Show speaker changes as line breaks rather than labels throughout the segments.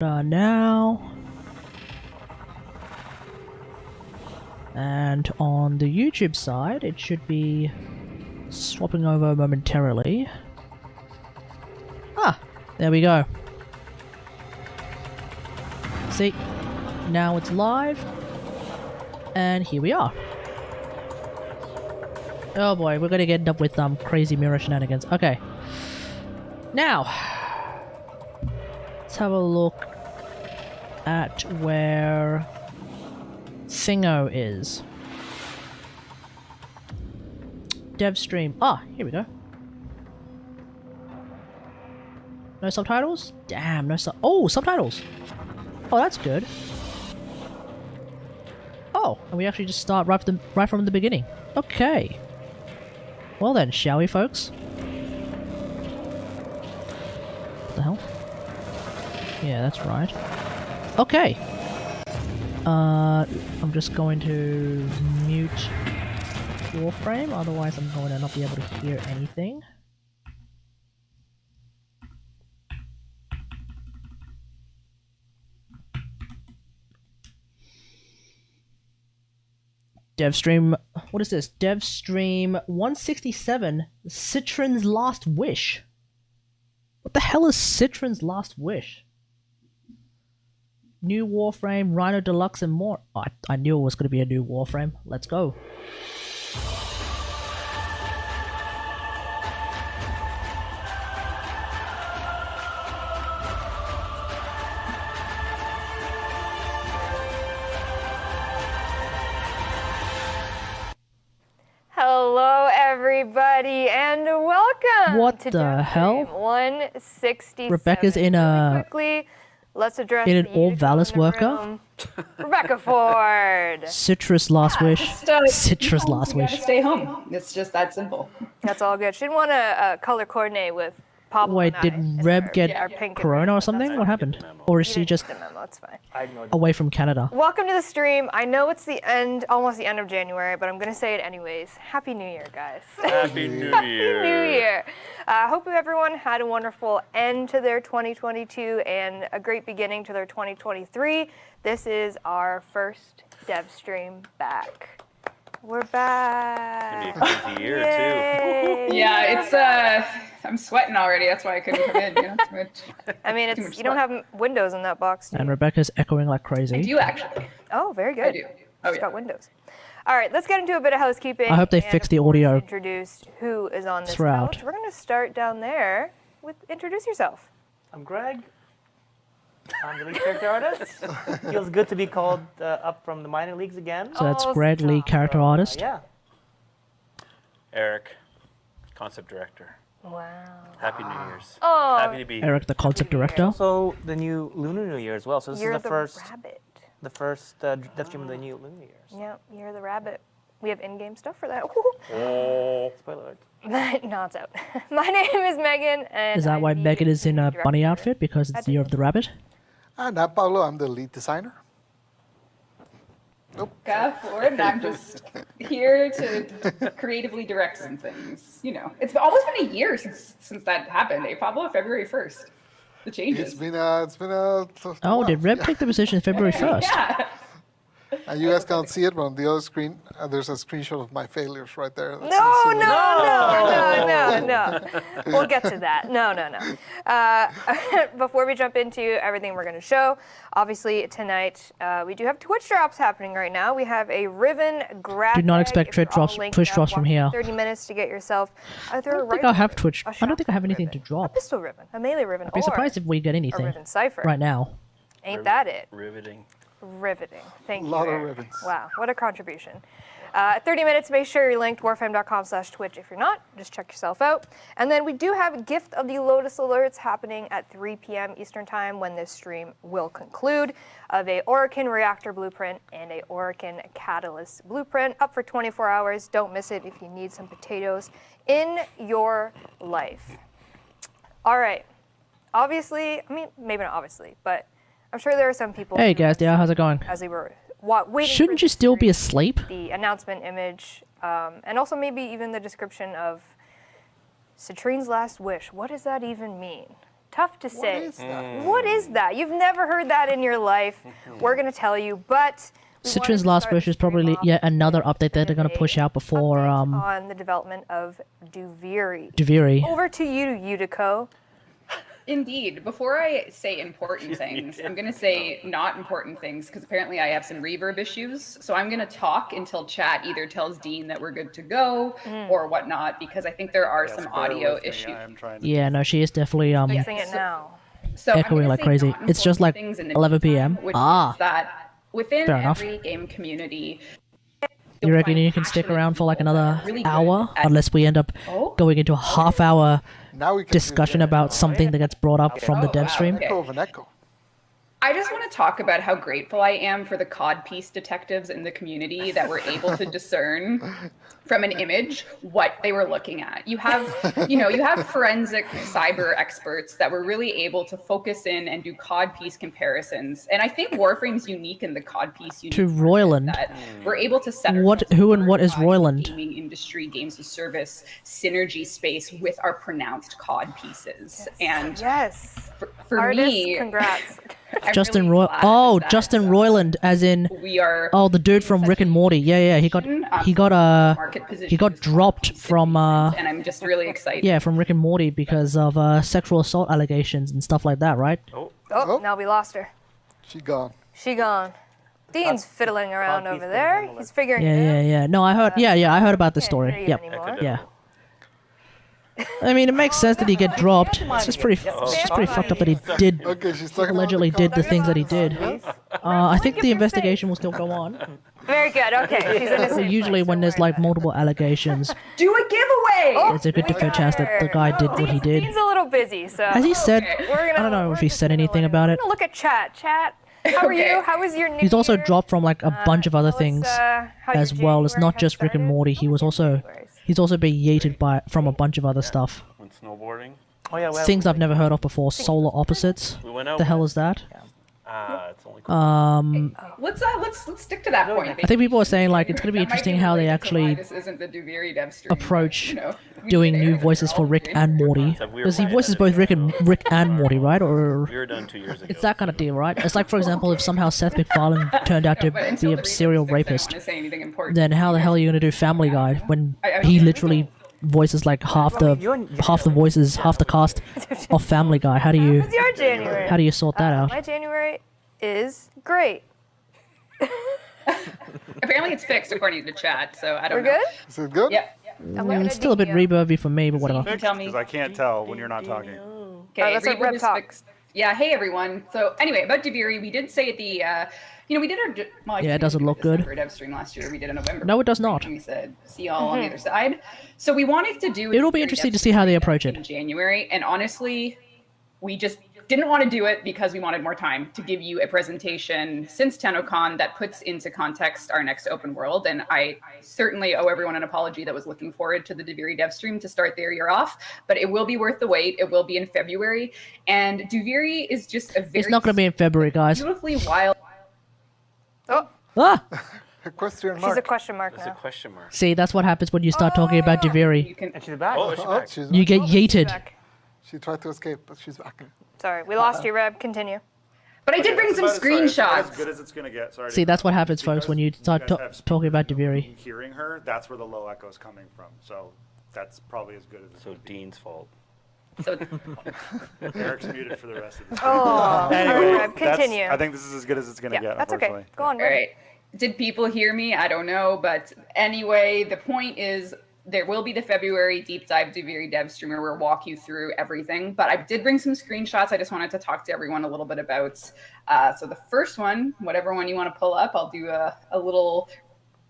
now. And on the YouTube side, it should be swapping over momentarily. Ah, there we go. See, now it's live. And here we are. Oh boy, we're gonna get up with crazy mirror shenanigans. Okay. Now, let's have a look at where Thingo is. DevStream. Ah, here we go. No subtitles? Damn, no subtitles! Oh, that's good. Oh, and we actually just start right from the beginning. Okay. Well then, shall we, folks? What the hell? Yeah, that's right. Okay. I'm just going to mute Warframe, otherwise I'm going to not be able to hear anything. DevStream, what is this? DevStream 167, Citron's Last Wish. What the hell is Citron's Last Wish? New Warframe, Rhino Deluxe, and more. Oh, I knew it was going to be a new Warframe. Let's go.
Hello, everybody, and welcome
What
to
the hell?
167.
Rebecca's in a...
Really quickly, let's address
in an
the
old
unicorn
Valis
in the
worker?
room. Rebecca Ford.
Citrus Last Wish. Citrus Last
You
Wish.
gotta stay home. It's just that simple.
That's all good. She didn't want to color coordinate with Pablo.
Wait,
and
did
I in
Reb
our-
get
our pink and
corona
red,
or
but
something?
that's
What
fine.
happened? Or is
You
she
didn't
just
get the memo, it's fine.
away from Canada?
Welcome to the stream. I know it's the end, almost the end of January, but I'm going to say it anyways. Happy New Year, guys.
Happy New Year.
Happy New Year. Hope everyone had a wonderful end to their 2022 and a great beginning to their 2023. This is our first dev stream back. We're back.
It's gonna be a crazy year,
Yay.
Yeah, it's I'm sweating already. That's why I couldn't come in. You know, too much.
I mean,
too much
you don't
sweat.
have windows in that box. Do you?
And Rebecca's echoing like
I
crazy.
do actually.
Oh, very good.
I do. Oh
It's
yeah.
got windows. All right, let's get into a bit of housekeeping.
I hope they
and,
fix
of
the
course,
audio
Introduce who is on this
throughout.
couch. We're going to start down there with introduce yourself.
I'm Greg. I'm the lead character artist. Feels good to be called up from the minor leagues again.
So that's
Oh,
Greg Lee,
stop.
character artist.
Yeah.
Eric, concept director.
Wow.
Happy New Year's.
Oh,
Happy to be here.
Eric, the concept
New Year.
director.
Also, the new Lunar New Year as well. So this
You're
is
the
the
rabbit.
first dev stream of the new Lunar Year. So
Yep, you're the rabbit. We have in-game stuff for that.
Oh.
spoiler alert.
No, it's out. My name is Megan, and
Is that
I'm
why
the
Megan is in a
director.
bunny outfit? Because it's the year of the rabbit?
I'm Pablo, I'm the lead designer.
Go for it. And I'm just here to creatively direct some things. You know, it's almost been a year since that happened. Pablo, February 1st. The changes.
It's been a
Oh, did Reb take the position February 1st?
Yeah.
And you guys can't see it, but on the other screen, there's a screenshot of my failures right there. That's
No,
silly.
no. We'll get to that. No. Before we jump into everything we're going to show, obviously tonight we do have Twitch drops happening right now. We have a Riven grab
Do not
bag.
expect
If
Twitch
you're all
drops-
linked
Twitch
up,
drops from
watch
here.
30 minutes to get yourself either
I
a
don't think
rifle
I have
ribbon,
Twitch.
a
I don't think I have
shotgun
anything to
ribbon,
drop.
a pistol ribbon, a melee ribbon,
I'd be
or
surprised if we get
a
anything
ribbon cipher.
right now.
Ain't that it?
Riveting.
Riveting. Thank you.
Lot of
Eric.
ribbons.
Wow, what a contribution. 30 minutes, make sure you're linked warframe.com/Twitch. If you're not, just check yourself out. And then we do have a Gift of the Lotus alerts happening at 3 p.m. Eastern Time when this stream will conclude, of a Orokin Reactor Blueprint and a Orokin Catalyst Blueprint up for 24 hours. Don't miss it if you need some potatoes in your life. All right. Obviously, I mean, maybe not obviously, but I'm sure there are some people
Hey
who
guys, yeah, how's it going?
as they were waiting
Shouldn't
for
you
the
still be
stream,
asleep?
the announcement image, and also maybe even the description of Citrine's Last Wish. What does that even mean? Tough to say.
is that?
What is that? You've never heard that in your life. We're going to tell you, but we wanted
Citron's
to
last
start
wish
the
is probably
stream off
yet another
with
update that they're going to
a
push out before
update on the development of Duviri.
Duviri.
Over to you, Utico.
Indeed. Before I say important things, I'm going to say not important things because apparently I have some reverb issues. So I'm going to talk until chat either tells Dean that we're good to go or whatnot because I think there are some audio issues.
Yeah, no, she is definitely
Fixing it now.
So I'm
echoing
gonna
like
say
crazy.
not
It's just like
important things in the
11 p.m.
meantime, which
Ah.
is that within
Fair enough.
every game community,
You reckon
find
you can stick
passionate
around for like
people that are
another
really good
hour?
at-
Unless we end up
Oh?
going into a half-hour
Now we can
discussion about something that gets brought up from the
Oh,
dev
wow,
stream.
okay.
Echo of an echo.
I just want to talk about how grateful I am for the codpiece detectives in the community that were able to discern from an image what they were looking at. You have forensic cyber experts that were really able to focus in and do codpiece comparisons. And I think Warframe's unique in the codpiece unique
To
market
Royland.
that we're able to set
What-
ourselves
who and what is
apart in
Royland?
the gaming industry, games of service, synergy space with our pronounced cod pieces. And
Yes.
for
Artists,
me,
congrats.
I'm
Justin
really
Roy.
glad
Oh,
that,
Justin Roiland, as in
we are
the dude from Rick and Morty. Yeah, he got
market
he got
position
dropped
is
from
and I'm just really excited.
yeah, from Rick and Morty because of sexual assault allegations and stuff like that, right?
Oh,
Oh.
now we lost her.
She gone.
She gone. Dean's fiddling around
Codpiece
over
thing
there.
on the
He's
list.
figuring
Yeah,
it out.
yeah. No, I heard. Yeah, I heard about the
Can't
story.
hear you
Yep.
anymore.
Echo
Yeah.
devil.
I mean, it makes sense that he get dropped. It's just pretty fucked up that he did
Okay, she's talking
allegedly
about
did the
the
things that he did. I think the investigation will still go on.
Very good. Okay, she's innocent.
Usually, when there's like multiple allegations,
Do a giveaway!
there's a good good chance that the guy did what he did.
Dean's a little busy, so.
Has he said?
Okay.
We're gonna,
I don't know
we're
if he
just
said
gonna
anything
let him-
about
we're
it.
gonna look at chat. Chat. How are
Okay.
you? How was your new
He's also
year?
dropped from like a bunch of other
How was,
things
how
as
your
well. It's
January
not
has
just Rick and
started?
Morty. He was also he's also been yeeted from a bunch of other stuff.
Went snowboarding.
Oh yeah, well,
Things I've never heard of before. Solar opposites.
We went out.
The hell
west.
is that?
It's only cool.
Let's stick to that point.
I think people are saying like it's gonna be
That might
interesting
the
how they
reason why
actually
this isn't the Duviri dev stream,
approach
but,
doing new voices for Rick and Morty. Because he voices both Rick and Morty, right? Or
We were done 2 years ago.
it's that kind of deal, right? It's like, for example, if somehow Seth MacFarlane turned out to
But
be
until
a
the
serial
reason fix, I
rapist,
don't wanna say anything important.
then how the hell are you gonna do Family Guy when he literally voices like half the voices, half the cast of Family Guy? How do you
How's your January?
how do you sort that out?
My January is great.
Apparently it's fixed according to chat, so I don't
We're
know.
good?
Is it good?
Yep.
I'm looking
It's
at
still a bit
Dean, yeah.
reverby for me, but whatever.
You tell me.
Because I can't tell when you're not talking.
Okay,
let's let
reverb
Reb
is
talk.
fixed. Yeah, hey everyone. So anyway, about Duviri, we did say at the, we did our, well,
Yeah, it doesn't look good.
December dev stream last year. We did a November.
No, it does not.
And we said, see y'all on the other side. So we wanted to do.
It'll be
Duviri
interesting
dev
to see how they
stream
approach
in
it.
January, and honestly, we just didn't want to do it because we wanted more time to give you a presentation since TennoCon that puts into context our next open world. And I certainly owe everyone an apology that was looking forward to the Duviri dev stream to start their year off, but it will be worth the wait. It will be in February. And Duviri is just a very
It's not going to be in February, guys.
beautifully wild.
Oh,
Ah!
Equestrian
she's
mark.
a question mark
It's a
now.
question mark.
See, that's what happens when you start talking about Duviri.
You can,
And she's back.
Oh, is she
Oh,
back?
she's
You get
She's
yeeted.
back.
She tried to escape, but she's back.
Sorry, we lost you, Reb. Continue.
but I did bring some
As
screenshots.
good as it's gonna get. Sorry.
See, that's what happens, folks, when you start
guys have
talking about
people
Duviri.
Hearing her, that's where the low echo's coming from. So that's probably as good as it's
So
gonna be.
Dean's fault.
So
Eric's muted for the rest of the
Oh,
Anyway,
Reb, continue.
I think this is as good as it's gonna
Yeah,
get.
that's okay.
Unfortunately.
Go on,
all
Reb.
right. Did people hear me? I don't know. But anyway, the point is there will be the February deep dive Duviri dev stream where we'll walk you through everything. But I did bring some screenshots I just wanted to talk to everyone a little bit about. So the first one, whatever one you want to pull up, I'll do a little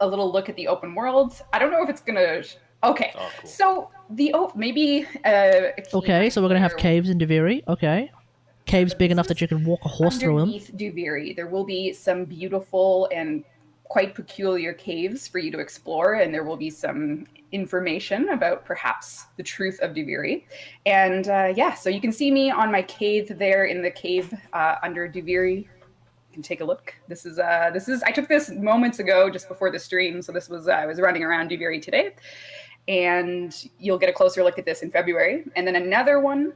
look at the open world. I don't know if it's gonna. Okay.
Oh, cool.
So maybe.
Okay, so we're going to have caves in Duviri. Okay. Caves big enough that you can walk a horse through them.
Underneath Duviri, there will be some beautiful and quite peculiar caves for you to explore, and there will be some information about perhaps the truth of Duviri. And so you can see me on my cave there in the cave under Duviri. You can take a look. This is I took this moments ago just before the stream, so this was I was running around Duviri today, and you'll get a closer look at this in February. And then another one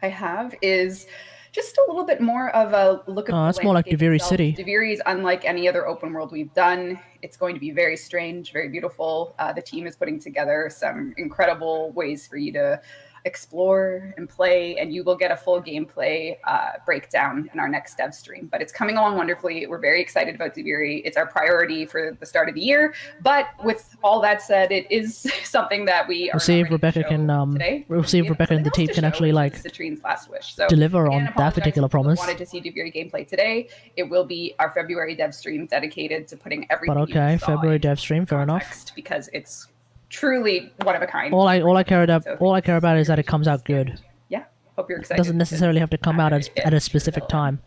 I have is just a little bit more of a look at the
that's more like
landscape
Deviri
itself.
City.
Deviri is unlike any other open world we've done. It's going to be very strange, very beautiful. The team is putting together some incredible ways for you to explore and play, and you will get a full gameplay breakdown in our next dev stream. But it's coming along wonderfully. We're very excited about Deviri. It's our priority for the start of the year. But with all that said, it is something that we are
We'll see
not
if
ready to
Rebecca
show
can.
today.
We'll see if
We have
Rebecca and the
something
team
else
can
to
actually
show,
like
which is Citrine's Last Wish. So
deliver
again,
on that
apologize
particular
if people
promise.
wanted to see Deviri gameplay today. It will be our February dev stream dedicated to putting everything.
But
you
okay,
saw
February
into
dev stream, fair enough.
context, because it's truly one of a kind.
All I care about is that it comes out good.
Yeah, hope you're
It
excited.
doesn't necessarily have to come out at a specific time.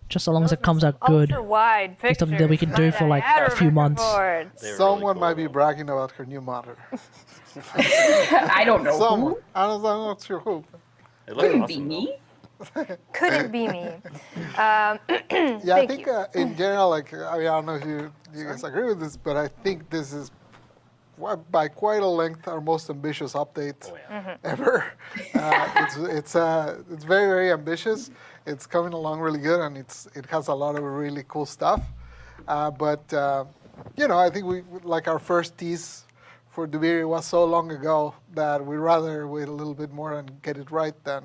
Just so long as it comes out good.
Ultra-wide
It's something that we can do for like a few months.
They're
Someone
really
might be
cool.
bragging about her new monitor.
I don't know.
Someone. I'm not sure who.
It looks
Couldn't
awesome,
be me.
Couldn't be me.
Yeah, I
Thank
think
you.
in general, like, I mean, I don't know if you guys agree with this, but I think this is by quite a length our most ambitious update ever. It's very, very ambitious. It's coming along really good, and it has a lot of really cool stuff. But I think we like our first tease for Deviri was so long ago that we'd rather wait a little bit more and get it right than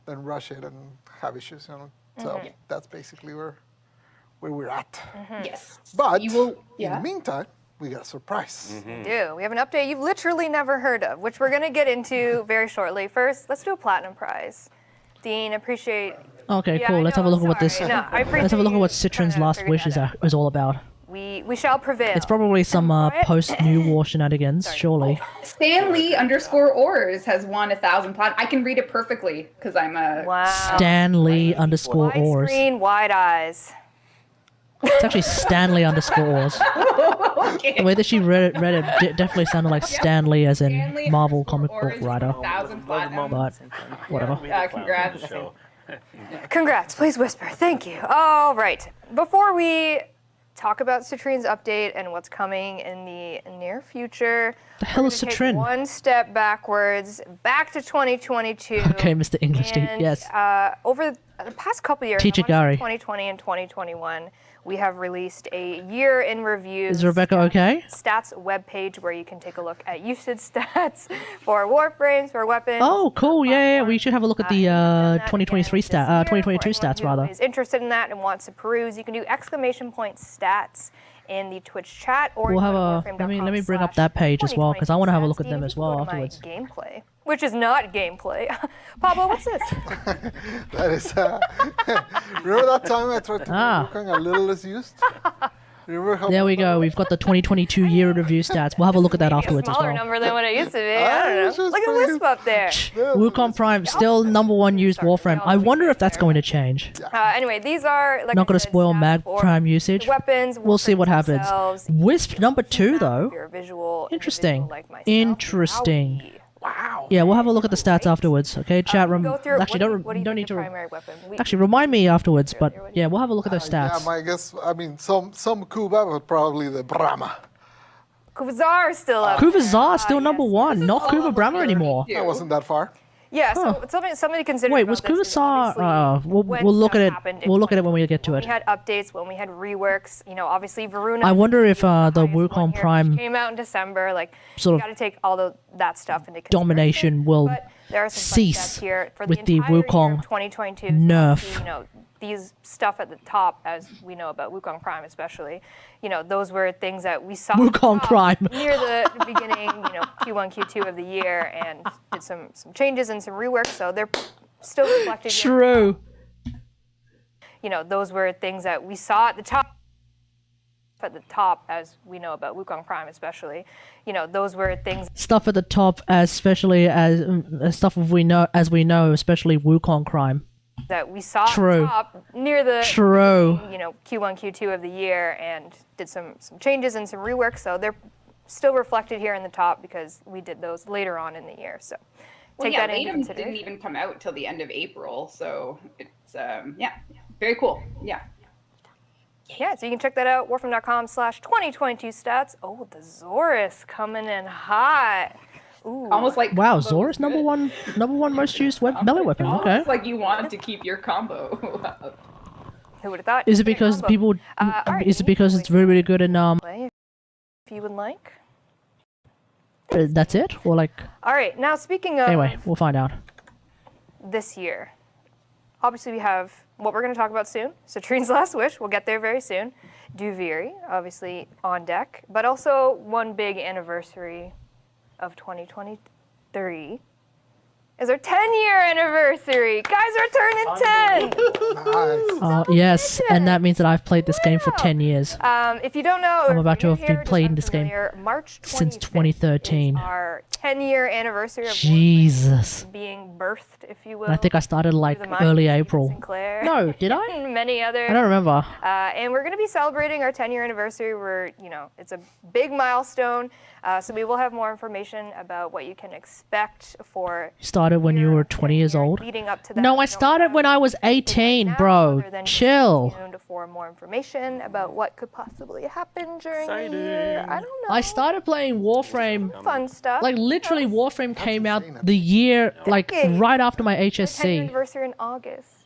rush it and have issues. So that's basically where we're at.
Yes.
But
You will-
in
yeah.
the meantime, we got a surprise.
We do. We have an update you've literally never heard of, which we're going to get into very shortly. First, let's do a platinum prize. Dean, appreciate.
Okay,
Yeah,
cool.
I
Let's have a
know,
look at what this.
sorry. No, I
Let's have a look at what
appreciate you
Citron's
trying to
Last
figure
Wish
that
is all about.
We shall prevail.
It's probably some
Quiet.
post-New War shenanigans,
Sorry.
surely.
Stanley_ors has won 1,000 platinum. I can read it perfectly because I'm a.
Wow.
Stanley underscore
Wide
Ors.
screen, wide eyes.
It's actually Stanley underscore Ors. The way that she read it definitely sounded like Stanley as in
Stanley
Marvel
underscore
comic book
Ors
writer.
1,000 platinum.
But whatever.
We had a clown on the
Congrats.
show.
Congrats, please whisper. Thank you. All right. Before we talk about Citrine's update and what's coming in the near future,
The hell is
we're gonna take
Citrine?
one step backwards, back to 2022.
Okay, Mr. English,
And,
yes.
Over the past couple years,
Teacher
I wanna say
Gary.
2020 and 2021, we have released a year in review.
Is Rebecca okay?
Stats webpage where you can take a look at usage stats for warframes, for weapons.
Oh, cool. Yeah. We should have a look at the
We've done that
2023
again this year.
2022
For anyone
stats
who
rather.
is interested in that and wants to peruse, you can do exclamation point stats in the Twitch chat, or
We'll
you
have
go to
let me bring up that page as well, 'cause I wanna have a look at them as well afterwards.
Gameplay, which is not gameplay. Pablo, what's this?
That is. Remember that time I tried to
Ah.
make Wukong a little less used? Remember how
There we go. We've got the 2022 year in review stats. We'll have a look at that
Maybe
afterwards
a
as
smaller
well.
number than what it used to be. I don't
it's
know.
just
Look at
pretty-
Wisp up there.
Wukong Prime still #1 used Warframe. I wonder if that's going to change.
Anyway, these are like
Not
I
gonna
said,
spoil
stats
Mag
for
Prime usage.
the weapons.
We'll see what
warframes
happens.
themselves.
Wisp #2
If
though.
you're a visual
Interesting.
individual like myself,
Interesting.
wowie. Wow.
Yeah, we'll have a look at the stats afterwards. Okay, chat room.
Go through.
Actually,
what do you
don't
think
need
the
to.
primary weapon.
Actually, remind me afterwards. But yeah, we'll have a look at those
Yeah,
stats.
my guess. I mean, some Kuba, but probably the Brahma.
Kuvazar is still up.
Kuvazar still
yes.
#1, not Kuva Brahma anymore.
That wasn't that far.
Yeah, so somebody considered.
Wait,
about
was
this is
Kuvazar?
obviously
We'll
when
look at
stuff
it.
happened in
We'll look at it when we get to
We
it.
had updates when we had reworks. Obviously Varuna.
I wonder if the
highest one
Wukong
here,
Prime
which came out in December. Like,
sort
you
of
got to take all that stuff into consideration.
domination will
But there are some fun
cease
stats here for
with the
entire year of
Wukong
2022.
nerf.
Obviously, these stuff at the top, as we know about Wukong Prime especially, those were things that we saw at the
Wukong
top
Prime.
near the beginning, Q1, Q2 of the year, and did some changes and some rework, so they're still reflected here.
True.
Those were things that we saw at the top, as we know about Wukong Prime especially, those were things
Stuff at the top, especially as stuff we know, especially Wukong Crime.
that we saw
True.
at the top near the
True.
Q1, Q2 of the year, and did some changes and some rework, so they're still reflected here in the top because we did those later on in the year. So take that into
Latum
consideration.
didn't even come out till the end of April, so it's very cool. Yeah.
Yeah, so you can check that out, warframe.com/2022 stats. Oh, the Zorus coming in hot.
Almost like
Wow,
combo's
Zora's
good.
number one most used melee weapon.
Almost
Okay.
like you want to keep your combo up.
Who would have thought?
Is it because people?
alright,
Is it because it's really really good in
Play if you would like.
That's it, or like?
All right, now speaking of
Anyway, we'll find out.
this year, obviously we have what we're going to talk about soon. Citrine's Last Wish. We'll get there very soon. Duviri, obviously on deck, but also one big anniversary of 2023 is our 10-year anniversary. Guys, we're turning 10.
Nice.
Yes, and that means that I've played this game for 10 years.
If you don't know,
I'm
or
about
if you're
to have been
here, just
playing this game
unfamiliar, March 25th
since 2013.
is our 10-year anniversary of
Jesus.
Warframe being birthed, if you will.
I think I started like
through the minds
early
of Stephen
April.
Sinclair
No, did I?
and many others.
I don't remember.
And we're going to be celebrating our 10-year anniversary. It's a big milestone. So we will have more information about what you can expect for.
You started when you were 20 years old?
Leading up to that.
No, I
We don't
started
have
when I was
anything
18,
right now
bro.
other than
Chill.
stay tuned for more information about what could possibly happen during the
Exciting.
year. I don't know.
I started playing Warframe.
Fun stuff.
Like literally, Warframe came out
insane.
the year like
Decade.
right after my
10th
HSC.
anniversary in August.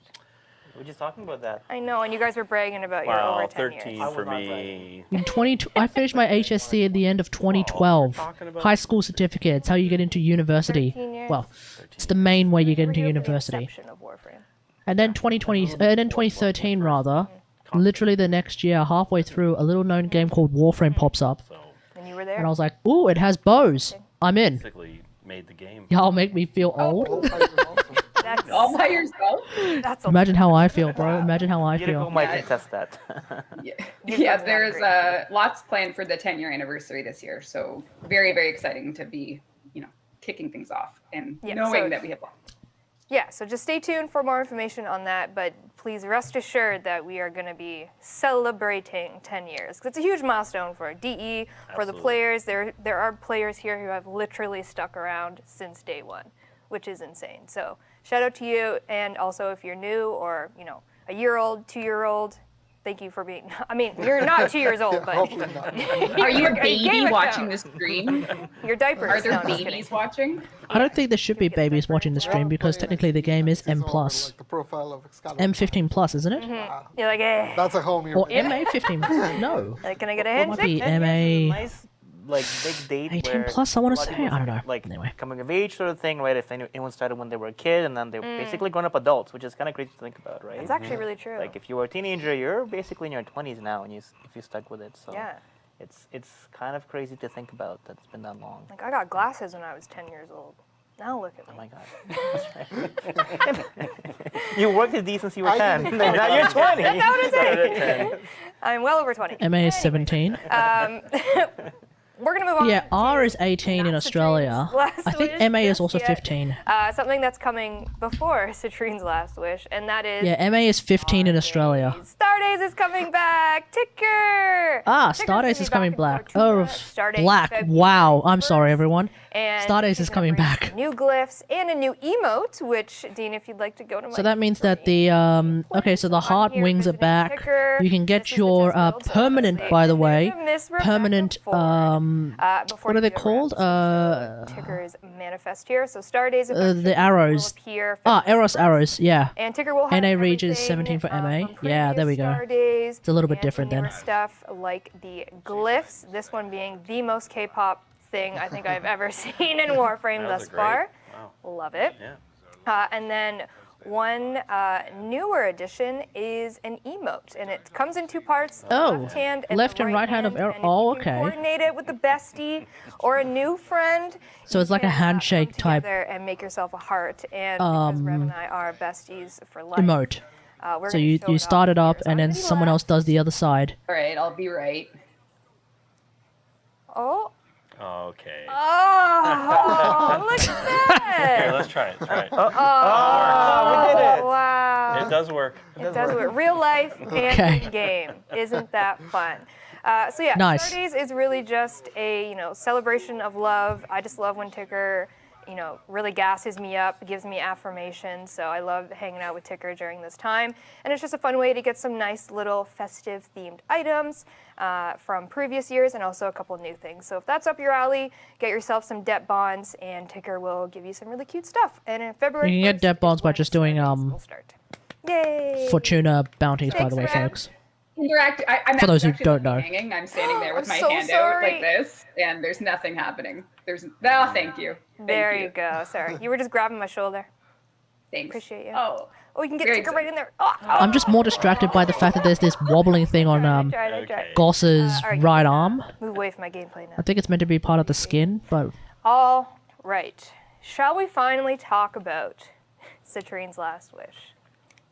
We're just talking about that.
I know, and you guys were bragging about your
Wow,
over 10
13
years.
I was
for
not
me.
In 20, I finished my HSC at the end of 2012.
talking about-
High school certificate. It's how you get into university.
13 years.
Well, it's the main way you get
We're
into
here for the
university.
inception of Warframe.
And then 2013 rather. Literally the next year, halfway through, a little known game called Warframe pops up,
So
And you were there.
and I was like, "Ooh, it has bows. I'm in."
basically made the game.
Y'all make me feel old.
That's,
All by yourself?
that's a
Imagine how I feel, bro. Imagine how I
Beautiful
feel.
might
Yeah.
contest that.
Yeah,
You've
yeah
done
there's
great.
lots planned for the 10-year anniversary this year. So very, very exciting to be, kicking things off and
Yeah,
knowing
so-
that we have lots.
Yeah, so just stay tuned for more information on that, but please rest assured that we are going to be celebrating 10 years. 'Cause it's a huge milestone for DE, for the
Absolutely.
players. There are players here who have literally stuck around since day one, which is insane. So shout out to you, and also if you're new or, a year old, 2-year-old, thank you for being, I mean, you're not 2 years old, but
Hopefully not.
Are you a
Game
baby
account.
watching the stream?
your diapers.
Are there
No, I'm just kidding.
babies watching?
I don't think there should be babies watching the stream because technically the game is M+.
Like the profile of Excalibur.
M15+, isn't it?
You're like, eh,
That's a home
Or
here.
MA15? No.
like, can I get a
It
hint?
might be
10 years is a
MA.
nice, like, big date
18
where
plus, I wanna
a lot of
say?
people
I don't know.
Like,
Anyway.
coming of age sort of thing, right? If anyone started when they were a kid and then they're basically grown up adults, which is kind of crazy to think about, right?
It's actually really true.
Like, if you were a teenager, you're basically in your 20s now, and if you stuck with it. So
Yeah.
it's kind of crazy to think about that it's been that long.
Like, I got glasses when I was 10 years old. Now look at
Oh
me.
my god. That's right. You worked as decent since you were
I
10.
didn't
Now you're 20.
That's what I'm saying. I'm well over 20.
MA is 17.
We're going to move on.
Yeah,
to
R is 18 in
not
Australia.
Citrine's Last
I think
Wish
MA is
just
also
yet.
15.
Something that's coming before Citrine's Last Wish, and that is.
Yeah, MA is 15 in Australia.
Stardays is coming back! Ticker!
Ah,
Ticker's gonna
Stardays
be
is coming
in
back.
Fortuna,
Oh,
starting
black.
February
Wow. I'm sorry,
1st.
everyone.
And
Stardays
it's
is
gonna
coming
bring
back.
some new glyphs and a new emote, which, Dean, if you'd like to go to my
So that means that the okay, so the heart wings are back. You can get your permanent, by the way, permanent what are they called?
Ticker's manifest here. So Stardays
The arrows.
will appear
Arrows. Yeah.
And Ticker will have
NA Reach is
everything,
17 for MA.
from
Yeah, there we go.
Stardays
It's a little bit
and
different
some
then.
newer stuff like the glyphs. This one being the most K-pop thing I think I've ever seen in Warframe
That was
thus
a great-
far.
Wow.
Love it.
Yeah.
And then one newer addition is an emote, and it comes in two parts:
Oh,
left hand and
left
the
and right hand of
and if
oh,
you can
okay.
Coordinate it with the bestie or a new friend.
So it's
you
like a
can,
handshake
come
type
together and make yourself a heart. And because Rev and I are besties for life,
emote.
we're
So
gonna
you
show
you
it
start
off
it up
here. So
and
I'm
then
gonna be
someone else
left.
does the other side.
All right, I'll be right.
Oh.
Okay.
Oh, look at
Here,
that!
let's try it. Try it.
Oh, we did it.
Wow.
It does work.
It does work. Real life and
Okay.
in game. Isn't that fun? So yeah,
Nice.
Stardays is really just a celebration of love. I just love when Ticker really gasses me up, gives me affirmation. So I love hanging out with Ticker during this time. And it's just a fun way to get some nice little festive themed items from previous years and also a couple new things. So if that's up your alley, get yourself some debt bonds and Ticker will give you some really cute stuff. And in February,
You can get
1st
debt bonds
is
by
when
just doing
will start. Yay!
Fortuna bounties, by
Thanks,
the way,
Rab.
folks.
I'm
For those who
actually
don't know.
hanging. I'm standing there with
I'm
my
so
hand
sorry.
out like this, and there's nothing happening. Thank you.
There you go. Sorry, you were just grabbing my shoulder.
Thanks.
Appreciate you.
Oh,
Oh, you can get
Very
Ticker right
excited.
in there. Oh,
I'm just more distracted by the fact that there's this wobbling thing on
I tried.
Okay.
Goss's
All right,
right arm.
Move away from my gameplay
I
now.
think it's meant to be part of the skin, but
All right. Shall we finally talk about Citrine's Last Wish?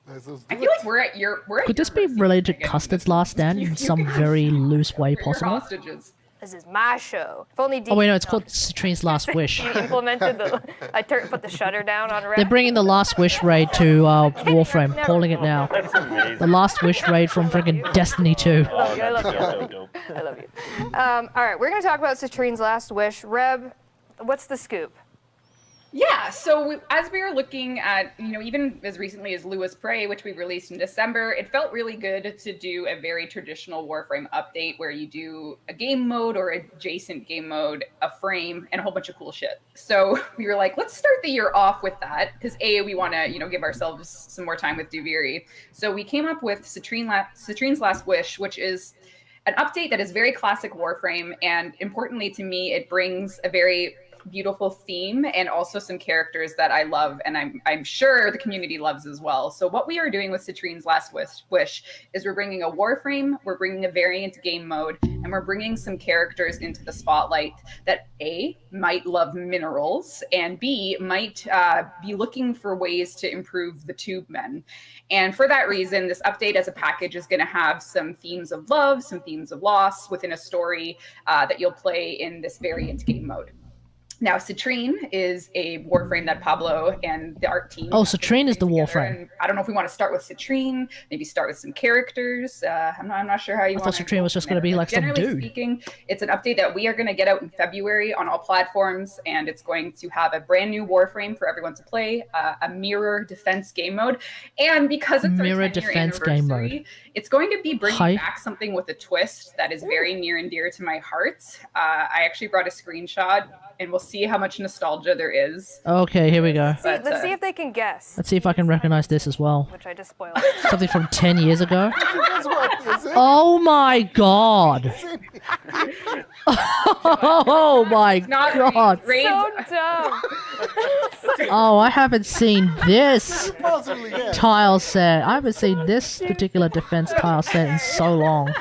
Let's do
I
it.
feel like we're at your.
could this be
mercy,
related to
Megan.
Custard's Last Stand in some very loose way
You're
possible?
hostages.
This is my show. If only
Oh wait, no, it's
no,
called Citrine's Last Wish.
You implemented put the shutter down on Red.
They're bringing the Last Wish raid to Warframe,
Never.
calling it now.
That's amazing.
The Last Wish raid from friggin' Destiny 2.
love you. I love
Dope,
you.
dope, dope.
I love you. All right, we're going to talk about Citrine's Last Wish. Reb, what's the scoop?
Yeah, so as we were looking at, even as recently as Lewis Prey, which we released in December, it felt really good to do a very traditional Warframe update where you do a game mode or adjacent game mode, a frame, and a whole bunch of cool shit. So we were like, let's start the year off with that because we want to, give ourselves some more time with Duviri. So we came up with Citrine's Last Wish, which is an update that is very classic Warframe, and importantly to me, it brings a very beautiful theme and also some characters that I love and I'm sure the community loves as well. So what we are doing with Citrine's Last Wish is we're bringing a Warframe, we're bringing a variant game mode, and we're bringing some characters into the spotlight that A, might love minerals, and B, might be looking for ways to improve the tube men. And for that reason, this update as a package is going to have some themes of love, some themes of loss within a story that you'll play in this variant game mode. Now, Citrine is a Warframe that Pablo and the art team.
Oh, Citrine is the
together,
Warframe.
and I don't know if we want to start with Citrine, maybe start with some characters. I'm not sure how you
I
want
thought Citrine was just going to be like some
Generally
dude.
speaking, it's an update that we are going to get out in February on all platforms, and it's going to have a brand new Warframe for everyone to play, a mirror defense game mode, and because it's
Mirror
our 10-year
defense game mode.
anniversary, it's going to be bringing
Hi.
back something with a twist that is very near and dear to my heart. I actually brought a screenshot, and we'll see how much nostalgia there is.
Okay, here we go.
But,
Let's see if they can guess,
Let's see if I can recognize this as well.
which I just spoiled.
Something from 10 years ago.
That's what is it?
Oh my god! Oh my
not
god!
Raids.
So dumb.
Oh, I haven't seen this
Possibly, yeah.
tile set. I haven't seen this particular defense tile set in so long.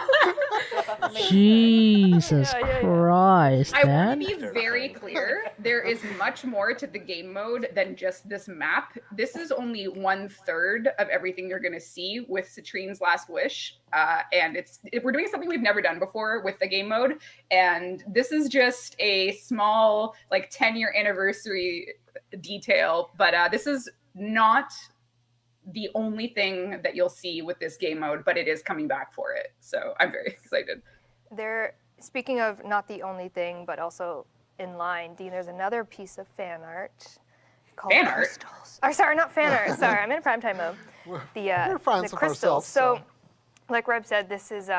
Jesus
Yeah.
Christ,
I
man.
want to be very clear. There is much more to the game mode than just this map. This is only 1/3 of everything you're going to see with Citrine's Last Wish. And we're doing something we've never done before with the game mode. And this is just a small, 10-year anniversary detail. But this is not the only thing that you'll see with this game mode, but it is coming back for it. So I'm very excited.
Speaking of not the only thing, but also in line, Dean, there's another piece of fan art called
Fan art?
crystals. Or sorry, not fan art. Sorry, I'm in primetime mode.
We're fans
The
of
crystals.
ourselves,
So,
so.
like Reb said, this is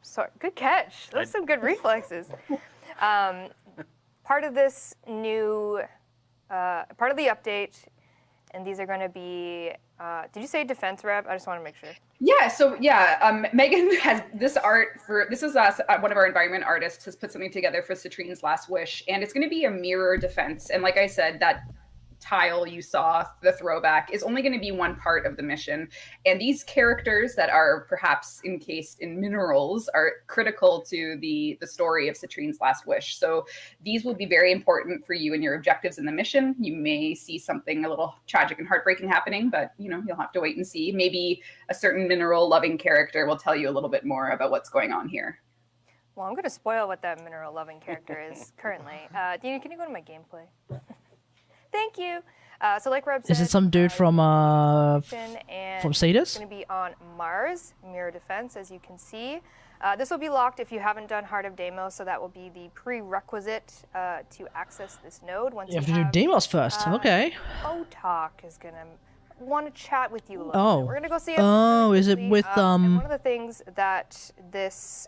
sorry, good catch. Those are some good reflexes. Part of this new, part of the update, and these are going to be. Did you say defense, Reb? I just want to make sure.
Yeah, so Megan has this art this is us, one of our environment artists has put something together for Citrine's Last Wish, and it's going to be a mirror defense. And like I said, that tile you saw, the throwback, is only going to be one part of the mission. And these characters that are perhaps encased in minerals are critical to the story of Citrine's Last Wish. So these will be very important for you and your objectives in the mission. You may see something a little tragic and heartbreaking happening, but you'll have to wait and see. Maybe a certain mineral loving character will tell you a little bit more about what's going on here.
Well, I'm going to spoil what that mineral loving character is currently. Dean, can you go to my gameplay? Thank you. So like Reb said,
Is it some dude from Cetus?
It's going to be on Mars, Mirror Defense, as you can see. This will be locked if you haven't done Heart of Deimos, so that will be the prerequisite to access this node. Once
You have to do Deimos first. Okay.
Otak is going to want to chat with you a little
Oh.
bit. We're going to go see him.
Oh, is it with
and one of the things that this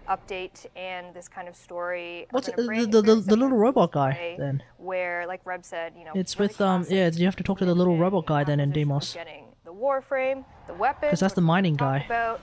update and this kind of story
What's
are gonna bring
the
is very
little
similar to
robot
this
guy
play,
then?
where, like Reb said, you know,
It's
really
with
classic
yeah. You have to talk to the little
mission
robot guy then in
acquisition,
Deimos.
Getting the warframe, the weapons.
'Cause that's the
which we'll
mining
talk
guy.
About,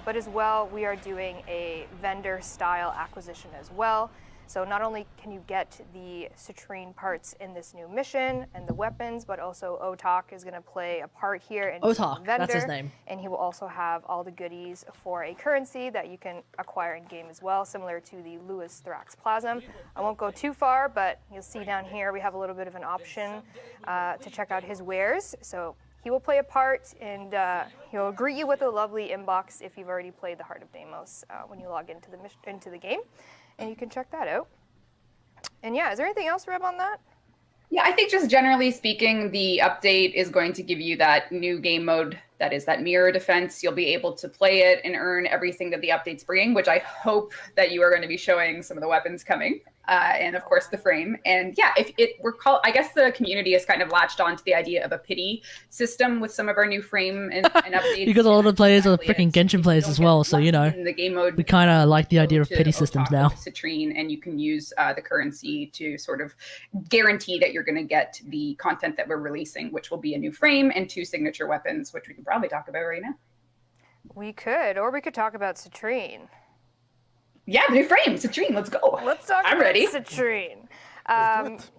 but as well, we are doing a vendor-style acquisition as well. So not only can you get the citrine parts in this new mission and the weapons, but also Otak is going to play a part here. And
Otak,
vendor,
that's his name.
And he will also have all the goodies for a currency that you can acquire in game as well, similar to the Lewis Thrax Plasm. I won't go too far, but you'll see down here we have a little bit of an option to check out his wares. So he will play a part, and he'll greet you with a lovely inbox if you've already played the Heart of Deimos when you log into the game, and you can check that out. And yeah, is there anything else, Reb, on that?
Yeah, I think just generally speaking, the update is going to give you that new game mode that is that mirror defense. You'll be able to play it and earn everything that the update's bringing, which I hope that you are going to be showing some of the weapons coming. And of course the frame. And yeah, I guess the community has kind of latched on to the idea of a pity system with some of our new frame and updates.
Because a lot of the players are
Exactly
freaking
it.
Genshin players as well, so you know,
In the game mode,
we kind of like the idea of
to
pity systems
Otak
now.
with Citrine, and you can use the currency to sort of guarantee that you're going to get the content that we're releasing, which will be a new frame and 2 signature weapons, which we can probably talk about right now.
We could, or we could talk about citrine.
Yeah, new frame, Citrine, let's go.
Let's talk
I'm
about
ready.
citrine.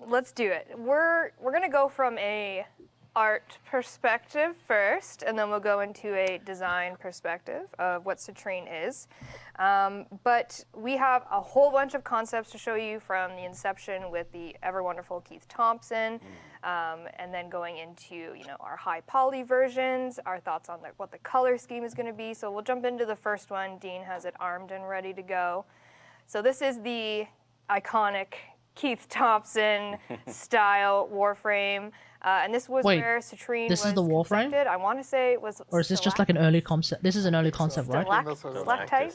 Let's do it. We're gonna go from a art perspective first, and then we'll go into a design perspective of what citrine is. But we have a whole bunch of concepts to show you from the inception with the ever wonderful Keith Thompson, and then going into our high poly versions, our thoughts on what the color scheme is going to be. So we'll jump into the first one. Dean has it armed and ready to go. So this is the iconic Keith Thompson style Warframe. And this was
Wait,
where citrine
this
was
is the Warframe?
concepted. I want to say it was.
Or is this just like an early concept? This is an early concept, right?
Stalactite.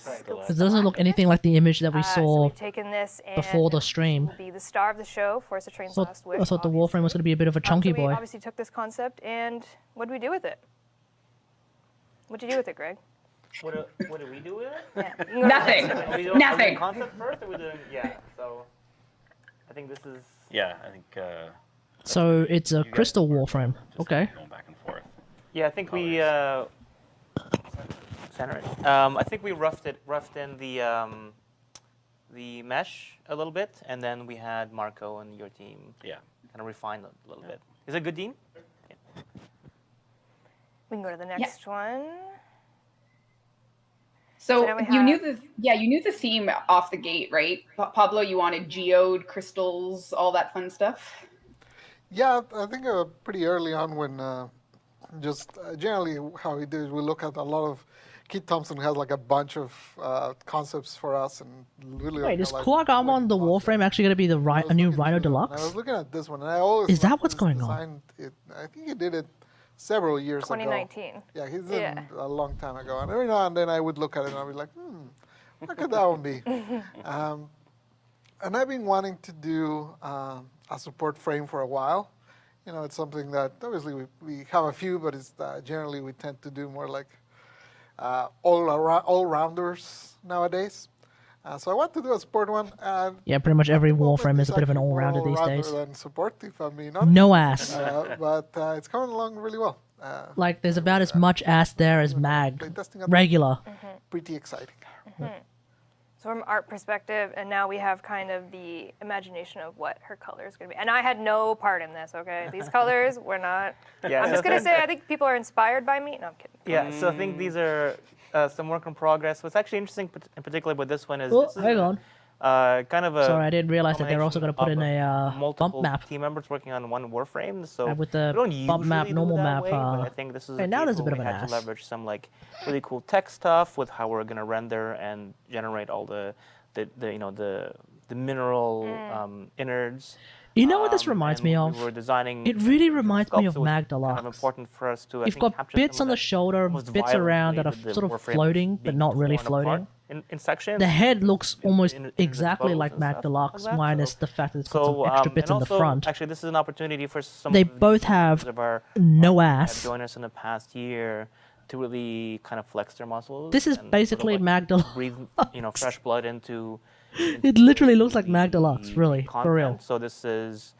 It doesn't look anything like the image that we
So
saw
we've taken this and
before the stream.
will be the star of the show for Citrine's
I
Last Wish.
thought the Warframe was going to be a bit of a chunky
So we
boy.
obviously took this concept, and what did we do with it? What'd you do with it, Greg?
What do we do with it?
Yeah. you can go to the
Nothing.
next one.
Are we doing
Nothing.
concept first, or are we doing So I think this is.
Yeah, I think.
So it's a
you guys
crystal
were
Warframe.
just
Okay.
Going back and forth.
Yeah, I think we.
Colors.
Center it. I think we roughed in the mesh a little bit, and then we had Marco and your team
Yeah.
kind of refine it a little bit. Is it good, Dean?
We can go to the next one.
So
now we
you knew
have-
you knew the theme off the gate, right? Pablo, you wanted geode, crystals, all that fun stuff.
Yeah, I think pretty early on when generally how we do is we look at a lot of. Keith Thompson has like a bunch of concepts for us and really.
Wait, is
like,
Kuak Armor on the Warframe actually going to be the
I was
a new
looking
Rhino
through, and I
Deluxe?
was looking at this one, and I always.
Is that
loved
what's
his
going on?
design. I think he did it several years ago.
2019.
Yeah, he's
Yeah.
in a long time ago, and every now and then I would look at it and I'd be like, what could that one be? And I've been wanting to do a support frame for a while. It's something that obviously we have a few, but it's generally we tend to do more like all-rounders nowadays. So I want to do a support one. And
Yeah, pretty much every
at the moment,
Warframe is
it's
a bit of an
actually more
all-rounder these
all-rounder
days.
than support, if I'm being honest.
No ass.
But it's coming along really well.
Like, there's about as much ass there as mag.
Playtesting at
Regular.
pretty exciting.
So from art perspective, and now we have kind of the imagination of what her color is going to be. And I had no part in this, okay? These colors were not.
Yeah,
I'm just going to say I think people are inspired by me. No, I'm kidding.
Yeah, so I think these are some work in progress. What's actually interesting, in particular with this one, is
Oh,
this is
hang on.
kind of a.
Sorry, I didn't realize that they're also going to put in a bump
multiple
map.
team members working on one Warframe. So
With the
we don't
bump map,
usually do
normal
that
map,
way, but I think this is
hey,
a
now
case
there's a
where
bit of
we
an
had to
ass.
leverage some like really cool tech stuff with how we're going to render and generate all the mineral innards.
You know what this reminds
and
me of?
We were designing.
It really reminds me of
sculpts, so it was
Mag
kind of
Deluxe.
important for us to. I
You've
think,
got
capture
bits
some
on
of
the
that
shoulder,
almost
bits
violent
around
way
that are
the
sort of
Warframe
floating, but
being
not really
torn apart
floating.
in sections.
The head looks almost
in
exactly
exposed
like
and
Mag
stuff
Deluxe,
like that,
minus
so-
the fact that it's got some
So,
extra bits
and
in the
also,
front.
actually, this is an opportunity for some
They
of the
both
members
have
of our
no
team that have
ass.
joined us in the past year to really kind of flex their muscles.
This is
and sort of,
basically
like,
Mag Deluxe.
breathe, fresh blood into
It literally looks like Mag Deluxe,
the
really, for real.
content. So this is,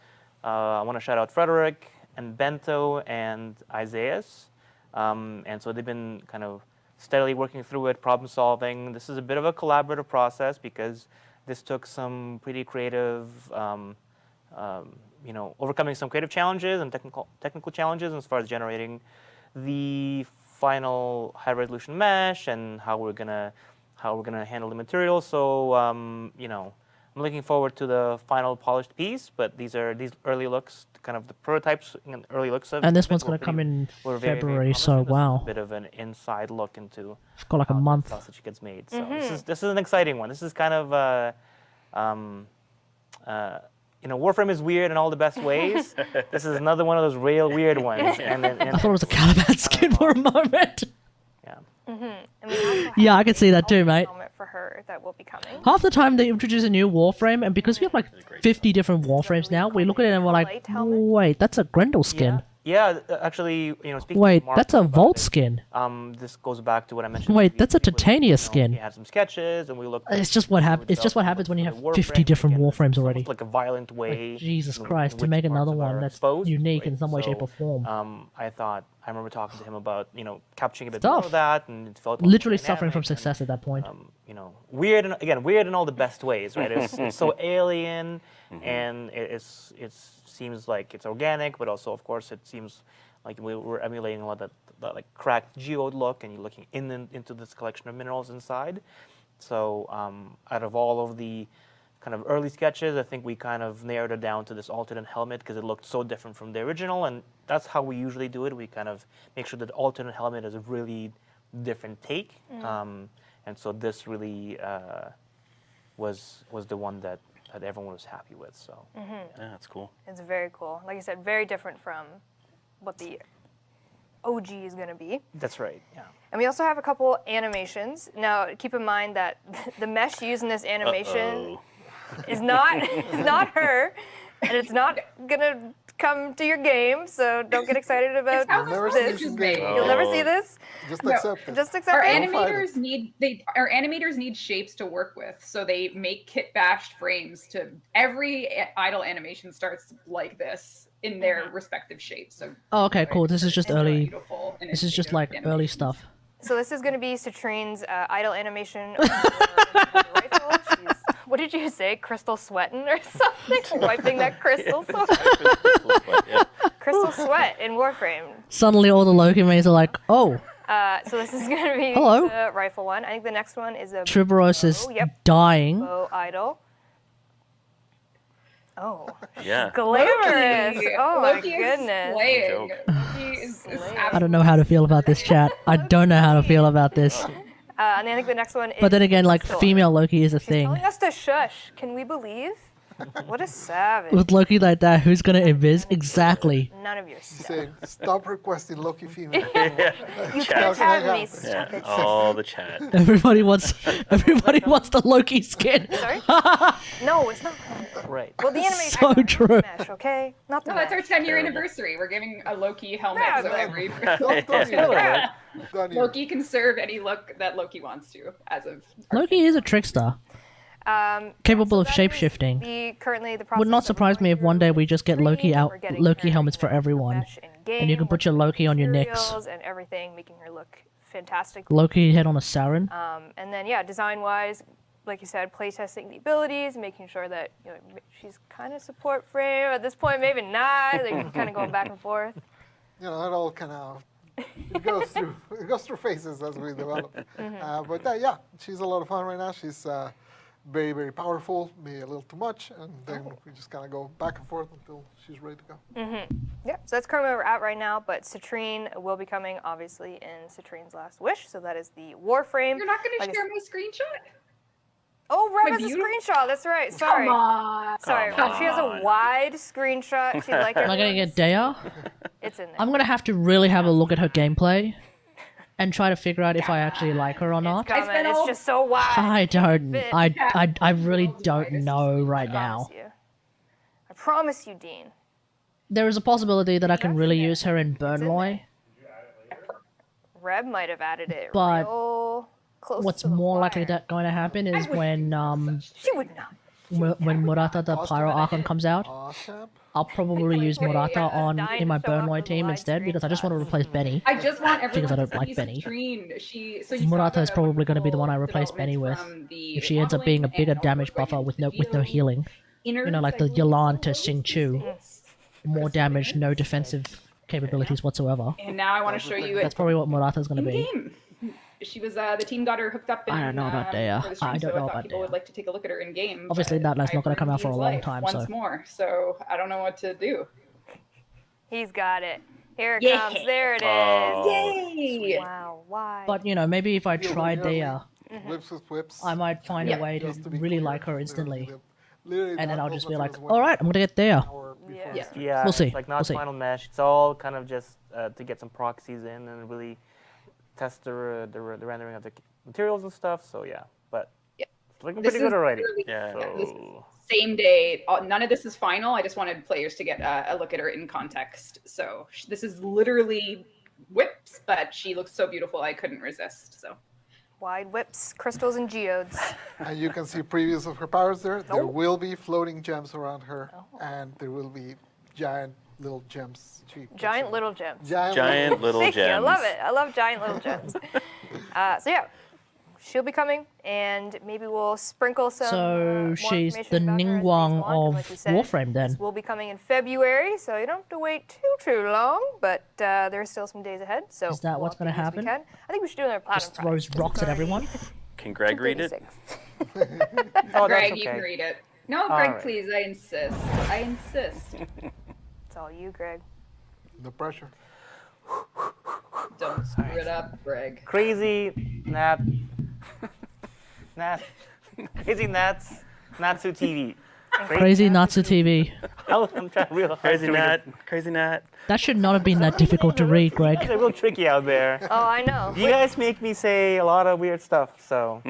I want to shout out Frederick and Bento and Isaias. And so they've been kind of steadily working through it, problem solving. This is a bit of a collaborative process because this took some pretty creative, overcoming some creative challenges and technical challenges as far as generating the final high resolution mesh and how we're gonna handle the material. So I'm looking forward to the final polished piece. But these early looks, kind of the prototypes and early looks of.
And this
it
one's
were
gonna come in
were very, very
February, so
promising. This is
wow.
a bit of an inside look into
It's got like a
how the
month.
sausage gets made. So this is an exciting one. This is kind of Warframe is weird in all the best ways. This is another one of those real weird ones. And
I thought it was a Caliban skin for a moment.
yeah.
And we also have
Yeah, I could see that too,
a
mate.
helmet for her that will be coming.
Half the time they introduce a new Warframe, and because we have like 50 different Warframes now, we look at it and we're like,
Light helmet.
wait, that's a Grendel skin.
Yeah, actually, speaking
Wait,
of Mark
that's a
about
Vault
it,
skin.
This goes back to what I mentioned.
Wait, that's a
previously,
Titania
He
skin.
had some sketches, and we looked.
It's just what It's just what happens when you have 50 different Warframes already.
Like a violent way.
Jesus
in
Christ, to
which
make
parts
another
of
one
are
that's
exposed,
unique
right?
in some way, shape, or form.
I remember talking to him about capturing a bit
Tough.
more of that, and it felt a lot
Literally
more
suffering from
dynamic
success at that point.
and, weird in all the best ways, right? It's so alien, and it seems like it's organic, but also, of course, it seems like we're emulating a lot of that like cracked geode look, and you're looking into this collection of minerals inside. So out of all of the kind of early sketches, I think we kind of narrowed it down to this alternate helmet because it looked so different from the original, and that's how we usually do it. We kind of make sure that the alternate helmet is a really different take, and so this really was the one that everyone was happy with. So
Yeah, that's cool.
It's very cool. Like I said, very different from what the OG is going to be.
that's right. Yeah.
And we also have a couple animations. Now, keep in mind that the mesh used in this animation is not her, and it's not gonna come to your game. So don't get excited about
It's how
Never
this
seen
is
this
made.
game.
You'll never see this.
Just
No.
accept it.
Just
Our
accept it.
fight
animators need shapes to work with, so they make kit bashed frames to every idle animation starts like this in their respective shapes. So
Oh, okay, cool. This is just
it's
early.
beautiful and
This is just
innovative
like early
animations.
stuff.
So this is going to be Citrine's idle animation. Of the rifle. She's, what did you say? Crystal sweating or something? Wiping that crystal sweat.
Yeah.
Crystal sweat in Warframe.
Suddenly all the Loki mates are like, oh,
So this is going to be
Hello.
the rifle one. I think the next one is a
Triboros is
Yep.
dying.
bow idle. Oh,
Yeah.
glamorous! Oh my
Loki
goodness.
Is slaying.
Joke.
Loki is
Slaying.
I don't know how to feel about this chat. I don't know how to feel about this.
And then I think the next one is.
But then again, like
Crystal.
female Loki is a
She's
thing.
telling us to shush. Can we believe? What a savage.
With Loki like that, who's gonna invis? Exactly.
None of your stuff.
Saying, stop requesting Loki female.
You
Chat.
can't have me.
Yeah.
Stop it.
All the chat.
Everybody wants the Loki skin.
Sorry? No, it's not.
Right.
Well, the animation.
So
not
true.
the mesh, okay? Not the
No, that's our
mesh.
10-year
Terrible.
anniversary. We're giving a Loki helmet,
Yeah,
so
but-
every
Don't even. Don't even.
Loki can serve any look that Loki wants to, as of
Loki is a trickster, capable of
that is
shape-shifting.
Currently the
Would not
process that we're
surprise me
going
if one day
through
we
with
just get
Stream,
Loki out,
we're getting
Loki
her
helmets for
into
everyone,
mesh in
and you
game,
can put your
working
Loki on your Nyx.
materials and everything, making her look fantastic.
Loki head on a Saren.
And then, yeah, design-wise, like you said, playtesting the abilities, making sure that she's kind of support frame. At this point, maybe not. They're kind of going back and forth.
You know, it all kind of it goes through phases as we develop. But yeah, she's a lot of fun right now. She's very, very powerful, maybe a little too much, and then we just kind of go back and forth until she's ready to go.
Yeah, so that's currently where we're at right now, but Citrine will be coming, obviously, in Citrine's Last Wish, so that is the Warframe.
You're not going to
Like I
share my screenshot?
Oh, Reb
My
has a
beautiful-
screenshot. That's right. Sorry.
Come on.
Sorry.
Come
She has a
on.
wide screenshot. She'd like
Am I gonna
everyone
get Dea?
It's in there.
I'm gonna have to really have a look at her gameplay and try to figure out if I actually like her or not.
Comment.
spent
It's
all-
just so wide.
I don't.
Fit.
I really don't know right now.
I promise you, Dean.
There is a possibility that I can really use her in Burnloy.
Reb might have added it
But
real close
What's
to the
more likely
wire.
that going to happen is when
She would not.
when Murata the Pyro Archon comes out,
Awesome.
I'll probably use Murata on
dying
in my
to show off
Burnloy
the
team
wide
instead because I just want to replace Benny.
I just want everyone
Because I don't
to
like
see
Benny.
Citrine.
Murata is probably going to be the one I replace Benny with if she ends up being a bigger damage buffer with no healing. You know, like the Yalan to Xing Chu. More damage, no defensive capabilities whatsoever.
And now I want to show you
That's probably what Murata's going to be.
in-game. She was the team got her hooked up. In,
I don't know about Dea.
for the stream,
I don't
so
know
I thought
about
people
Dea.
would like to take a look at her in game.
Obviously,
but
that's not gonna
I've
come out for a
ruined
long
Dean's
time,
life
so-
Once more, so I don't know what to do.
He's got it. Here it
Yeah.
comes. There it is.
Oh,
Yay!
Wow. Why?
But you know, maybe if I tried Dea,
Whips with whips.
I might find
Yeah.
a way to
Just to be
really
clear,
like her instantly.
literally
And then
that
I'll just be
was
like,
when
all right, I'm gonna get Dea.
an hour before
Yeah.
the
Yeah.
stream.
Yeah,
We'll see,
It's like
we'll
not
see.
final mesh. It's all kind of just to get some proxies in and really test the rendering of the materials and stuff. So yeah, but
Yeah.
it's looking
This
pretty good
is
already.
literally-
Yeah.
this is
So,
same day. None of this is final. I just wanted players to get a look at her in context. So this is literally whips, but she looks so beautiful I couldn't resist. So
Wide whips, crystals, and geodes.
And you can see previews of her powers there. There
Nope.
will be floating gems around her, and there will be giant little gems.
Giant little gems.
giant little
Thank
gems.
you. I love it. I love giant little gems. So yeah, she'll be coming, and maybe we'll sprinkle some.
So
more
she's
information
the
about her as days
Ningguang
go on, 'cause
of
like you said,
Warframe then.
This will be coming in February, so you don't have to wait too long. But there's still some days ahead. So
Is that
we'll
what's gonna
update you as we
happen?
can. I think we should do another platinum.
Just throws
prize.
rocks at everyone.
Can Greg read it?
236.
Oh,
Greg,
that's
you can
okay.
read it. No,
All
Greg,
right.
please. I insist. I insist.
It's all you, Greg.
No pressure.
Don't screw it up, Greg.
Crazy Nat, Crazy Natsu TV.
Crazy Natsu TV.
I'm trying real hard
Crazy
to read
Nat.
it.
Crazy Nat.
That should not have been that difficult to read,
It's
Greg.
real tricky out there.
Oh, I know.
You guys make me say a lot of weird stuff, so.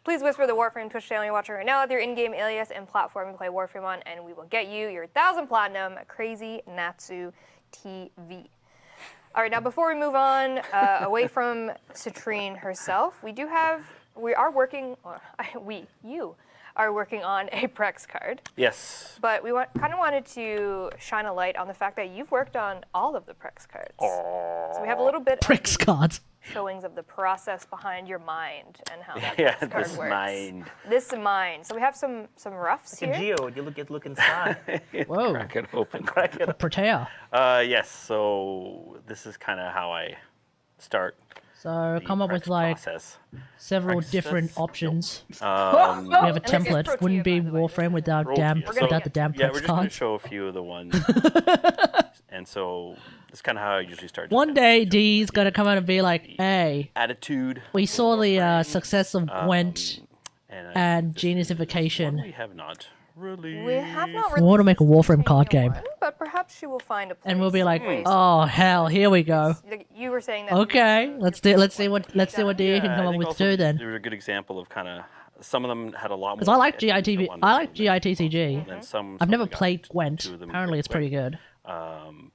Please whisper the Warframe Twitch channel you're watching right now with your in-game alias and platform you play Warframe on, and we will get you your 1,000 platinum Crazy Natsu TV. All right, now before we move on away from Citrine herself, you are working on a Prex card,
Yes.
but we kind of wanted to shine a light on the fact that you've worked on all of the Prex cards. So we have a little bit
Pricks
of
cards.
showings of the process behind your mind and how that
Yeah,
Prex card
this
works.
mind.
This mind. So we have some roughs
Like a
here.
geode, you look inside.
Whoa.
Crack it open.
Protea.
Yes. So this is kind of how I start.
So
the
come up with
Prex
like
process.
several
Prex
different
process?
options.
Oh,
We have a
and this is
template.
Protea,
Wouldn't be
by the way.
Warframe without
Protea.
without the damn
Yeah, we're
Prex
just going to
cards.
show a few of the ones. And so that's kind of how I usually start.
One day D's gonna come out and be like, "Hey,
Attitude.
we saw the success of Gwent
And,
and
this is one
Geniusification.
we have not really.
We have not
We want to make a Warframe card
Titania
game."
one, but perhaps she will find a place.
And we'll be like,
ways.
"Oh hell, here we go."
Like you were saying that.
Okay, let's see what D can
I
come up
think
with
also
too then.
There's a good example of kind of some of them had a lot more.
Because I like
sketches than
GITV.
one
I like
that was
GITCG.
than some
I've never
only got
played
two
Gwent.
of them
Apparently, it's pretty good.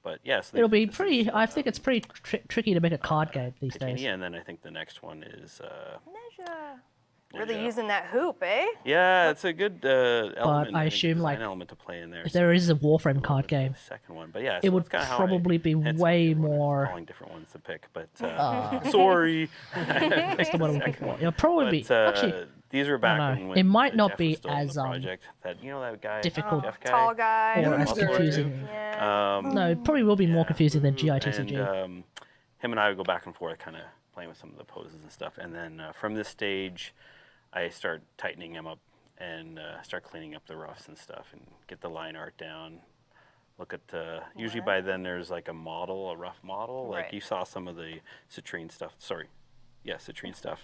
But yes,
It'll be pretty. I think it's pretty tricky to make a card game these days.
Titania, and then I think the next one is.
Measure. Really
Ninja.
using that hoop, eh?
Yeah, it's a good element.
I
think,
assume,
design
like,
element to play in there.
If there is a Warframe card game,
The second one, but yeah,
it
so
would
that's kinda how
probably be
hence
way
the order,
more.
calling different ones to pick, but sorry.
What's the one I'm looking for? It'll probably be
But,
actually
these are back
know.
when
It might not
Jeff
be
was still in
as,
the project. That that guy
difficult.
Jeff guy.
Tall guy.
or
Yeah,
as
muscle
confusing.
Yeah.
No, it probably will be more confusing than
And
GITCG.
him and I would go back and forth, kind of playing with some of the poses and stuff. And then from this stage, I start tightening him up and start cleaning up the roughs and stuff, and get the line art down. Look at usually by then there's like a model, a rough model. Like
Right.
you saw some of the Citrine stuff. Sorry. yeah, citrine stuff.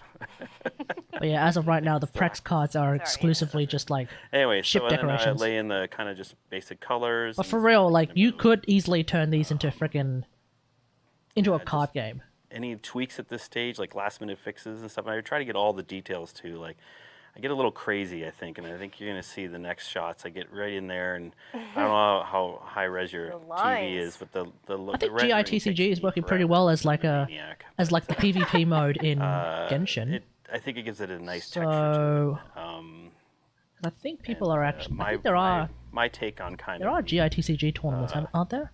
But yeah, as of right now, the Prex cards are exclusively just like
Anyway,
ship
so then I
decorations.
lay in the kind of just basic colors.
But for
and
real, like
kind of
you
move.
could easily turn these into frickin' into a
Yeah,
card
just-
game.
Any tweaks at this stage, like last minute fixes and stuff. And I try to get all the details too. Like, I get a little crazy, I think, and I think you're gonna see the next shots. I get right in there, and I don't know how high res your
The
TV
lines.
is, but the
I think
rendering takes
GITCG is
me
working pretty
forever.
well as like
I'm
a
maniac.
as like the PvP mode in Genshin.
I think it gives it a nice texture
So
to it.
I think people are actually. I think
my take on kind
there
of
are GITCG tournaments, aren't there?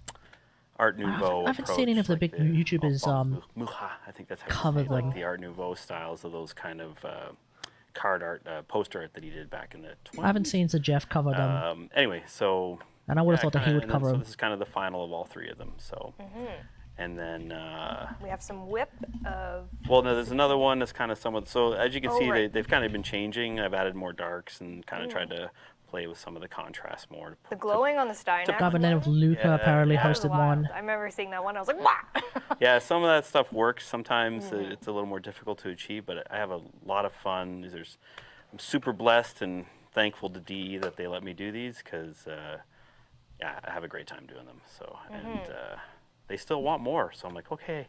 Art Nouveau.
I haven't seen any of the big YouTubers,
Muha, I think that's how
cover
you say it, like
them.
the Art Nouveau styles of those kind of card art, poster art that he did back in the 20s.
I haven't seen Sir Jeff cover them,
Anyway, so
and I would have
yeah,
thought that he
kinda-
would
and then-
cover
So
them.
this is kind of the final of all three of them. So, and then
We have some whip of.
well, no, there's another one that's kind of somewhat. So as you can
Oh,
see,
right.
they've kind of been changing. I've added more darks and kind of tried to play with some of the contrast more. To
The glowing on the Steinax.
Governative Luca
Yeah,
apparently
yeah.
hosted one.
I remember seeing that one. I was like, "Wah!"
Yeah, some of that stuff works. Sometimes it's a little more difficult to achieve, but I have a lot of fun. I'm super blessed and thankful to DE that they let me do these because, yeah, I have a great time doing them. So, and they still want more. So I'm like, okay.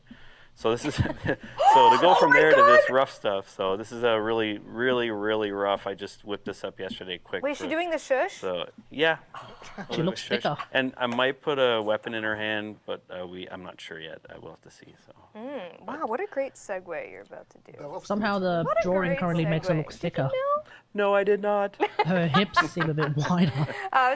So this is so to go from there to this rough stuff. So this is a really, really, really rough. I just whipped this up yesterday quick.
Wait, is
for-
she doing the shush?
So yeah,
She looks
Shush.
thicker.
And I might put a weapon in her hand, but I'm not sure yet. I will have to see. So.
Wow, what a great segue you're about to do.
That was
Somehow the
What a
drawing
great
currently makes her
segue.
look thicker.
No, I did not.
Her hips seem a bit wider.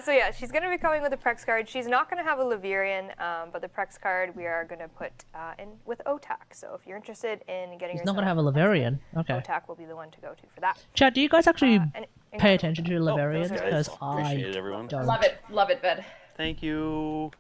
So yeah, she's going to be coming with a Prex card. She's not going to have a Lavirian, but the Prex card we are going to put in with OTAC. So if you're interested in getting
She's not gonna have a Laverian. Okay.
OTAC will be the one to go to for that.
Chat, do you guys actually
And
pay attention to
Oh,
Laverians?
those are-
Because
Appreciate it,
I
everyone.
don't.
Love it, Ved.
Thank you.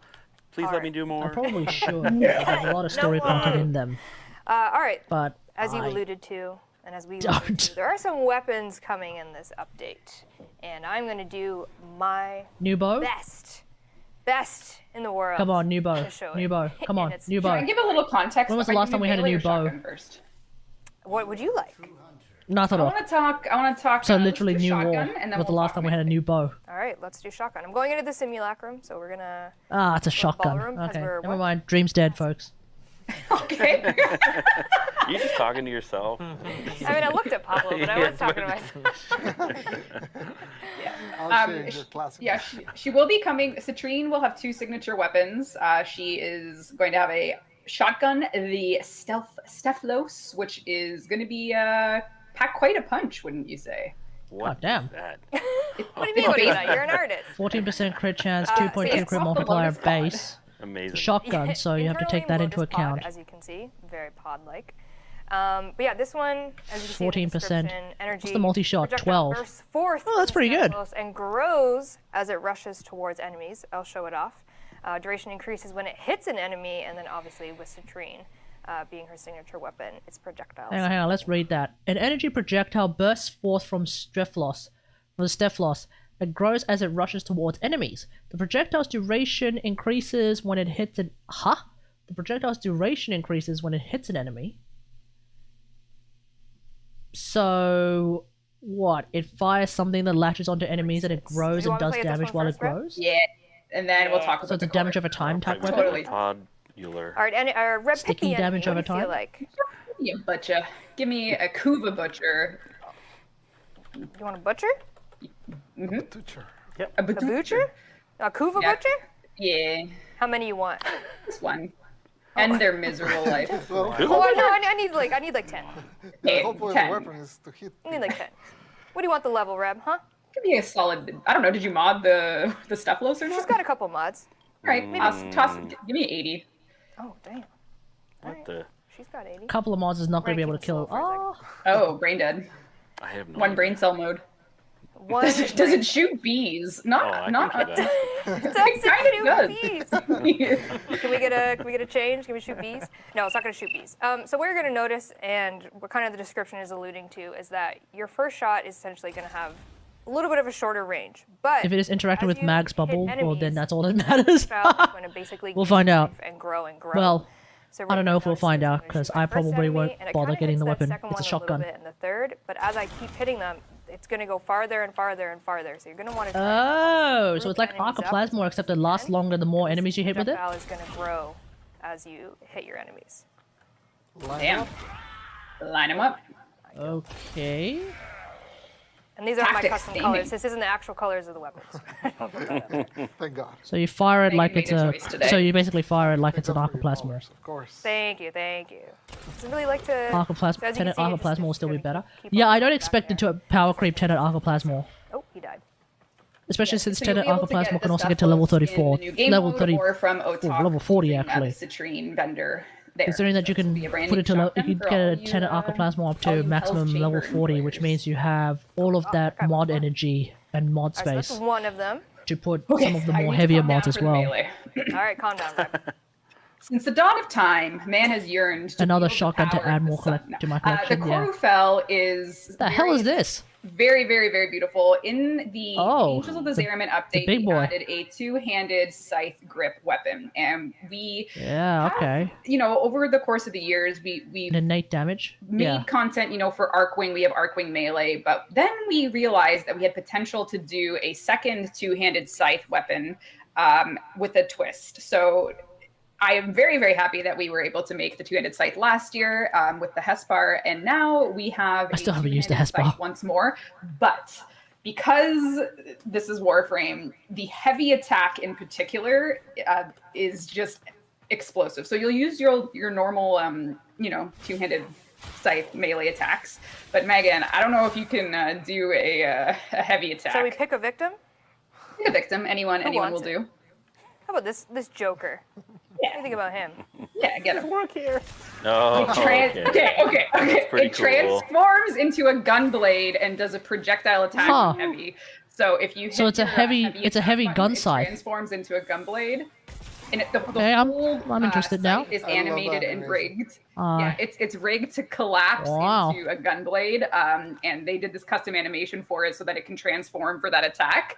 Please
All
let
right.
me do
I
more.
probably should. They have a lot of story content in them,
all right,
but
as you
I
alluded to, and as we
don't.
alluded to, there are some weapons coming in this update, and I'm going to do my
new bow.
best in the world.
Come on, new bow.
to show
New
it.
bow. Come on,
And it's-
new
Can I
bow.
give a little context?
When was the
Am I
last
gonna
time we had a
melee
new
or
bow?
shotgun First?
What would you like?
Not at
I
all.
want to talk.
So
let's
literally
do
new war.
shotgun, and then
Was the
we'll
last
talk
time we had a
melee.
new bow?
All right, let's do shotgun. I'm going into the simulacrum, so we're gonna.
Ah, it's a shotgun.
ballroom, 'cause
Okay,
we're
never
what?
mind. Dream's dead, folks.
Okay.
You just talking to yourself.
I mean, I looked at Pablo, but I was talking to myself.
I'll change your classic.
Yeah, she will be coming. Citrine will have two signature weapons. She is going to have a shotgun, the Stephalos, which is going to be pack quite a punch, wouldn't you say?
What
Oh, damn.
is that?
What do you mean? What do you know? You're an artist.
14% crit chance,
so
2.2
it's
crit
off the
multiplier
Lotus Pod.
base.
Amazing.
Shotgun, so you have to take that
Internally,
into
Lotus Pod,
account.
as you can see, very pod-like. But yeah, this one, as you can see, in the
14%.
description, energy.
What's the multi-shot?
projectile
12.
bursts forth
Oh, that's
from
pretty good.
Stephalos and grows as it rushes towards enemies. I'll show it off. Duration increases when it hits an enemy, and then obviously with Citrine being her signature weapon, it's projectiles.
Hang on, let's read that. An energy projectile bursts forth from the Stephalos, and grows as it rushes towards enemies. The projectile's duration increases when it hits an... Huh? The projectile's duration increases when it hits an enemy. So... What? It fires something that latches onto enemies and it grows
You
and
wanna
does
play this
damage
one
while it
first, Brett?
grows?
Yeah, and then we'll talk about
So it's a
the
damage
color.
over time type
Probably
weapon?
Totally.
Podular.
All right, and Red
Sticky
Picky enemy,
damage
what
over
do you feel
time?
like?
Yeah, butcher. Give me a Kuva butcher.
You want a butcher?
Butcher.
A
A butcher? A Kuva
Yeah.
butcher?
Yeah,
How many you want?
this one. End their miserable life.
Well,
Oh, no, I need like 10.
the
Okay,
whole point of the
10.
weapon is to hit.
I need like 10. What do you want the level, Reb, huh?
Give me a solid. I don't know. Did you mod the Stephalos or not?
She's got a couple mods.
All right, toss. Give me 80.
Oh, damn.
What the?
She's got 80.
Couple of mods is not going to be able to kill...
Ranking slow
Oh,
Oh, brain dead.
I have no
One
idea.
brain cell mode.
One.
Does it shoot bees?
Oh,
Not
I
not.
can do that.
It kind of does.
Bees. Can we get a change? Can we shoot bees? No, it's not going to shoot bees. So what you're going to notice, and what kind of the description is alluding to, is that your first shot is essentially going to have a little bit of a shorter range. But
if it is interacting
as
with
you
Mag's
hit
bubble, well then
enemies,
that's all that matters.
the projectile is going to basically
We'll find out.
and grow and grow.
Well,
So
I don't know if we'll
notice
find
this. I'm
out,
gonna
'cause
shoot my
I
first
probably
enemy,
won't
and it
bother
kinda
getting
hits
the
that
weapon.
second
It's a
one
shotgun.
little bit in the third, but as I keep hitting them, it's going to go farther and farther and farther. So you're going to want to.
Oh, so it's like Arcoplasma, except it lasts longer the more enemies you hit with it?
Projectile is going to grow as you hit your enemies.
Damn. Line them up.
Okay.
And these aren't my
Tactics,
custom
aiming.
colors. This isn't the actual colors of the weapons.
Thank God.
So you fire it like
Megan
it's
made a
a.
choice today.
So you basically fire it like it's an
Thank God for your
Arcoplasma.
powers, of course.
Thank you, thank you. So really like to.
Arcoplasma,
so as you can
Tenet
see,
Arcoplasma will
just
still be
gonna
better.
keep
Yeah,
on
I don't
back
expect it
there.
to power creep Tenet Arcoplasma.
Oh, he died.
Especially since
So you'll
Tenet
be able to
Arcoplasma
get
can
the
also get to
stuff
level
both in
34.
the new game
Level
mode
30.
or from OTOC
level 40
using,
actually.
the citrine vendor there.
Considering that you
So this will
can
be a brand
put
new
it to level, you
shotgun
can
for
get
all
a
you,
Tenet Arcoplasma up
all
to
you
maximum
Hell's
level
Chamber
40, which
players.
means you have all of that
okay.
mod energy and mod
All right, so that's
space
one of them.
to put
Okay,
some of the
I
more
need to
heavier
calm down
mods as
for the
well.
melee.
All right, calm down, Brad.
Since the dawn of time, man has yearned to
Another
wield the
shotgun to
power
add
of the
more
sun.
to my collection,
The
yeah.
Korufel is
The hell is this?
very, very, very beautiful. In the
Oh,
Angels of the
the-
Zariman
the
update,
big
we
boy.
added a two-handed scythe grip weapon, and we
Yeah,
have,
okay.
over the course of the years, we
And innate damage?
made
Yeah.
content, for Arcwing. We have Arcwing Melee, but then we realized that we had potential to do a second two-handed scythe weapon with a twist. So I am very, very happy that we were able to make the two-handed scythe last year with the Hespar, and now we have
I still
a
haven't used the
two-handed
Hespar.
scythe once more. But because this is Warframe, the heavy attack in particular is just explosive. So you'll use your normal, two-handed scythe melee attacks. But Megan, I don't know if you can do a heavy attack.
Shall we pick a victim?
Pick a victim. Anyone will
wants it?
do.
How about this Joker? What do you think about him?
Yeah, get him.
Work here.
Oh, okay.
Okay.
pretty
It
cool.
transforms into a gun blade and does a projectile attack
Huh.
with heavy. So if you hit
So it's a
your,
heavy- it's a
attack
heavy
button,
gun
it
scythe.
transforms into a gun blade. And the
Okay, I'm
whole,
interested now.
scythe is
I love
animated
that
and
animation.
rigged.
Uh,
Yeah, it's rigged to collapse
Wow.
into a gun blade, and they did this custom animation for it so that it can transform for that attack.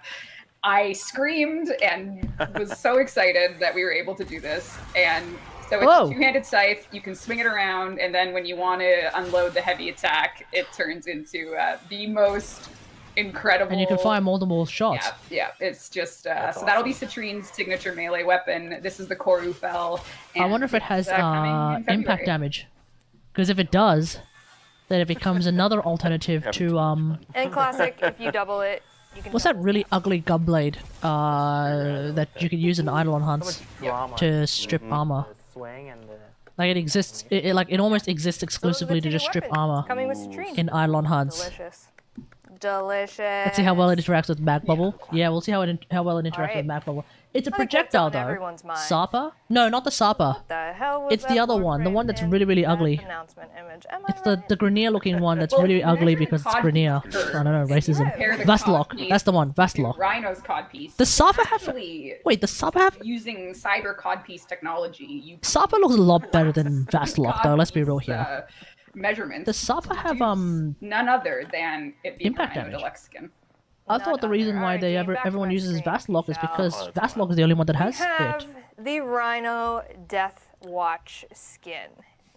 I screamed and was so excited that we were able to do this. And so it's
Whoa.
a two-handed scythe. You can swing it around, and then when you want to unload the heavy attack, it turns into the most incredible.
and you can fire multiple shots.
Yeah. It's just
That's
so that'll be Citrine's signature melee weapon. This is the Korufel.
I wonder if it has
coming in
impact
February.
damage. Because if it does, then it becomes another alternative to
And classic, if you double it, you can.
what's that really ugly gunblade that you can use in Eidolon hunts
Drama.
to strip armor.
The swing and the...
Like it exists, it almost exists exclusively to just strip armor
Coming with Citrine.
in Eidolon hunts.
Delicious. Delicious.
Let's see how well it interacts with Mag Bubble. Yeah, we'll see how well it interacts
Alright.
with Mag Bubble. It's a
I think that's
projectile
on
though.
everyone's mind.
Sapa? No, not the Sapa.
The hell was
It's the
that
other one, the
Warframe
one that's
in
really, really
that
ugly.
Announcement image. Am
It's
I
the Grenier looking one that's
Well,
really ugly
measure
because it's
cod
Grenier.
curve.
I don't know, racism.
Compare the
Vastlock.
codpiece
That's the one.
to
Vastlock.
Rhino's codpiece.
Does Sapa have?
Actually,
Wait, does Sapa have?
using cyber codpiece technology, you
Sapa looks a lot better than Vastlock though. Let's be real
codpiece,
here.
Measurements.
Does Sapa have
produce none other than it being
impact
Rhino
damage?
Deluxe skin.
I thought the reason why they everyone uses Vastlock is because Vastlock is the only one that has
have
it.
the Rhino Death Watch skin.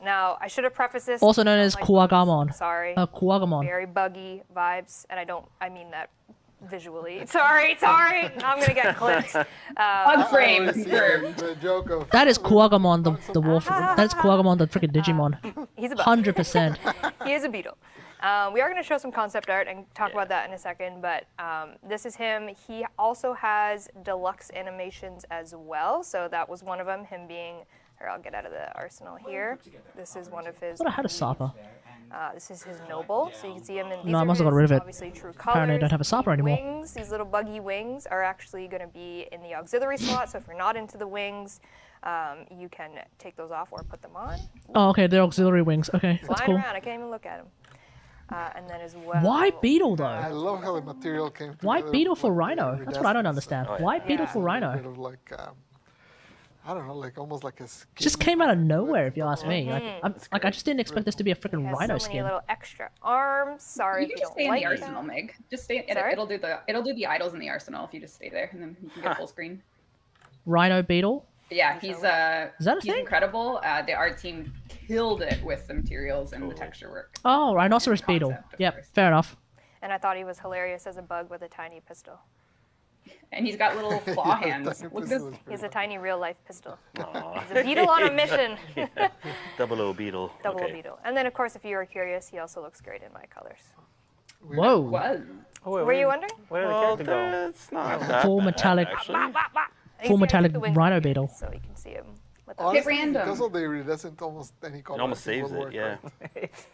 Now, I should have prefaced this.
Also known
I don't
as
like
Kuwagamon.
bugs. Sorry.
Kuwagamon.
Very buggy vibes, and I mean that visually. Sorry. Now I'm gonna get clipped.
Unframed.
I see the joke of
That is Kuwagamon, the wolf. That's Kuwagamon, the freaking Digimon.
He's a bug.
100%.
He is a beetle. We are going to show some concept art and talk about that in a second, but this is him. He also has deluxe animations as well, so that was one of them, him being, here, I'll get out of the arsenal here. This is one of his,
I thought I had a Sapa.
this is his noble, so you can see him in, these
No, I
are
must have got
his
rid of it.
obviously true colors.
Apparently I don't have a Sapa
The
anymore.
Wings, these little buggy wings are actually going to be in the auxiliary slot, so if you're not into the wings, you can take those off or put them on.
Oh, okay, they're auxiliary wings. Okay, that's
Flying
cool.
around, I can't even look at them. And then as well.
Why Beetle
I
though?
love how the material came together.
Why Beetle for
like,
Rhino?
really
That's what I don't
iridescent.
understand. Why Beetle for
A
Rhino?
bit of like, I don't know, like almost like a skin.
Just came out of nowhere, if you ask me. Like I just didn't expect this to be a freaking
Has
Rhino
so many
skin.
little extra arms. Sorry
You
if
can
you
just
don't
stay in
like
the arsenal,
that.
Meg. Just stay.
Sorry?
It'll do the idols in the arsenal if you just stay there, and then you can get full screen.
Rhino Beetle.
Yeah, he's
Is that a
he's
thing?
incredible. The art team killed it with the materials and the texture work.
Oh, rhinoceros beetle.
Concept, of
Yep,
course.
fair enough.
And I thought he was hilarious as a bug with a tiny pistol.
And he's got little claw hands.
That
Look at
was
this.
pretty
He's a
funny.
tiny real life pistol.
Aw.
He's a beetle on a mission.
Double O beetle.
Double
okay.
beetle. And then, of course, if you are curious, he also looks great in my colors.
Whoa.
Was.
Oh, wait,
Were you wondering?
Where did the
Well,
character go?
that's not that
Full
bad,
metallic-
actually.
You
Full
see, I
metallic
took the wings
rhino
off
beetle.
So you can see him. With the
Honestly,
random.
because of the iridescent, almost any color.
It almost
I think
saves
will
it,
work,
yeah.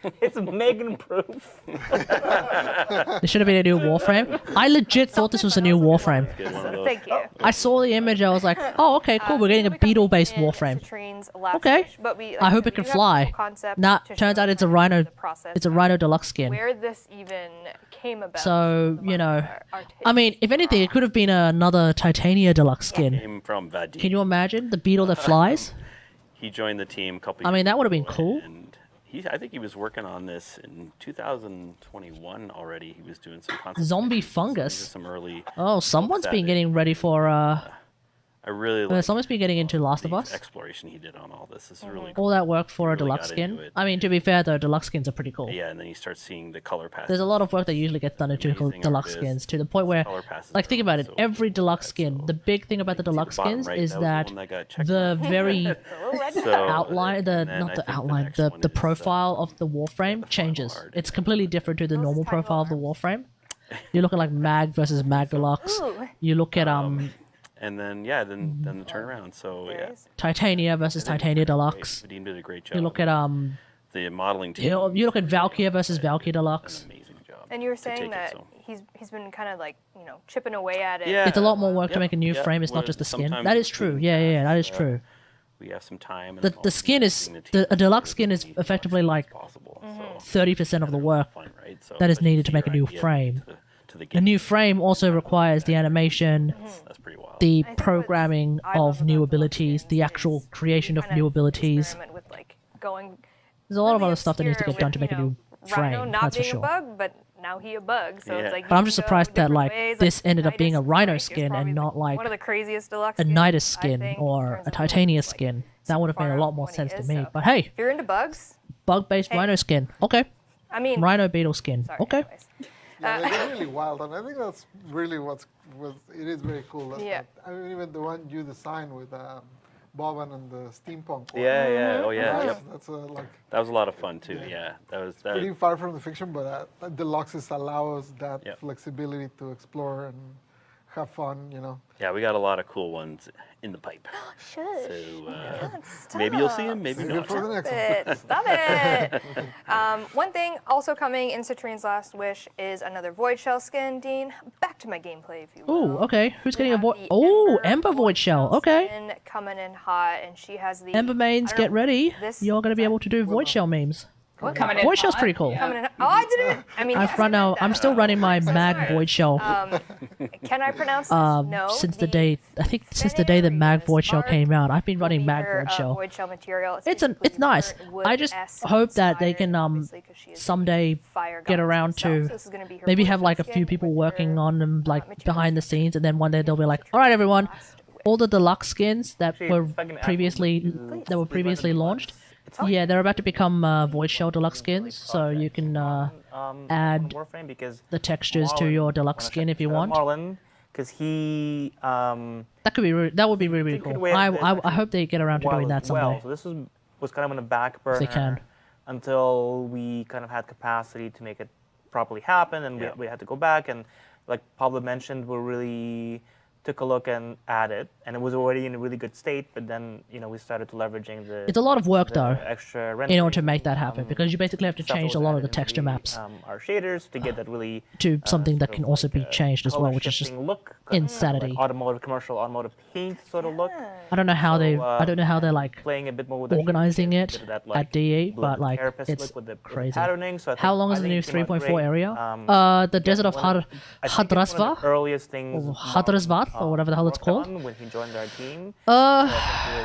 right?
It's Megan proof.
There should have been a new Warframe. I legit thought this was a new Warframe.
Get one of those.
Thank you.
I saw the image, I was like, oh, okay, cool, we're getting a beetle-based Warframe. Okay. I hope it can fly. Nah, turns out it's a rhino. It's a rhino deluxe skin.
Where this even came about.
So,
the
you know,
our
I mean, if anything, it could have been another Titania deluxe skin.
Came from Vadim.
Can you imagine the beetle that flies?
He joined the team a couple.
I mean,
years
that would have been
ago,
cool.
And I think he was working on this in 2021 already. He was doing some concept
Zombie
missions, so these are
fungus.
Some early.
Oh, someone's been
that
getting ready for
I really like.
someone's been getting into Last of
the
Us.
exploration he did on all this. This is really cool.
All that work for a
Really
deluxe
got into
skin.
it.
I mean, to be fair though, deluxe skins are pretty cool.
Yeah, and then you start seeing the color passes.
There's a lot of work that usually gets done into
Amazing
deluxe
artists.
skins to the point where,
Color passes
like,
are
think about it.
so
Every
cool.
deluxe
That's
skin.
so-
The big thing about the
You can see
deluxe
bottom
skins
right,
is
that was
that
one that got checked
the
marked.
very
So,
outline, the
and then I
not the
think the
outline,
next
the
one
the
is,
profile of the Warframe changes.
art.
It's completely different to the
Those
normal
tiny
profile of the
little
Warframe. You're looking like Mag versus Mag Deluxe.
Ooh.
You look at
And then then the turnaround. So
There
yeah.
it is.
Titania versus Titania Deluxe.
Vadim did a great job.
You look at
the modeling team.
you look at Valkyria versus Valkyria
did
Deluxe.
An amazing job.
And you were
to take
saying
it,
that
so.
he's been kind of like, chipping away at it.
Yeah.
It's a lot more work to
Yep,
make a new
yep.
frame. It's not
Well,
just the skin.
sometimes
That is
it's
true.
really
Yeah, that is
fast,
true.
We have some time. And
The
then
the skin is
using the
a
team
deluxe
to
skin is
make it as
effectively
fast
like
as possible, so
30% of the work
fun, right? So
that is
especially
needed to make a
your
new
idea
frame.
to the
A
game.
new frame also requires the animation,
That's pretty wild.
the
I think
programming
what I love
of new
about deluxe
abilities,
skins
the
is
actual creation
you
of
kind
new abilities.
experiment with, like, going
There's a lot of
really
other stuff that needs to
obscure
get done to
with,
make a new
Rhino
frame,
not
that's for
being
sure.
a bug, but now he a bug. So
Yeah.
it's like
But I'm
you
just
can go
surprised that,
different
like,
ways.
this ended up being a
Nidus
Rhino
Strike is
skin and
probably
not, like,
one of the craziest deluxe
A
skins,
Nidus
I
skin
think, in
or
terms
a
of what
Titania
it's, like,
skin. That
so
would have made
far
a lot
up
more
when he
sense to
is,
me.
so.
But hey,
If you're into bugs,
bug-based
Hey.
Rhino skin. Okay.
I mean,
Rhino beetle skin.
sorry,
Okay.
anyways.
Yeah, they're really wild, and I think that's really it is very cool.
Yeah.
I mean, even the one you designed with Boban and the steampunk one.
Yeah, yeah, oh yeah,
That's,
yep.
that's like
That was a lot of fun too. Yeah, that was that.
pretty far from the fiction, but deluxes allow us that
Yep.
flexibility to explore and have fun.
Yeah, we got a lot of cool ones in the pipe.
Shush.
So maybe you'll see them, maybe
Maybe
not.
for the next
Stop
one.
it! One thing also coming in Citrine's Last Wish is another Void Shell skin. Dean, back to my gameplay, if you will.
Oh, okay. Who's getting a
have
void?
the
Oh, Ember Void Shell. Okay.
skin coming in hot, and she has the
Ember mains,
I don't
get
know,
ready.
this-
You're gonna be able to do Void Shell memes.
Coming in
Void Shell's
hot,
pretty cool.
yeah.
coming in. Oh, I didn't. I mean, yes, I read
I'm
that.
still running my Mag
sorry.
Void Shell.
Can I pronounce this? No.
Since the day the Mag Void Shell came out, I've been running Mag Void Shell.
Void Shell material.
It's
basically
nice.
burnt
I just
wood-esque
hope that they
inspired,
can
obviously, 'cause she is
someday
fire
get
goddess
around
herself,
to
so this is gonna be her
maybe
Void
have
Shell
like a
skin
few people
with
working
her,
on them like
materials.
behind the scenes, and then one day they'll be like, all right, everyone, all the deluxe skins that
Actually,
were
if I can add
previously launched. Yeah, they're about to become Void Shell deluxe skins, so you can add
Warframe because
the textures to your deluxe skin if you want.
Marlon, because he
That could be that would be really
They could
cool.
way up this
I hope they get around to doing that
as well.
someday.
So this was kind of on the back burner
they can.
until we kind of had capacity to make it properly happen, and we had to go back and, like Pablo mentioned, we really took a look and added, and it was already in a really good state. But then we started to leveraging the.
It's a lot of work
the
though
extra
in order to
rendering,
make that happen because you basically have to
stuff that
change a
was
lot of
added
the
into
texture maps
our shaders to get that really
to something that
sort
can
of
also
like
be
a
changed as well, which is just
color-shifting look, kind of
insanity.
like automotive, commercial automotive paint sort of look.
I don't know how I don't know how they're like
Playing a bit more with the
organizing
shapes,
it
a bit of that,
at DE,
blue
but like
carapace
it's
look with the
crazy.
patterning. So I
How
think-
long
I
is the
think
new
it came out
3.4
great.
area? The Desert of
I think it's one of the
Hadrasva?
earliest things
Or Hadrasvat, or whatever the hell it's
worked
called.
on when he joined our team. So I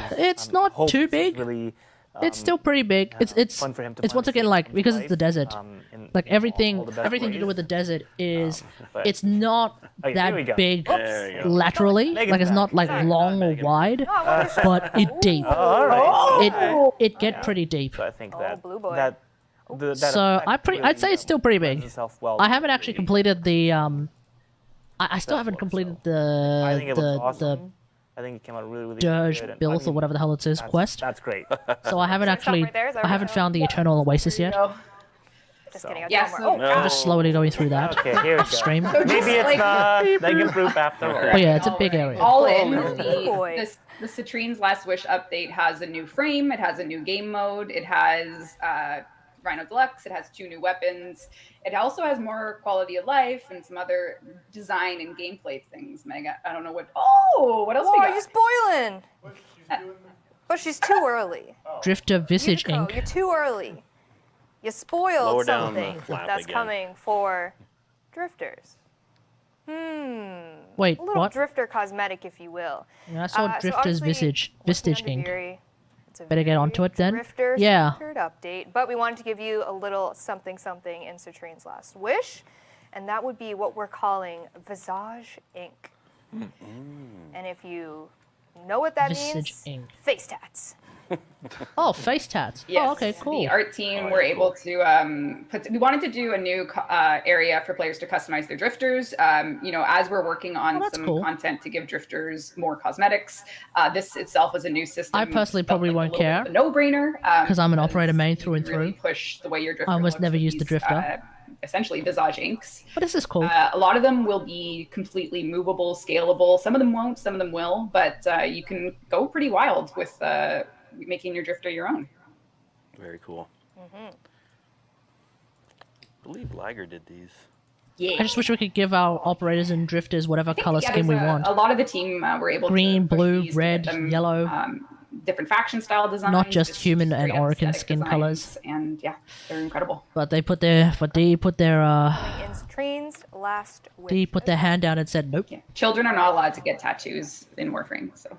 think it was,
It's not
hoped
too
to
big.
Really
It's still pretty big. It's
fun for him to
it's once
manage
again
in
like
his
because it's the
life,
desert. Like
in
everything
all the best
everything to do
ways.
with the desert is
but-
it's not
Okay, here we
that
go.
big
There you go.
laterally.
Megan's
Like it's not
back.
like long or wide,
Oh, what is
but it deep.
All right.
It get pretty deep.
So I think
Oh,
that
blue boy.
that
So I'd say it's still pretty big. I haven't actually completed the I still haven't completed
I think it looks
the
awesome. I think it came out really
Dirge
good. and
Bills
I
or
mean,
whatever the hell it is quest.
That's great.
So I haven't actually
right there? Is that
I haven't
right?
found the Eternal Oasis yet.
Just kidding. I
Yeah,
got
so-
more.
No.
I'm just slowly going through that.
Okay, here we go.
Stream.
Maybe it's
like-
not negative proof after all.
Oh yeah, it's a big area.
All in,
boy.
the Citrine's Last Wish update has a new frame, it has a new game mode, it has Rhino Deluxe, it has 2 new weapons. It also has more quality of life and some other design and gameplay things, Meg. I don't know what... Oh, what else
Whoa,
we
are
got?
you spoiling? But she's too early.
Drifter Visage
Yuko,
Inc.
you're too early. You spoiled
Lower down the
something
flap
that's
again.
coming for drifters.
Wait,
A little
what?
drifter cosmetic, if you will.
Yeah, I saw
So
Drifter's
obviously,
Visage
working on
Inc.
Deviri, it's a
Better get
very
onto it then.
Drifter
Yeah.
centered update, but we wanted to give you a little something in Citrine's Last Wish, and that would be what we're calling Visage Ink. And if you know what that
Visage
means,
Ink.
face tats.
Oh, face tats.
Yes,
Oh, okay, cool.
The art team were able to we wanted to do a new area for players to customize their drifters. As we're working on
Oh, that's
some
cool.
content to give drifters more cosmetics, this itself is a new system.
I personally
Felt
probably
like a
won't
little bit
care,
of a no-brainer.
'cause I'm an
because
operator main
you
through and
can really
through.
push the way your drifter
I almost
looks
never
with
used the
these,
drifter.
essentially visage inks.
But this is cool.
A lot of them will be completely movable, scalable. Some of them won't, some of them will, but you can go pretty wild with making your drifter your own.
Very cool. I believe Liger did these.
Yeah.
I just wish we could give our operators and drifters whatever color scheme we want.
A lot of the team were able
Green,
to push
blue,
these to
red,
get them,
yellow.
different faction style designs.
Not just human and
straight up
Orokin
aesthetic
skin
designs,
colors.
And yeah, they're incredible.
But they put their
In Citrine's Last Wish.
they put their hand down and said nope.
Yeah. Children are not allowed to get tattoos in Warframe, so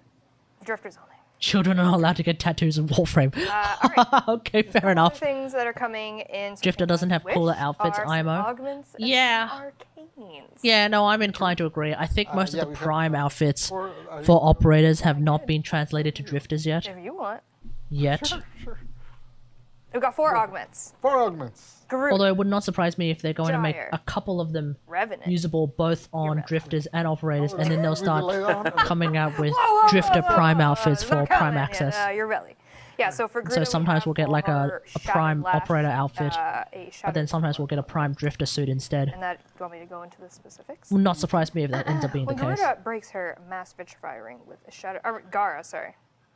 Drifters only.
Children are not allowed to get tattoos in Warframe.
All right.
Okay, fair
Other
enough.
things that are coming in.
Drifter doesn't have
Wish
cooler outfits,
are some
IMO.
augments and
Yeah.
some arcanes.
Yeah, no, I'm inclined to agree. I think most
yeah,
of
we
the
have
prime outfits
Or are
for
you-
operators have not been translated to drifters yet.
If you want.
Yet.
Sure.
We've got 4 augments.
4 augments.
Groot,
Although it would not surprise me if they're going to make
Gyre.
a couple of them
Revenant.
usable both on drifters and operators, and then they'll start
We lay down-
coming out with drifter prime outfits for prime access.
Yeah, you're really. Yeah, so for Groot,
So
we
sometimes
have
we'll get like
our
a
Shattered
prime
Lash,
operator outfit,
a
but then
Shattered
sometimes we'll get a prime drifter suit instead.
And that, do you want me to go into the specifics?
Would not surprise me if that ends up being the
When
case.
Garuda breaks her mass vitrify ring with a shadow, Gara, sorry.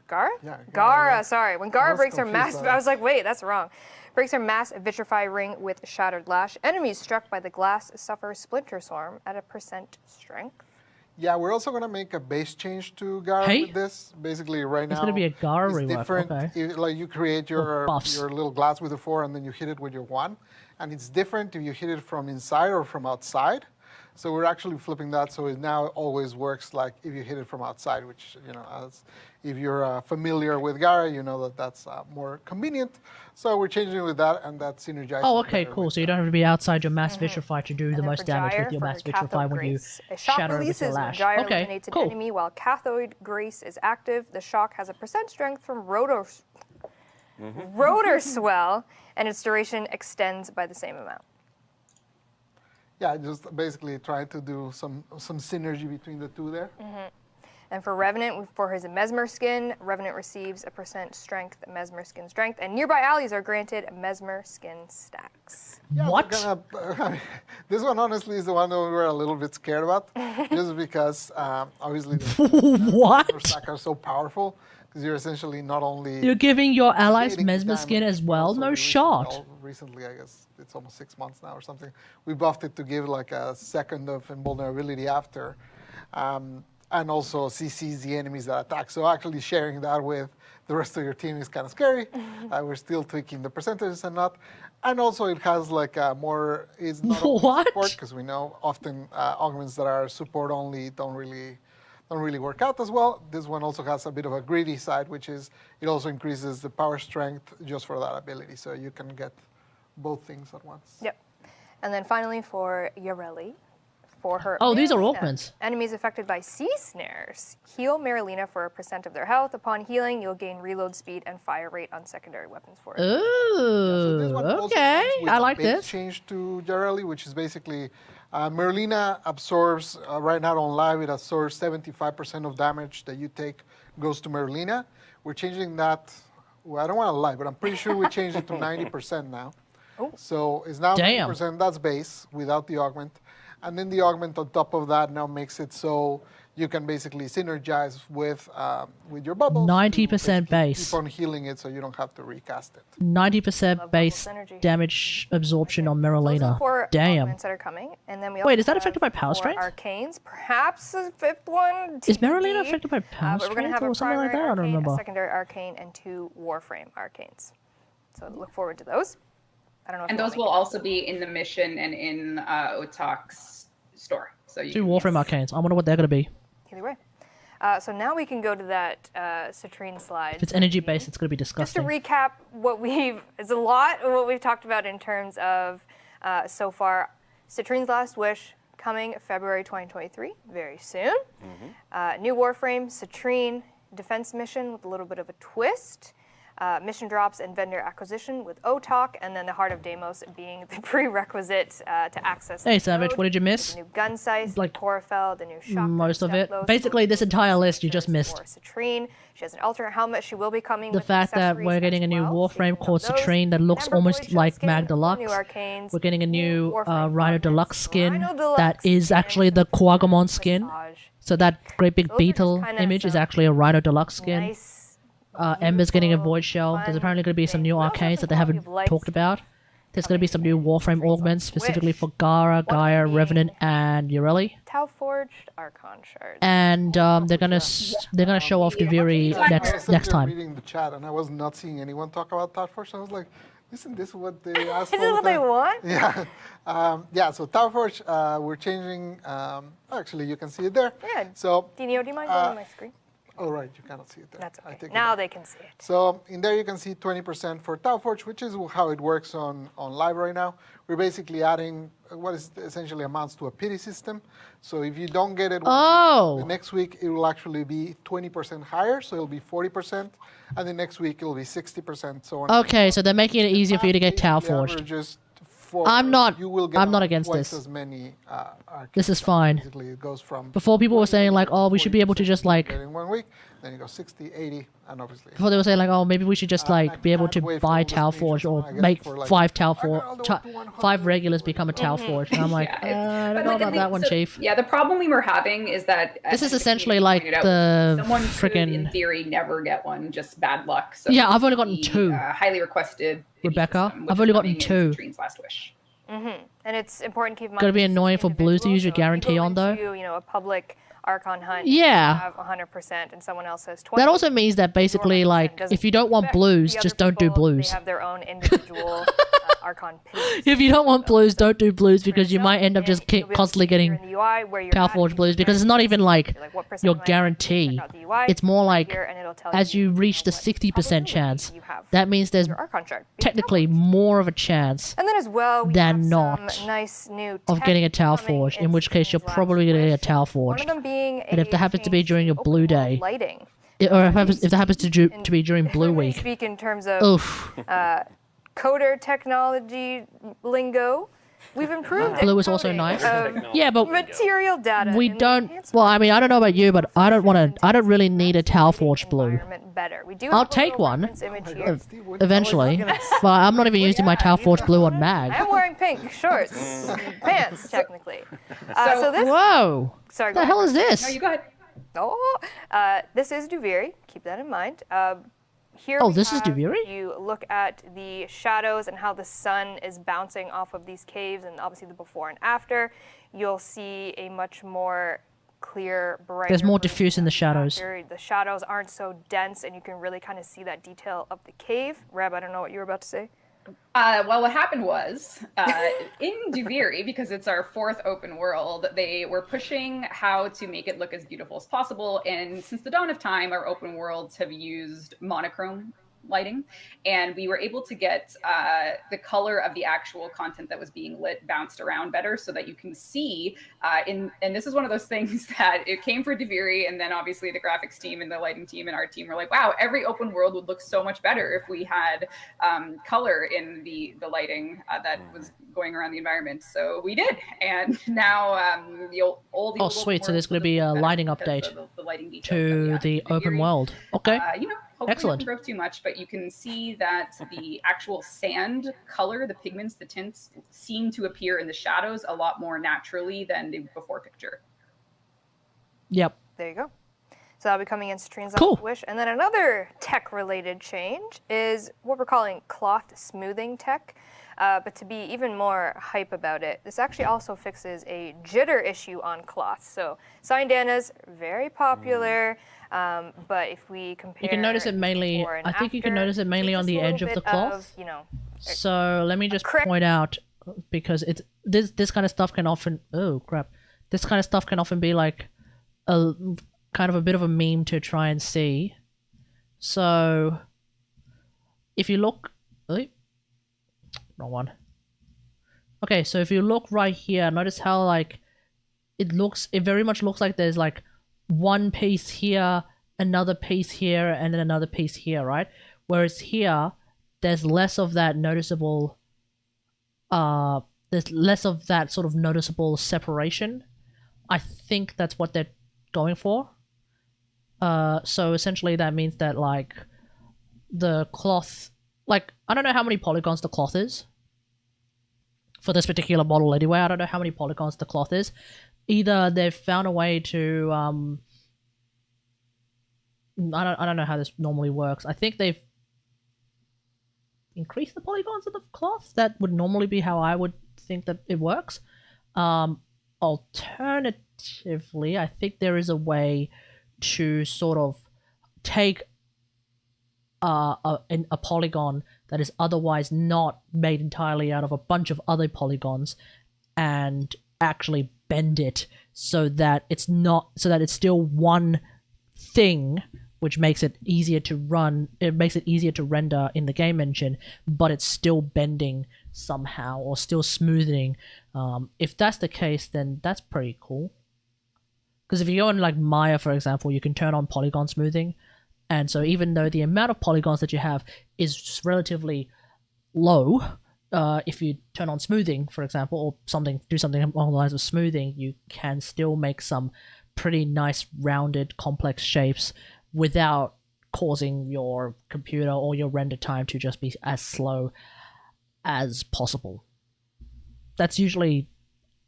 Gara?
Yeah,
Gara,
Gara, yeah.
sorry. When Gara
was
breaks her
confused
mass,
there.
I was like, wait, that's wrong. Breaks her mass vitrify ring with shattered lash. Enemies struck by the glass suffer splinter swarm at a % strength.
Yeah, we're also gonna make a base change to Gara
Hey?
with this. Basically, right now
It's gonna be a Gara
it's
rework,
different.
okay.
Like you create your
buffs.
little glass with a 4, and then you hit it with your 1, and it's different if you hit it from inside or from outside. So we're actually flipping that, so it now always works like if you hit it from outside, which if you're familiar with Gara, you know that that's more convenient. So we're changing it with that, and that synergizes.
Oh, okay,
better
cool.
with
So you don't have to be outside your mass vitrify to do
And
the
then
most
for
damage
Gyre,
with your
for
mass
her
vitrify
Cathode
when you
Grace, a shock
shatter it with
releases
your
when
lash.
Gyre
Okay,
eliminates an
cool.
enemy while Cathode Grace is active. The shock has a % strength from rotor swell, and its duration extends by the same amount.
Yeah, just basically trying to do some synergy between the two there.
And for Revenant, for his Mesmer skin, Revenant receives a % strength, Mesmer skin strength, and nearby allies are granted Mesmer skin stacks.
Yeah,
What?
This one honestly is the one that we were a little bit scared about, just because obviously the
What?
stack are so powerful. Because you're essentially not only
You're giving your allies
creating
mesmer
damage,
skin as
but
well?
also
No
we
shot.
recently, I guess it's almost 6 months now or something. We buffed it to give like a second of invulnerability after, and also CCs the enemies that attack. So actually sharing that with the rest of your team is kind of scary. We're still tweaking the percentages and not. And also it has like a more, it's not only
What?
support, because we know often augments that are support only don't don't really work out as well. This one also has a bit of a greedy side, which is it also increases the power strength just for that ability. So you can get both things at once.
Yep. And then finally for Yareli, for her.
Oh, these are
Marilina,
augments.
Enemies affected by sea snares heal Marilina for 1% of their health. Upon healing, you'll gain reload speed and fire rate on secondary weapons for it.
So this
Ooh,
one also
okay.
comes with
I
a
like
base
this.
change to Jareli, which is basically Merlina absorbs, right now on live, it absorbs 75% of damage that you take goes to Merlina. We're changing that, well, I don't want to lie, but I'm pretty sure we changed it to 90% now.
Oh.
So it's now
Damn.
90%, that's base without the augment. And then the augment on top of that now makes it so you can basically synergize with your bubbles.
90%
to basically
base.
Keep on healing it so you don't have to recast it.
90% base
synergy.
damage absorption on
Those are
Merlina.
four
Damn.
augments that are coming. And then we
Wait,
also
is that
have
affected by power
four
strength?
arcanes, perhaps a fifth one.
Is
TBD.
Merlina affected by power
But we're going to
strength
have
or
a
something like
primary
that? I don't
arcane,
remember.
a secondary arcane, and 2 Warframe arcanes. So look forward to those. I don't know if
And
you want
those
me
will
to-
also be in the mission and in Otak's store. So you
2
can-
Warframe arcanes. I wonder what they're going to be.
Either way. So now we can go to that citrine slide.
If it's energy based, it's going to be
Just to
disgusting.
recap what it's a lot of what we've talked about in terms of so far. Citrine's Last Wish coming February 2023, very soon. New Warframe, Citrine, defense mission with a little bit of a twist. Mission drops and vendor acquisition with OTOC, and then the Heart of Deimos being the prerequisite to access.
Hey,
the
Savage,
node.
what did you miss?
The new gun size,
Like,
the Corfel, the new shotgun.
most of it.
Steplos,
Basically, this
both
entire
those
list you just
features
missed.
for Citrine. She has an alternate helmet. She will be coming
The
with
fact that
accessories
we're getting a
as
new
well, so you
Warframe
can
called
note those.
Citrine that looks
Amber
almost
Void Shell
like
skin,
Mag
4
Deluxe.
new arcanes,
We're getting a new
Warframe
Rhino
augments,
Deluxe skin
Rhino Deluxe
that is
skin,
actually the Quagamon skin.
massage.
So that great big
Those are just
beetle
kinda
image is
some
actually a Rhino Deluxe skin.
Nice,
Ember's getting a
beautiful,
Void Shell. There's
fun
apparently going to be some
things.
new
We also have
arcanes
some
that they haven't
quality of life
talked about. There's going to be some new Warframe
Citrine's
augments
Last
specifically
Wish.
for Gara,
One
Gaia,
being-
Revenant, and Ureli.
Tau Forged Archon shards.
And they're gonna show off Deviri
I
next
was sitting there
time.
reading the chat, and I was not seeing anyone talk about Tower Forge. I was like, isn't this what they asked for?
Is this what they want?
Yeah. Yeah, so Tower Forge, we're changing. Actually, you can see it there.
Yeah.
So,
Dinio, do you mind going to my screen?
oh, right, you cannot see it there.
That's
I
okay.
take it
Now
back.
they can see it.
So in there you can see 20% for Tower Forge, which is how it works on live right now. We're basically adding what is essentially amounts to a pity system. So if you don't get it one
Oh.
week, the next week it will actually be 20% higher, so it'll be 40%, and the next week it'll be 60%, so on.
Okay, so they're making it easier for you to get Tau
Basically
Forged.
averages
I'm not-
you will get
I'm not
about
against
twice
this.
as many arcades.
This is fine.
Basically, it goes from
Before people were
20
saying like, oh, we should be able to
40%
just like,
in 1 week, then it goes 60, 80, and obviously.
before they were saying like, oh, maybe we should just
I
like be able to
can't wait for
buy
all the
Tau
screenshots
Forge or
when I get it
make
for, like,
5 Tau
I got
Forge,
all the way up to 100
5 regulars become a Tau Forge, and I'm like,
Yeah,
I
it's-
don't
but
know
like,
about that one,
so-
Chief.
Yeah, the problem we were having is that
This is
as
essentially
Katie
like
pointed out,
the
someone could,
frickin'-
in theory, never get one, just bad luck. So
Yeah, I've only gotten
the,
2.
highly requested pity
Rebecca,
system, which
I've
is
only gotten
coming in
2.
Citrine's Last Wish.
And it's important to keep in mind.
Gonna be
this is
annoying for Blues to
individual,
use your
so if you
guarantee
go
on, though.
into, a public Archon hunt.
Yeah.
You have 100%, and someone else has 20.
That also means that basically,
your 100%
like,
doesn't
if you don't want
affect
blues,
the
just
other
don't do
people.
blues.
They have their own individual Archon pins.
If you don't want blues, don't do blues because you might end up just
You'll be able to
constantly
see here
getting
in the UI where you're
Tau
at,
Forge
you
blues
can
because it's not even like
what percent
your
am I at,
guarantee.
check out the UI
It's more like
here, and it'll tell
as you reach the
what
60%
probability
chance,
you have
that means there's
your Archon chart being
technically
published.
more of a chance
And then as well, we
than
have
not
some nice new
of
tech
getting a Tau
coming
Forge, in which case you're
Citrine's
probably
Last
going to get a
Wish.
Tau
One
Forge.
of them being
And if that happens to be
change
during your
open
blue
world
day,
lighting.
Or if that happens to be during Blue
When we
Week.
speak in terms of
Oof.
coder technology lingo, we've improved
Blue is
encoding
also nice.
of
Yeah, but
material data.
we
in the
don't.
enhancement
Well, I mean, I don't know about you, but I don't want to. I don't really need a Tau Forge blue.
environment better. We do
I'll
have a
take
little
one.
reference image
Oh my
here.
God, Steve, what-
Eventually, but I'm not even using my Tau Forge blue on Mag.
I'm wearing pink shorts, pants, technically. So this.
Whoa!
Sorry.
What the hell is
No,
this?
you go ahead.
Oh, this is Duviri. Keep that in mind. Here
Oh,
we
this is
have,
Duviri?
if you look at the shadows and how the sun is bouncing off of these caves, and obviously the before and after, you'll see a much more clear, brighter.
There's more
version
diffuse in the
of
shadows.
after. The shadows aren't so dense, and you can really kind of see that detail of the cave. Reb, I don't know what you were about to say.
Well, what happened was in Duviri, because it's our 4th open world, they were pushing how to make it look as beautiful as possible. And since the dawn of time, our open worlds have used monochrome lighting, and we were able to get the color of the actual content that was being lit bounced around better, so that you can see and this is one of those things that it came for Duviri, and then obviously the graphics team and the lighting team and our team were like, wow, every open world would look so much better if we had color in the lighting that was going around the environment. So we did, and now all the
Oh, sweet! So there's going to be a lighting update
the lighting details
to the open world. Okay.
Hopefully
Excellent.
not to grow too much, but you can see that the actual sand color, the pigments, the tints seem to appear in the shadows a lot more naturally than the before picture.
Yep.
There you go. So that'll be coming in streams
Cool.
on Wish. And then another tech-related change is what we're calling cloth smoothing tech. But to be even more hype about it, this actually also fixes a jitter issue on cloths. So Signdana's very popular, but if we compare,
You can notice it mainly.
before and
I think you can
after,
notice it mainly
there's
on
just
the
a
edge
little
of the
bit
cloth. So let me just
crack.
point out, because it's this kind of stuff can often this kind of stuff can often be like a kind of a bit of a meme to try and see. So if you look, wrong one. Okay, so if you look right here, notice how like it very much looks like there's like one piece here, another piece here, and then another piece here, right? Whereas here, there's less of that noticeable, there's less of that sort of noticeable separation. I think that's what they're going for. So essentially that means that like the cloth, like I don't know how many polygons the cloth is for this particular model anyway. I don't know how many polygons the cloth is. Either they've found a way to I don't know how this normally works. I think they've increased the polygons of the cloth. That would normally be how I would think that it works. Alternatively, I think there is a way to sort of take a polygon that is otherwise not made entirely out of a bunch of other polygons and actually bend it so that it's still one thing, which makes it easier to run. It makes it easier to render in the game engine, but it's still bending somehow or still smoothing. If that's the case, then that's pretty cool. Because if you go in like Maya, for example, you can turn on polygon smoothing. And so even though the amount of polygons that you have is relatively low, if you turn on smoothing, for example, or do something along the lines of smoothing, you can still make some pretty nice rounded complex shapes without causing your computer or your render time to just be as slow as possible. That's usually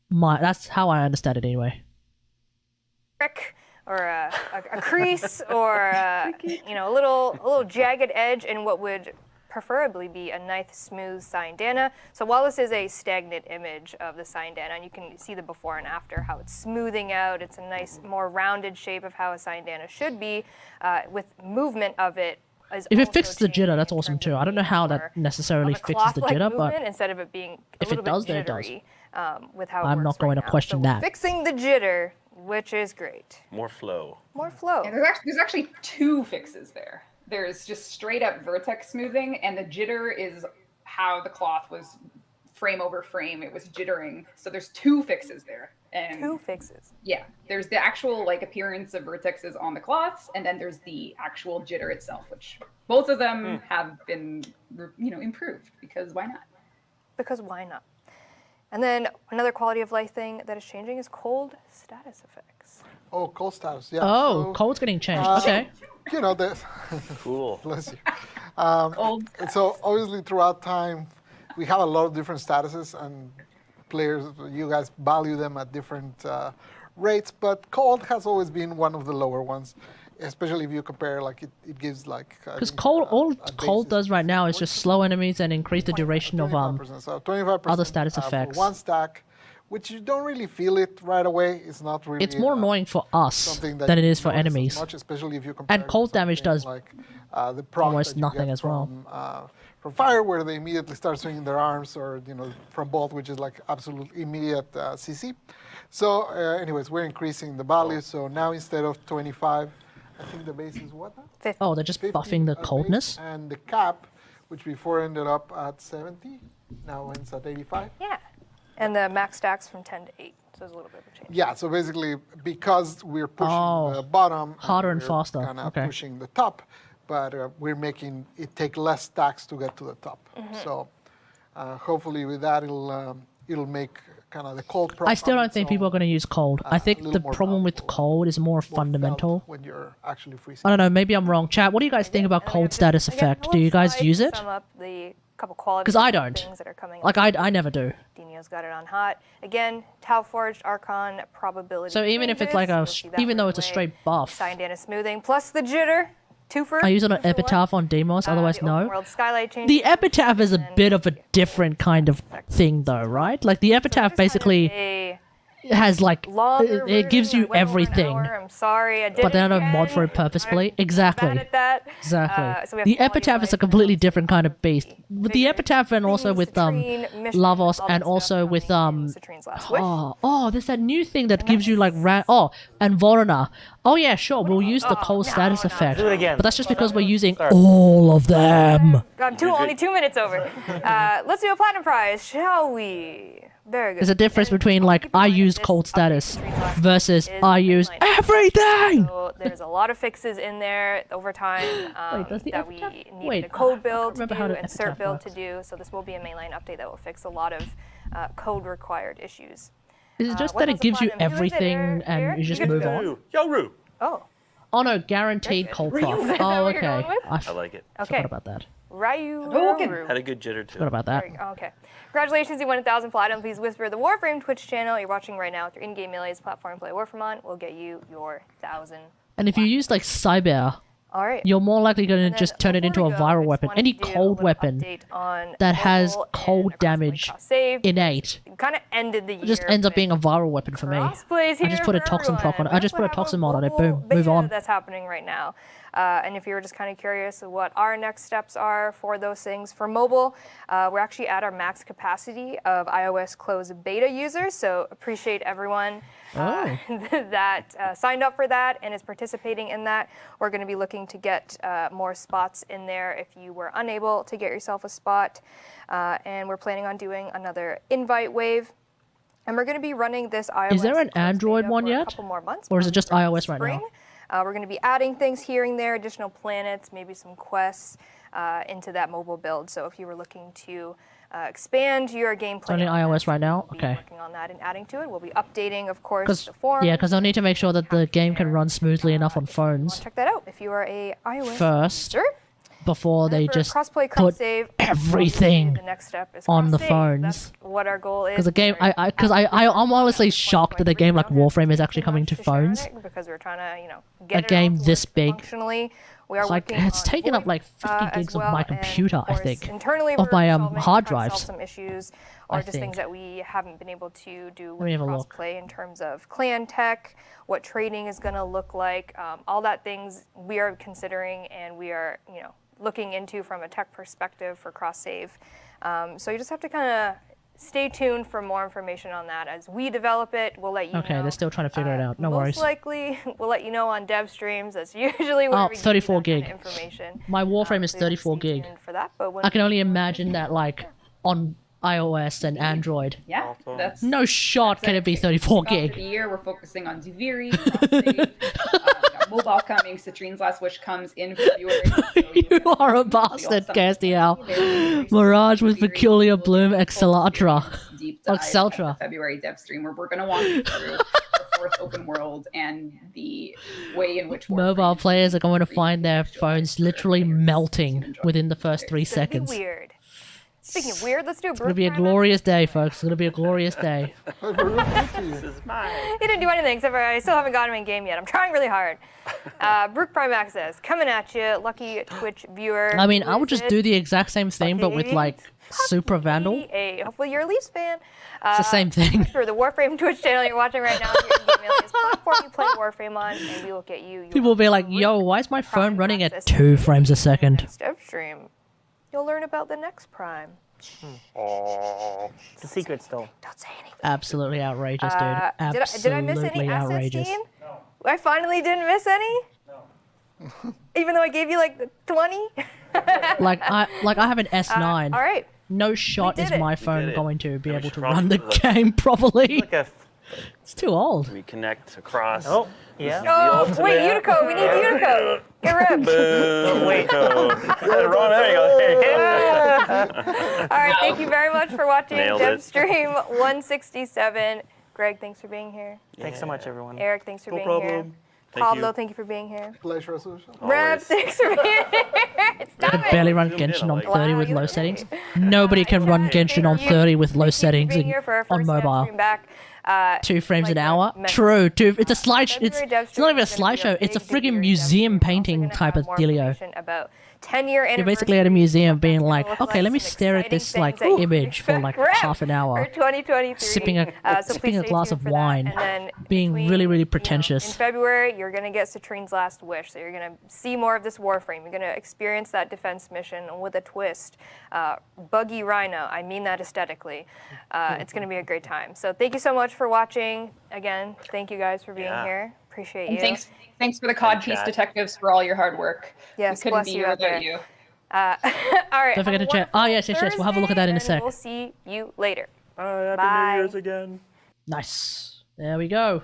that's how I understand it anyway.
Or a crease, or a little jagged edge in what would preferably be a nice smooth Signdana. So while this is a stagnant image of the Signdana, and you can see the before and after, how it's smoothing out, it's a nice, more rounded shape of how a Signdana should be, with movement of it.
If it fixes the jitter, that's awesome too. I don't know how that necessarily fixes the jitter, but
instead of it being
if it does, then it does.
With how it
I'm
works
not going
right
to
now.
question that.
Fixing the jitter, which is great.
More flow.
More flow.
Yeah, there's actually 2 fixes there. There's just straight up vertex smoothing, and the jitter is how the cloth was frame over frame. It was jittering. So there's 2 fixes there. And
2 fixes.
Yeah, there's the actual like appearance of vertexes on the cloths, and then there's the actual jitter itself, which both of them have been, improved, because why not?
Because why not? And then another quality of life thing that is changing is cold status effects.
Oh, cold status. Yeah.
Oh,
so,
code's getting changed. Okay.
The
Cool.
bless you. And so obviously throughout time, we have a lot of different statuses, and players, you guys value them at different rates, but cold has always been one of the lower ones, especially if you compare, like it gives like.
Because all cold does right now is just slow enemies and increase the duration of
25%. So 25%
other status
for
effects.
1 stack, which you don't really feel it right away. It's not really.
It's more annoying for us
something that
than it
you
is for
notice as
enemies.
much, especially if you compare
And
it to
cold damage
something
does
like the proc
almost
that you
nothing
get
as well.
from fire, where they immediately start swinging their arms, or from bolt, which is like absolute immediate CC. So, anyways, we're increasing the value. So now instead of 25, I think the base is what now?
50.
Oh, they're just
50
buffing the
at base,
coldness?
and the cap, which before ended up at 70, now ends at 85.
Yeah. And the max stacks from 10 to 8. So there's a little bit of a change.
Yeah, so basically, because we're pushing
Oh,
the bottom,
harder and
we're
faster,
kind of
okay.
pushing the top, but we're making it take less stacks to get to the top. So hopefully with that, it'll make kind of the cold proc
I still
on
don't
its
think people are
own,
going to use cold. I think
a little
the
more
problem with
powerful,
cold is more
more
fundamental.
felt when you're actually freezing.
I don't know, maybe I'm wrong. Chat, what do you guys think about
And then
cold
just,
status
again,
effect?
a
Do you
little
guys
slide
use
to
it?
Sum up the couple quality
'Cause I don't.
things that are coming
Like,
up.
I never do.
Dino's got it on hot. Again, Tau Forged, Archon, probability.
So even if it's
changes,
like
you'll see that
even though
right
it's a
away.
straight buff,
Signed in a smoothing, plus the jitter. Twofer.
I use it on
2-for-1.
Epitaph on Demos, otherwise
the open
no.
World skylight changes,
The Epitaph is a
and
bit of a different kind of thing though, right? Like the
so
Epitaph
just kind of
basically
a
has like,
longer
it gives
version.
you
I went over an
everything.
hour, I'm sorry, I did
But
it
then I don't mod
again.
for it purposefully.
I'm
Exactly.
bad at that.
Exactly.
So we have
The
quality of
Epitaph is a
life,
completely different kind of beast.
healthy,
With the
vigor,
Epitaph and also
things,
with
citrine, mission,
Lavos
all
and
that
also
stuff
with
coming in Citrine's Last Wish.
there's that new thing that gives you like and Vorona. Oh yeah, sure, we'll use the cold status effect.
Do it again.
But that's just because we're using
Start.
all of them.
I'm only 2 minutes over. Let's do a platinum prize, shall we? Very good.
There's a difference
And
between
also
like
keep in
I
mind
use
this
cold
update
status
Citrine's Last Wish
versus
is
I use
mainline.
everything.
So there's a lot of fixes in there over time
Wait, does the
that we
Epitaph-
needed
wait,
a code
I
build to
can't remember
do
how the
and cert
Epitaph
build to
works.
do. So this will be a mainline update that will fix a lot of code required issues.
Is it just
what
that
else
it gives you
platinum? Who is it,
everything
Eric?
and
Eric?
you just
You
move
get
on?
Yoru.
Oh,
Oh no, guaranteed cold
Were you-
proc.
is that
Oh
what you're
okay.
going with?
I
I like it.
okay.
forgot about that.
Ryu.
Had a good jitter too.
Forgot about that.
There we go. Okay. Congratulations, you won 1,000 platinum. Please whisper the Warframe Twitch channel you're watching right now with your in-game melee's platform play Warframe on. We'll get you your 1,000.
And if you use like Cyber,
All right.
you're more likely going
And
to
then
just turn it into
before
a
we go, I
viral
just
weapon.
wanted
Any
to do a
cold
little
weapon
update on
that has
mobile and
cold
across play
damage
cross-save.
innate
Kind of ended the year.
just ends up
with
being a viral weapon for me.
crossplays
I just
here
put a
for
toxin proc on it.
everyone.
I just
We
put a
also have
toxin mod on it.
global
Boom. Move
beta
on.
That's happening right now. And if you were just kind of curious of what our next steps are for those things for mobile, we're actually at our max capacity of iOS closed beta users. So appreciate everyone that signed up for that and is participating in that. We're going to be looking to get more spots in there if you were unable to get yourself a spot. And we're planning on doing another invite wave. And we're going to be running this iOS.
Is there an
closed
Android
beta
one
for a
yet?
couple more months,
Or is it just
probably
iOS right now?
spring. We're going to be adding things here and there, additional planets, maybe some quests into that mobile build. So if you were looking to expand your gameplay,
only
on
iOS
that,
right now?
we'll be
Okay.
working on that and adding to it. We'll be updating, of course,
Because
the forum.
yeah, because I'll need to make sure that the game can run smoothly enough on phones
Check that out if you are a iOS
first
user.
before they
For
just
crossplay,
put
cross-save,
everything
the next step is
on the
cross-save.
phones.
That's what our goal is.
Because the game, I'm honestly shocked that a game like Warframe is actually coming to phones.
Because we're trying to, get
A
it
game
all to
this
work
big.
functionally. We are
It's like
working
it's
on
taken up
VoIP,
like 50
as
gigs of
well,
my
and
computer,
of
I
course,
think.
internally
Of
we're
my
solving-
hard
trying to
drives.
solve some issues
I
or just
think.
things that we haven't been able to do
me
with
have a look.
crossplay in terms of clan tech, what trading is going to look like, all that things we are considering and we are looking into from a tech perspective for cross save. So you just have to kind of stay tuned for more information on that as we develop it. We'll let you know.
Okay, they're still trying to figure it out. No
Most
worries.
likely, we'll let you know on DevStreams. That's usually where
Oh,
we give you
34
that kind of
gig.
information.
My Warframe is
So you'll
34
stay
gig.
tuned for that, but when
I can only imagine that like on iOS and Android.
Yeah, that's
No shot can it be 34
For the
gig.
year, we're focusing on Duviri, cross-save, mobile coming, Citrine's Last Wish comes in February. So
You are a bastard, Castiel. Mirage with Peculiar Bloom Excelatra.
Deep dive
Exceltra.
at the February DevStream, where we're going to walk you through the fourth open world and the way in which
Mobile
Warframe
players are going to
really
find their
enjoy
phones
for
literally
players to
melting
enjoy.
within the first 3
it's gonna be
seconds.
weird. Speaking of weird, let's do a
It's gonna be a glorious day, folks. It's gonna be a glorious day.
This is mine.
He didn't do anything, except for I still haven't got him in game yet. I'm trying really hard. Brook Prime Access, coming at you, lucky Twitch viewer.
I mean, I would just do the exact same thing, but with like Super Vandal.
Hey, hopefully you're a Leafs fan.
It's the same thing.
For the Warframe Twitch channel you're watching right now, your in-game aliens platform you play Warframe on, and we will get you.
People will be like, "Yo, why is my phone running at
access
2 frames a second?"
DevStream. You'll learn about the next Prime.
It's a secret still.
Don't say anything.
Absolutely outrageous, dude. Absolutely
Did I miss any assets,
outrageous.
Dean? No. I finally didn't miss any? No. Even though I gave you like 20?
Like I have an S9.
All right.
No shot is
did it.
my
We
phone
did it.
going to be
Yeah, we
able
should
to
probably
run the
do that.
game properly.
Like a.
It's too old.
We connect across.
Oh, yeah.
Oh,
ultimate-
wait, Unico. We need Unico. Get ripped.
Boom.
Wait.
Wrong. There you go.
All right. Thank you very much for watching
Nailed it.
DevStream 167. Greg, thanks for being here.
Thanks so much, everyone.
Eric, thanks for
No
being here.
problem.
Thank
Pablo,
you.
thank you for being here.
Pleasure, Susha.
Reb,
Always.
thanks for being here. Stop
I
it.
barely run
Zoomed in,
Genshin
I
on
like it.
30
Wow,
with
you
low
look
settings.
great.
Nobody can run Genshin on 30 with low settings
Being here for our
on
first
mobile.
DevStream back.
2 frames an
like
hour.
Matt
True. It's a slide. It's
February
not even a
DevStream is gonna be
slideshow. It's a
big
friggin'
February
museum
DevStream. We're also
painting
gonna
type
have
of
more
dealio.
information About 10-year
You're basically at a
anniversary,
museum
what
being
that's
like,
gonna look
okay, let me
some
stare at
exciting
this like
things that you can
image for like
expect
half an
for
hour,
2023.
sipping a
So
sipping
please
a
stay
glass
tuned
of
for that.
wine,
And then
being
between,
really really
in
pretentious.
February, you're gonna get Citrine's Last Wish, so you're gonna see more of this Warframe. You're gonna experience that defense mission with a twist. Buggy Rhino, I mean that aesthetically. It's gonna be a great time. So thank you so much for watching. Again, thank you guys for being
Yeah.
here. Appreciate
And
you.
thanks for the Codpiece
chat.
detectives for all your hard work.
Yes,
we couldn't
bless
be
you
here
out there.
without you.
All right.
Don't forget
have
to
a
check. Oh,
wonderful
yes. We'll have a look at that in a
Thursday, and
sec.
We'll see you later.
Happy
Bye.
New Year's again.
Nice. There we go.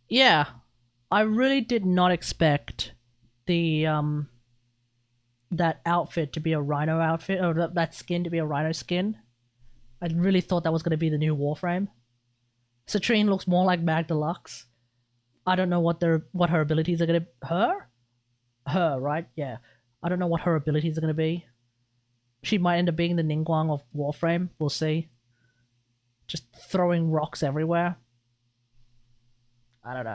Yeah, I really did not expect the that outfit to be a rhino outfit, or that skin to be a rhino skin. I really thought that was going to be the new Warframe. Citrine looks more like Mag Deluxe. I don't know what her abilities are going to... Her, right? Yeah. I don't know what her abilities are going to be. She might end up being the Ningguang of Warframe. We'll see. Just throwing rocks everywhere. I don't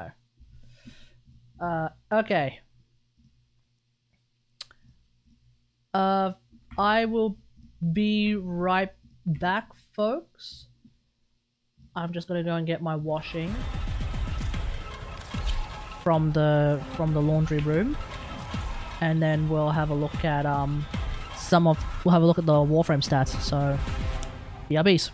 know. Okay. I will be right back, folks. I'm just gonna go and get my washing from the laundry room, and then we'll have a look at we'll have a look at the Warframe stats. So, yubbies.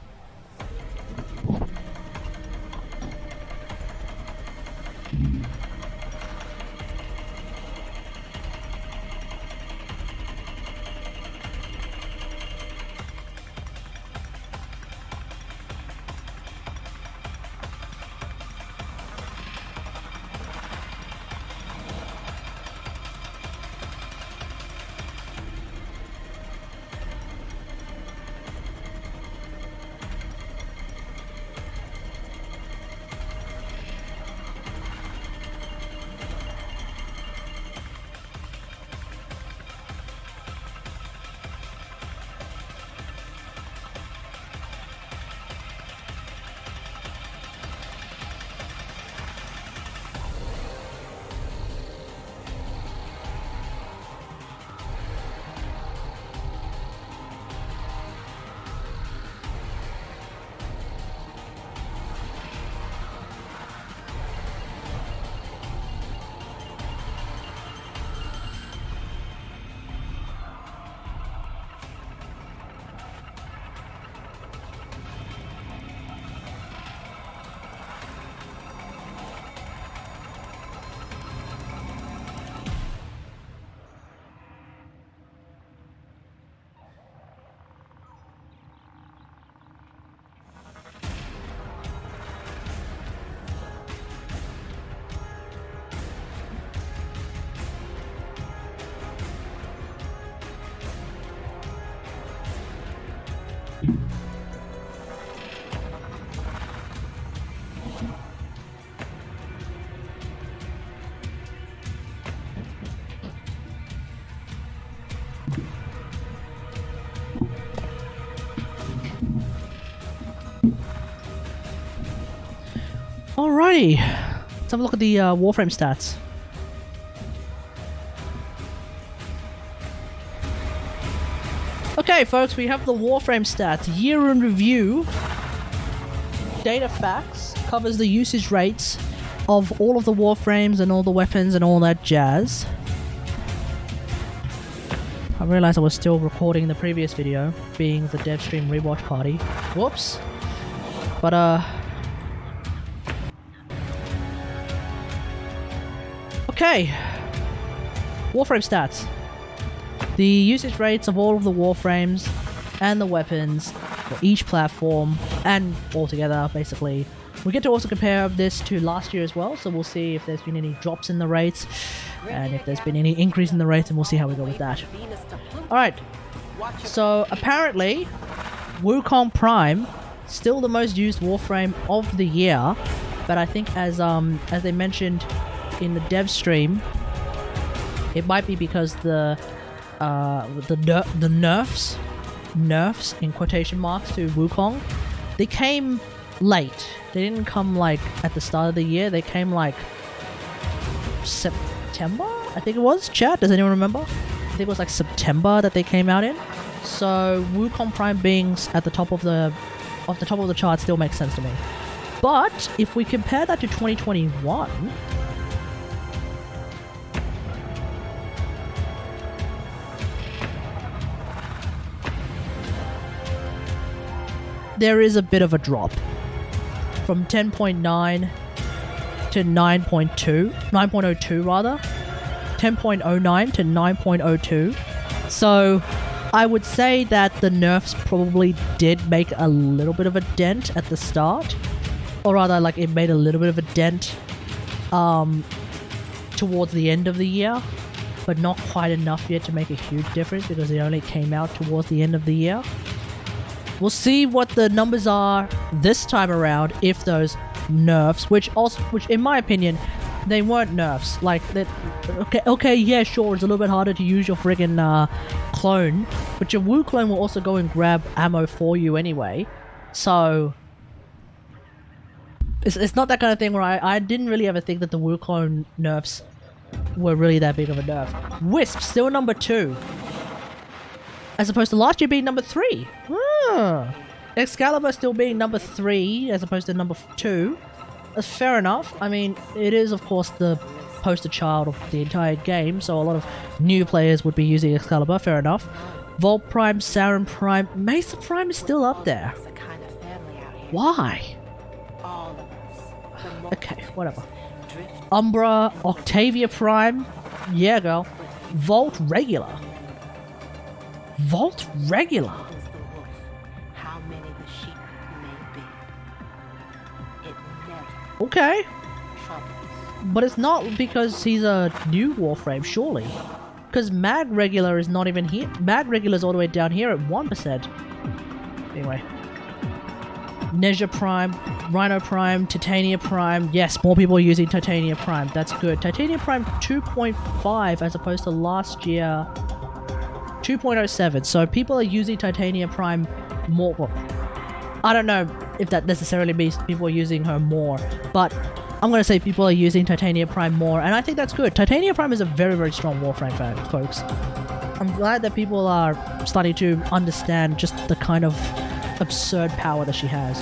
Alrighty, let's have a look at the Warframe stats. Okay, folks, we have the Warframe stats. Year in review. Data facts covers the usage rates of all of the Warframes and all the weapons and all that jazz. I realized I was still recording the previous video, being the DevStream Rewatch party. Whoops. But, okay. Warframe stats. The usage rates of all of the Warframes and the weapons for each platform and altogether, basically. We get to also compare this to last year as well, so we'll see if there's been any drops in the rates and if there's been any increase in the rates, and we'll see how we go with that. Alright, so apparently Wukong Prime, still the most used Warframe of the year, but I think as they mentioned in the DevStream, it might be because the nerfs in quotation marks to Wukong, they came late. They didn't come like at the start of the year. They came like September, I think it was. Chat, does anyone remember? I think it was like September that they came out in. So Wukong Prime being at the top of the chart still makes sense to me. But if we compare that to 2021. There is a bit of a drop from 10.9 to 9.02 rather, 10.09 to 9.02. So I would say that the nerfs probably did make a little bit of a dent at the start, or rather like it made a little bit of a dent towards the end of the year, but not quite enough yet to make a huge difference because it only came out towards the end of the year. We'll see what the numbers are this time around if those nerfs, which in my opinion, they weren't nerfs. Like that. Okay, yeah, sure. It's a little bit harder to use your friggin' clone, but your Wu clone will also go and grab ammo for you anyway. So it's not that kind of thing where I didn't really ever think that the Wu clone nerfs were really that big of a nerf. Wisp still number 2. As opposed to last year being number 3. Excalibur still being number 3 as opposed to number 2. That's fair enough. I mean, it is of course the poster child of the entire game, so a lot of new players would be using Excalibur, fair enough. Volt Prime, Saren Prime, Mesa Prime is still up there. Why? Okay, whatever. Umbra, Octavia Prime, yeah girl. Volt Regular. Volt Regular. Okay. But it's not because he's a new Warframe, surely. Because Mag Regular is not even here. Mag Regular is all the way down here at 1%. Anyway. Nezha Prime, Rhino Prime, Titania Prime. Yes, more people are using Titania Prime. That's good. Titania Prime 2.5 as opposed to last year 2.07. So people are using Titania Prime more. Well, I don't know if that necessarily means people are using her more, but I'm going to say people are using Titania Prime more, and I think that's good. Titania Prime is a very, very strong Warframe fan, folks. I'm glad that people are starting to understand just the kind of absurd power that she has.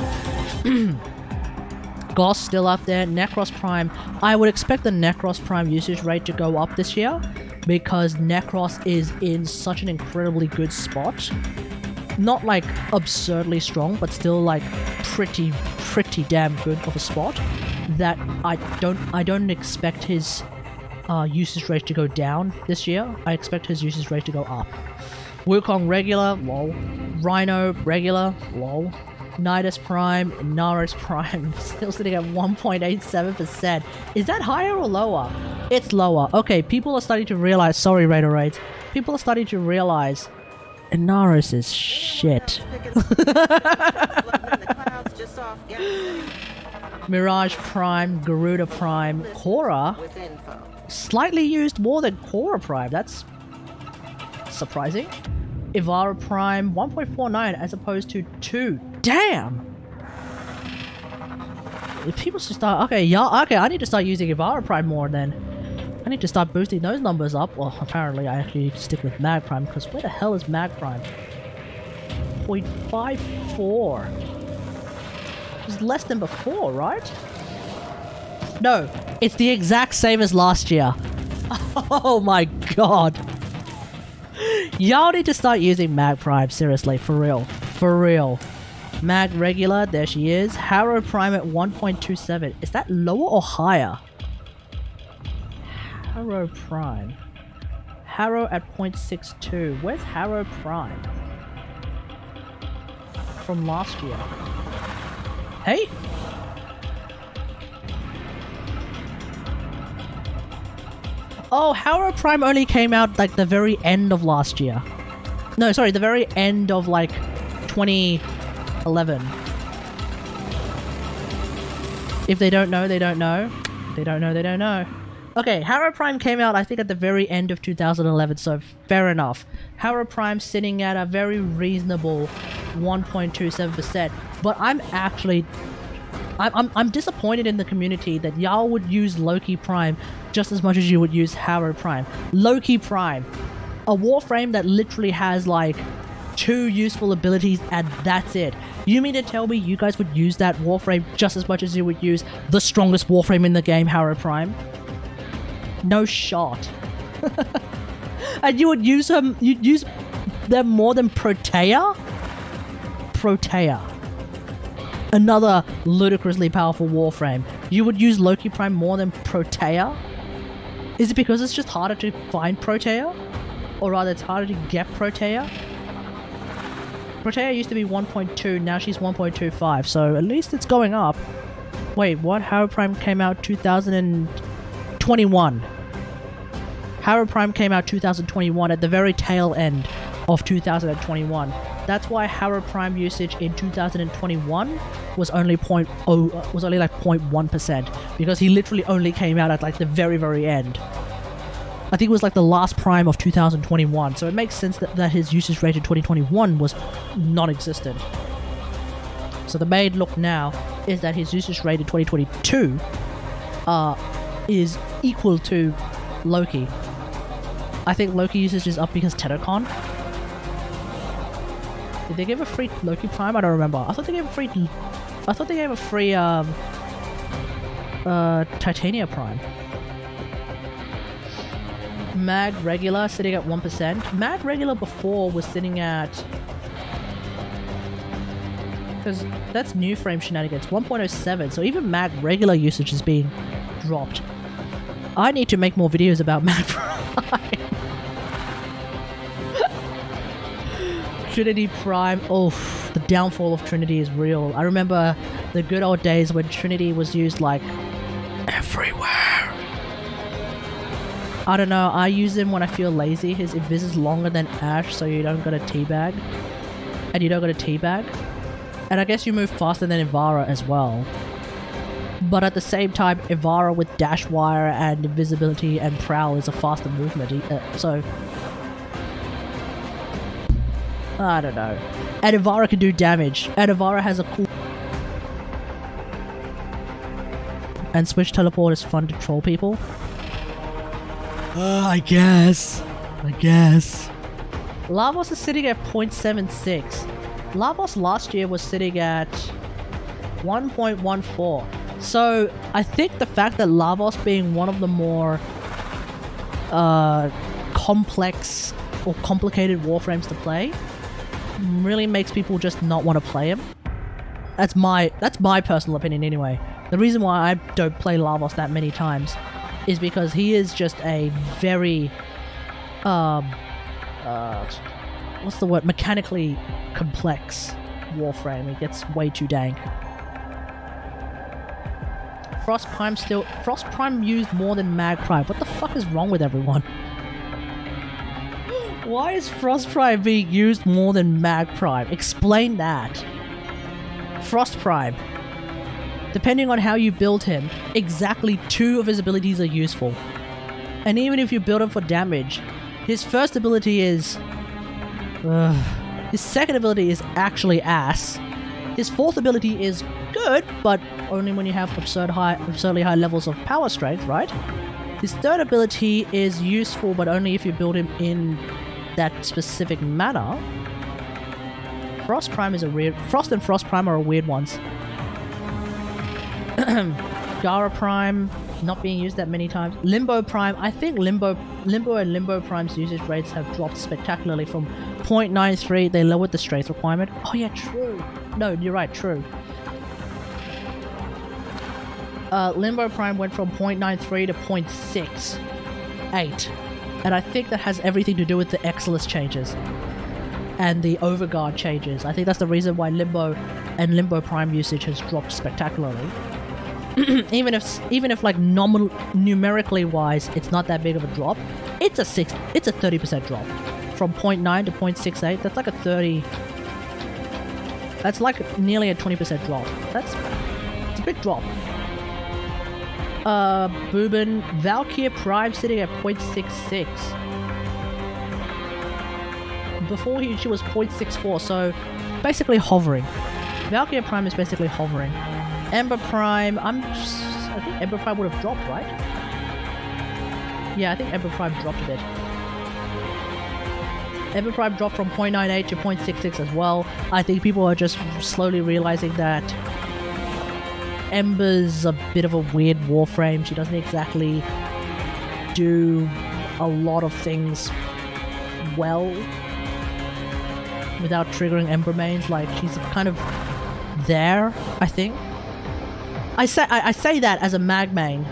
Goss still up there. Necros Prime. I would expect the Necros Prime usage rate to go up this year because Necros is in such an incredibly good spot. Not like absurdly strong, but still like pretty damn good of a spot that I don't expect his usage rate to go down this year. I expect his usage rate to go up. Wukong Regular, lol. Rhino Regular, lol. Nidus Prime, Naris Prime, still sitting at 1.87%. Is that higher or lower? It's lower. Okay, people are starting to realize, sorry Raider Raids, people are starting to realize Inaris is shit. Mirage Prime, Garuda Prime, Korra, slightly used more than Korra Prime. That's surprising. Ivara Prime, 1.49 as opposed to 2. Damn! if people should start... Okay, yeah, okay, I need to start using Ivara Prime more then. I need to start boosting those numbers up. Well, apparently I actually need to stick with Mag Prime, because where the hell is Mag Prime? 0.54. It's less than before, right? No, it's the exact same as last year. Oh my god. Y'all need to start using Mag Prime, seriously, for real. For real. Mag Regular, there she is. Harrow Prime at 1.27. Is that lower or higher? Harrow Prime. Harrow at 0.62. Where's Harrow Prime? From last year. Hey? Oh, Harrow Prime only came out like the very end of last year. No, sorry, the very end of like 2011. If they don't know, they don't know. If they don't know, they don't know. Okay, Harrow Prime came out I think at the very end of 2011, so fair enough. Harrow Prime sitting at a very reasonable 1.27%, but I'm actually... I'm disappointed in the community that y'all would use Loki Prime just as much as you would use Harrow Prime. Loki Prime, a Warframe that literally has like 2 useful abilities and that's it. You mean to tell me you guys would use that Warframe just as much as you would use the strongest Warframe in the game, Harrow Prime? No shot. And you would use them, you'd use them more than Protea? Protea. Another ludicrously powerful Warframe. You would use Loki Prime more than Protea? Is it because it's just harder to find Protea? Or rather, it's harder to get Protea? Protea used to be 1.2, now she's 1.25, so at least it's going up. Wait, what? Harrow Prime came out 2021. Harrow Prime came out 2021 at the very tail end of 2021. That's why Harrow Prime usage in 2021 was only like 0.1%, because he literally only came out at like the very, very end. I think it was like the last Prime of 2021, so it makes sense that his usage rate in 2021 was non-existent. So the main look now is that his usage rate in 2022 is equal to Loki. I think Loki usage is up because TennoCon. Did they give a free Loki Prime? I don't remember. I thought they gave a free... Titania Prime. Mag Regular sitting at 1%. Mag Regular before was sitting at... Because that's new frame shenanigans. 1.07. So even Mag Regular usage is being dropped. I need to make more videos about Mag Prime. Trinity Prime, oh, the downfall of Trinity is real. I remember the good old days when Trinity was used like everywhere. I don't know, I use him when I feel lazy. His invis is longer than Ash, so you don't gotta teabag. And you don't gotta teabag. And I guess you move faster than Ivara as well. But at the same time, Ivara with dash wire and invisibility and prowl is a faster movement, so... I don't know. And Ivara can do damage. And Ivara has a cool... And Switch Teleport is fun to troll people. I guess. Lavos is sitting at 0.76. Lavos last year was sitting at 1.14. So, I think the fact that Lavos being one of the more complex or complicated Warframes to play really makes people just not want to play him. That's my personal opinion anyway. The reason why I don't play Lavos that many times is because he is just a very what's the word? Mechanically complex Warframe. It gets way too dank. Frost Prime used more than Mag Prime. What the fuck is wrong with everyone? Why is Frost Prime being used more than Mag Prime? Explain that. Frost Prime. Depending on how you build him, exactly 2 of his abilities are useful. And even if you build him for damage, his first ability is... his second ability is actually ass. His fourth ability is good, but only when you have absurdly high levels of power strength, right? His third ability is useful, but only if you build him in that specific manner. Frost Prime is a weird... Frost and Frost Prime are weird ones. Gara Prime, not being used that many times. Limbo Prime, I think Limbo and Limbo Prime's usage rates have dropped spectacularly from 0.93, they lowered the strength requirement. Oh yeah, true. No, you're right, true. Limbo Prime went from 0.93 to 0.68. And I think that has everything to do with the Exilus changes. And the Overguard changes. I think that's the reason why Limbo and Limbo Prime usage has dropped spectacularly. even if like numerically wise, it's not that big of a drop. It's a 30% drop. From 0.9 to 0.68, that's like a 30... That's like nearly a 20% drop. It's a big drop. Boobin, Valkyrie Prime sitting at 0.66. Before she was 0.64, so basically hovering. Valkyrie Prime is basically hovering. Ember Prime, I think Ember Prime would have dropped, right? Yeah, I think Ember Prime dropped a bit. Ember Prime dropped from 0.98 to 0.66 as well. I think people are just slowly realizing that Ember's a bit of a weird warframe. She doesn't exactly do a lot of things well without triggering Ember mains. Like, she's kind of there, I think. I say that as a Mag main,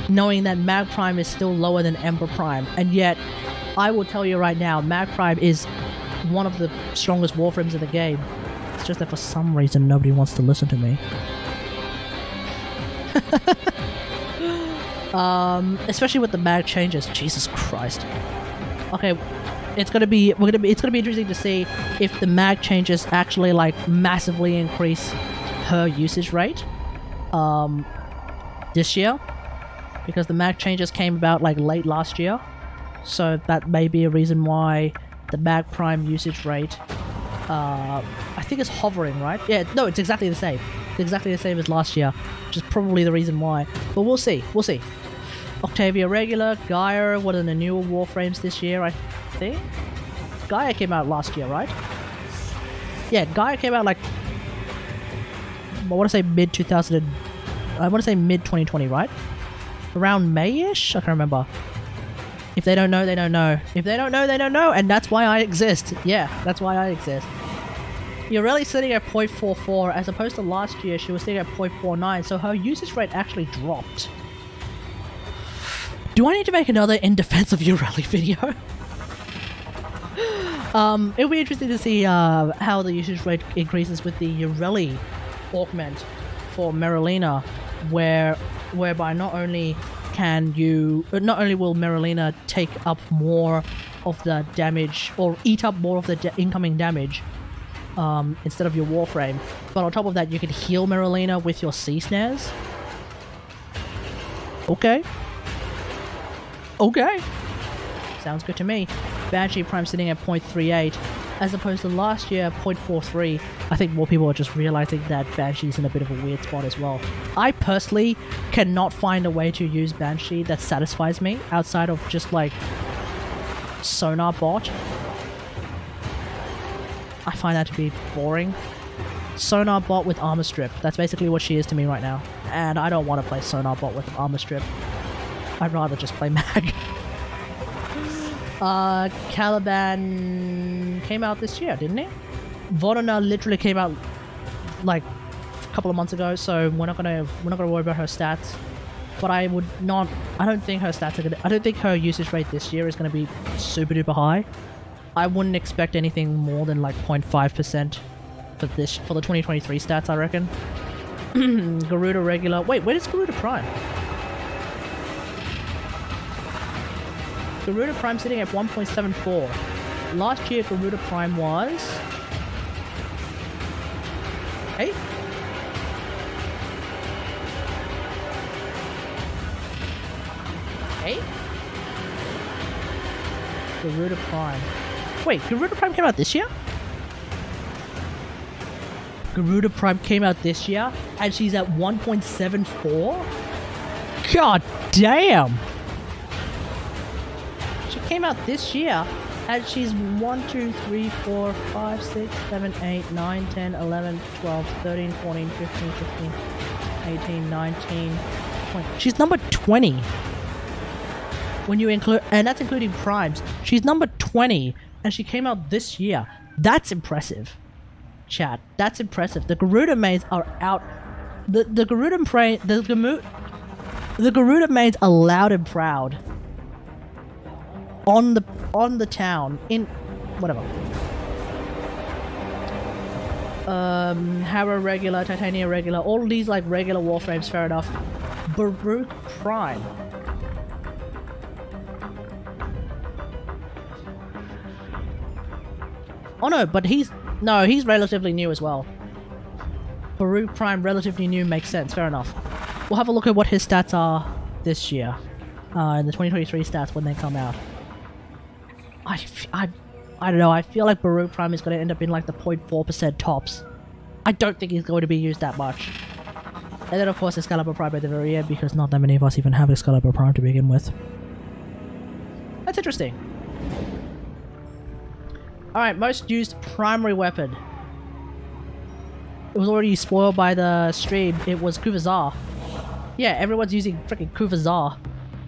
knowing that Mag Prime is still lower than Ember Prime, and yet I will tell you right now, Mag Prime is one of the strongest warframes in the game. It's just that for some reason nobody wants to listen to me. Especially with the Mag changes. Jesus Christ. Okay, it's gonna be interesting to see if the Mag changes actually like massively increase her usage rate this year, because the Mag changes came about like late last year, so that may be a reason why the Mag Prime usage rate I think is hovering, right? Yeah, no, it's exactly the same. It's exactly the same as last year, which is probably the reason why. But we'll see. Octavia Regular, Gaia, one of the newer warframes this year, I think? Gaia came out last year, right? Yeah, Gaia came out like... I want to say mid 2020, right? Around May-ish? I can't remember. If they don't know, they don't know. If they don't know, they don't know, and that's why I exist. Yeah, that's why I exist. You're really sitting at 0.44, as opposed to last year, she was sitting at 0.49, so her usage rate actually dropped. Do I need to make another in defense of Ureli video? It'll be interesting to see how the usage rate increases with the Ureli augment for Merylina, whereby not only will Merylina take up more of the damage, or eat up more of the incoming damage, instead of your warframe, but on top of that you can heal Merylina with your sea snares. Okay. Sounds good to me. Banshee Prime sitting at 0.38, as opposed to last year 0.43. I think more people are just realizing that Banshee's in a bit of a weird spot as well. I personally cannot find a way to use Banshee that satisfies me outside of just like Sonar Bot. I find that to be boring. Sonar Bot with Armor Strip. That's basically what she is to me right now. And I don't want to play Sonar Bot with Armor Strip. I'd rather just play Mag. Caliban came out this year, didn't it? Vodana literally came out like a couple of months ago, so we're not gonna worry about her stats. But I don't think her stats are gonna. I don't think her usage rate this year is gonna be super duper high. I wouldn't expect anything more than like 0.5% for the 2023 stats, I reckon. Garuda Regular. Wait, where is Garuda Prime? Garuda Prime sitting at 1.74. Last year, Garuda Prime was... 8? Garuda Prime. Wait, Garuda Prime came out this year? Garuda Prime came out this year, and she's at 1.74? God damn! She came out this year, and she's 1, 2, 3, 4, 5, 6, 7, 8, 9, 10, 11, 12, 13, 14, 15, 16, 18, 19, 20. She's number 20. When you include, and that's including primes. She's number 20, and she came out this year. That's impressive. Chat, that's impressive. The Garuda maids are out. The Garuda maids are loud and proud. On the town in whatever. Harrow regular, Titania regular, all these like regular Warframes, fair enough. Baruch Prime. Oh no, but he's relatively new as well. Baruch Prime, relatively new, makes sense, fair enough. We'll have a look at what his stats are this year. In the 2023 stats when they come out. I don't know, I feel like Baruch Prime is going to end up in like the 0.4% tops. I don't think he's going to be used that much. And then of course Excalibur Prime at the very end, because not that many of us even have Excalibur Prime to begin with. That's interesting. Alright, most used primary weapon. It was already spoiled by the stream. It was Kuvazar. Yeah, everyone's using freaking Kuvazar.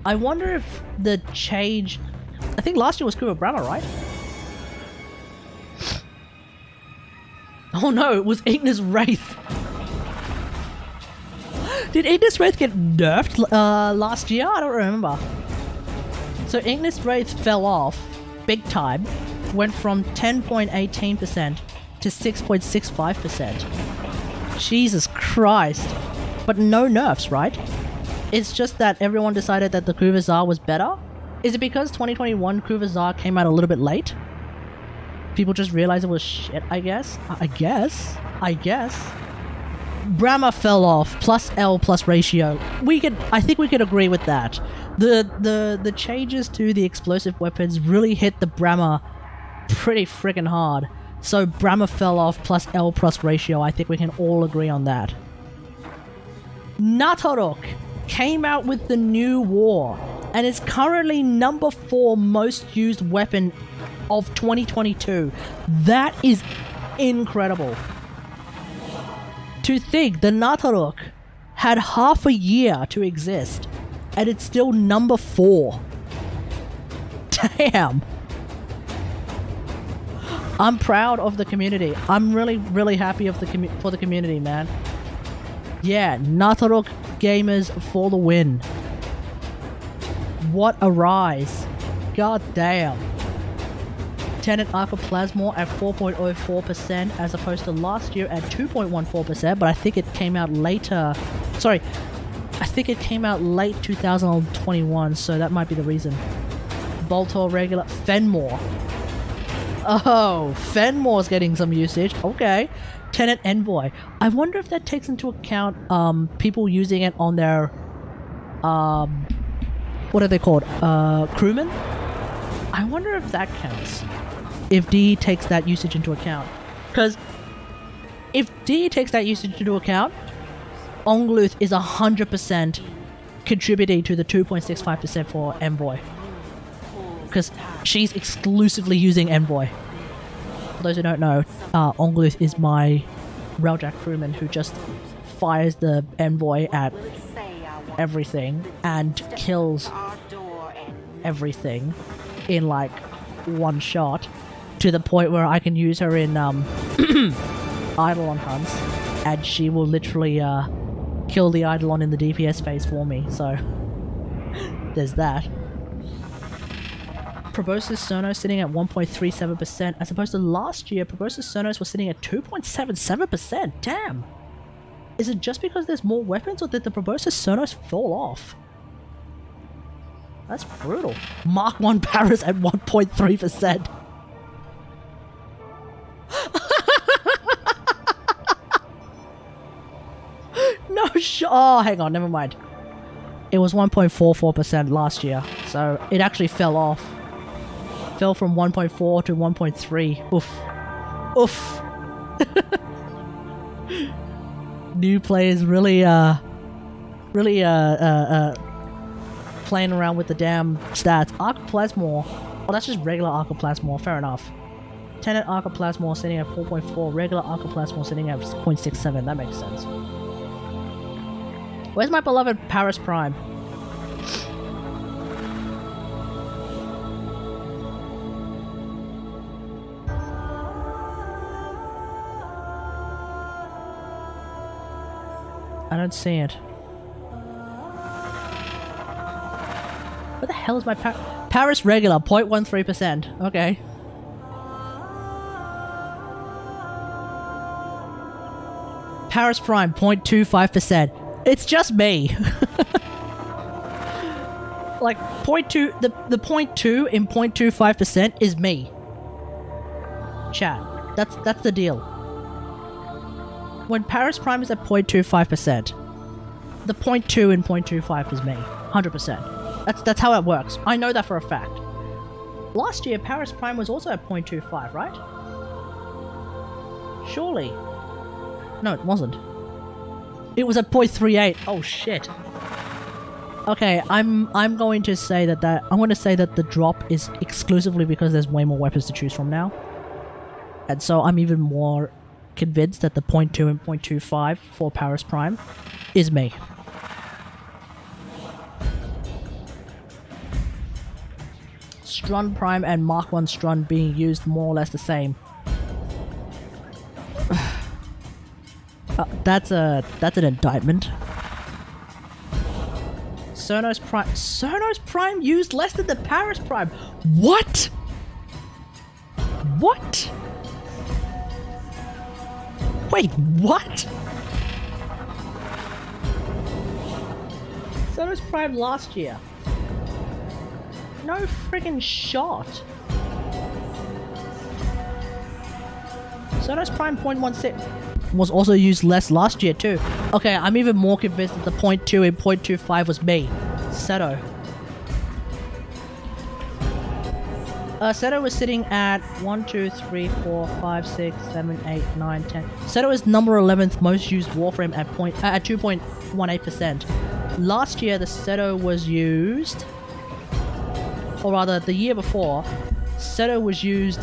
I wonder if the change... I think last year was Kuva Brahma, right? Oh no, it was Ignis Wraith. Did Ignis Wraith get nerfed last year? I don't remember. So Ignis Wraith fell off big time. Went from 10.18% to 6.65%. Jesus Christ. But no nerfs, right? It's just that everyone decided that the Kuvazar was better? Is it because 2021 Kuvazar came out a little bit late? People just realized it was shit, I guess? I guess. Brahma fell off, plus L plus ratio. I think we could agree with that. The changes to the explosive weapons really hit the Brahma pretty friggin' hard. So Brahma fell off, plus L plus ratio. I think we can all agree on that. Natarok came out with the new war, and is currently number 4 most used weapon of 2022. That is incredible. To think the Natarok had half a year to exist, and it's still number 4. Damn. I'm proud of the community. I'm really, really happy for the community, man. Yeah, Natarok gamers for the win. What a rise. God damn. Tenet Arca Plasmor at 4.04% as opposed to last year at 2.14%, but I think it came out later. Sorry, I think it came out late 2021, so that might be the reason. Boltor regular. Fenmore. Oh, Fenmore's getting some usage. Okay. Tenet Envoy. I wonder if that takes into account people using it on their what are they called? Crewmen? I wonder if that counts. If DE takes that usage into account. Because if DE takes that usage into account, Ongluth is 100% contributing to the 2.65% for Envoy. Because she's exclusively using Envoy. For those who don't know, Ongluth is my Railjack crewman who just fires the Envoy at everything and kills everything in like one shot, to the point where I can use her in Eidolon hunts, and she will literally kill the Eidolon in the DPS phase for me, so there's that. Proboscis Sonos sitting at 1.37%, as opposed to last year, Proboscis Sonos was sitting at 2.77%. Damn! Is it just because there's more weapons, or did the Proboscis Sonos fall off? That's brutal. Mark 1 Paris at 1.3%. No oh, hang on, never mind. It was 1.44% last year, so it actually fell off. Fell from 1.4 to 1.3. Oof. Oof. new players really playing around with the damn stats. Arcoplasmor. Oh, that's just regular Arcoplasmor. Fair enough. Tenet Arcoplasmor sitting at 4.4. Regular Arcoplasmor sitting at 0.67. That makes sense. Where's my beloved Paris Prime? I don't see it. What the hell is my Paris regular? 0.13%. Okay. Paris Prime, 0.25%. It's just me. Like, 0.2, the 0.2 in 0.25% is me. Chat. That's the deal. When Paris Prime is at 0.25%, the 0.2 in 0.25 is me. 100%. That's how it works. I know that for a fact. Last year, Paris Prime was also at 0.25, right? Surely. No, it wasn't. It was at 0.38. Oh shit. Okay, I'm going to say that the drop is exclusively because there's way more weapons to choose from now. And so I'm even more convinced that the 0.2 and 0.25 for Paris Prime is me. Strun Prime and Mark 1 Strun being used more or less the same. That's an indictment. Sonos Prime used less than the Paris Prime. What? What? Wait, what? Sonos Prime last year. No friggin' shot. Sonos Prime 0.16 was also used less last year too. Okay, I'm even more convinced that the 0.2 and 0.25 was me. Seto. Seto was sitting at 1, 2, 3, 4, 5, 6, 7, 8, 9, 10. Seto is number 11th most used Warframe at 2.18%. Last year, the Seto was used, or rather, the year before, Seto was used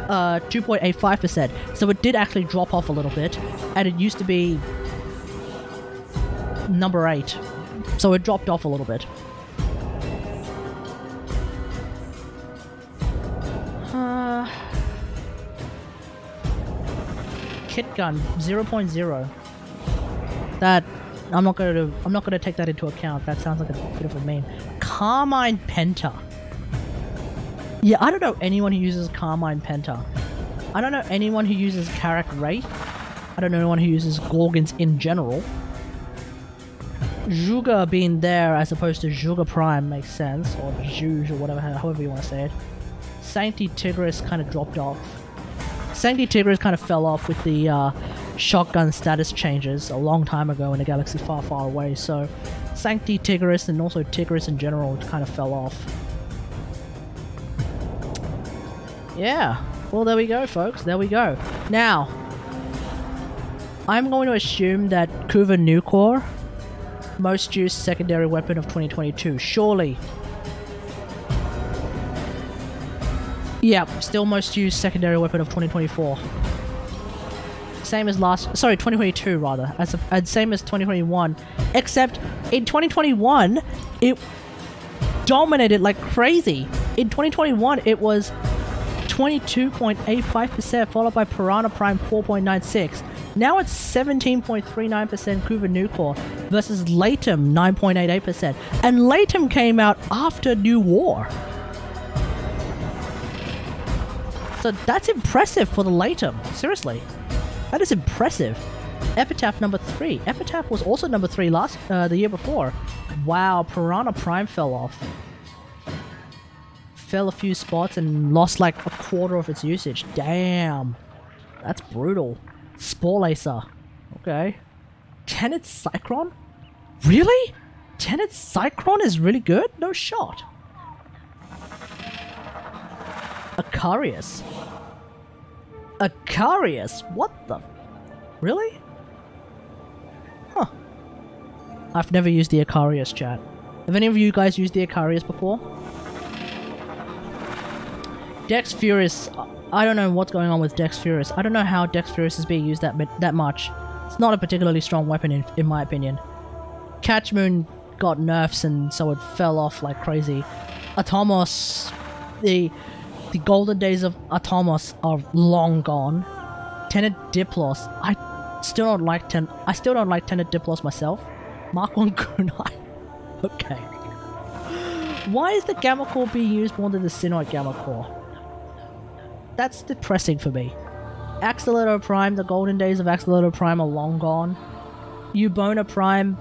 2.85%. So it did actually drop off a little bit, and it used to be number 8. So it dropped off a little bit. Kit gun 0.0. That I'm not gonna take that into account. That sounds like a bit of a meme. Carmine Penta. Yeah, I don't know anyone who uses Carmine Penta. I don't know anyone who uses Karak Wraith. I don't know anyone who uses Gorgons in general. Juga being there as opposed to Juga Prime makes sense, or Juge, or whatever, however you want to say it. Sancti Tigris kind of dropped off. Sancti Tigris kind of fell off with the shotgun status changes a long time ago in a galaxy far, far away, so Sancti Tigris and also Tigris in general kind of fell off. Yeah, well there we go folks, there we go. Now, I'm going to assume that Kuva Nucor, most used secondary weapon of 2022, surely. Yeah, still most used secondary weapon of 2024. Same as 2022 rather, and same as 2021, except in 2021, it dominated like crazy. In 2021, it was 22.85%, followed by Piranha Prime 4.96. Now it's 17.39% Kuva Nucor versus Latem 9.88%. And Latem came out after New War. So that's impressive for the Latem. Seriously. That is impressive. Epitaph number 3. Epitaph was also number 3 the year before. Wow, Piranha Prime fell off. Fell a few spots and lost like a quarter of its usage. Damn. That's brutal. Spore Lacer. Okay. Tenet Cyclone? Really? Tenet Cyclone is really good? No shot. Acarius. Acarius? What the? Really? I've never used the Icarius, chat. Have any of you guys used the Icarius before? Dex Furious. I don't know what's going on with Dex Furious. I don't know how Dex Furious is being used that much. It's not a particularly strong weapon in my opinion. Catch Moon got nerfs and so it fell off like crazy. Atomos, the golden days of Atomos are long gone. Tenet Diplos, I still don't like Tenet Diplos myself. Mark 1 Kunai. Okay. Why is the Gamma Core being used more than the Synoid Gamma Core? That's depressing for me. Accelerator Prime, the golden days of Accelerator Prime are long gone. Ubona Prime,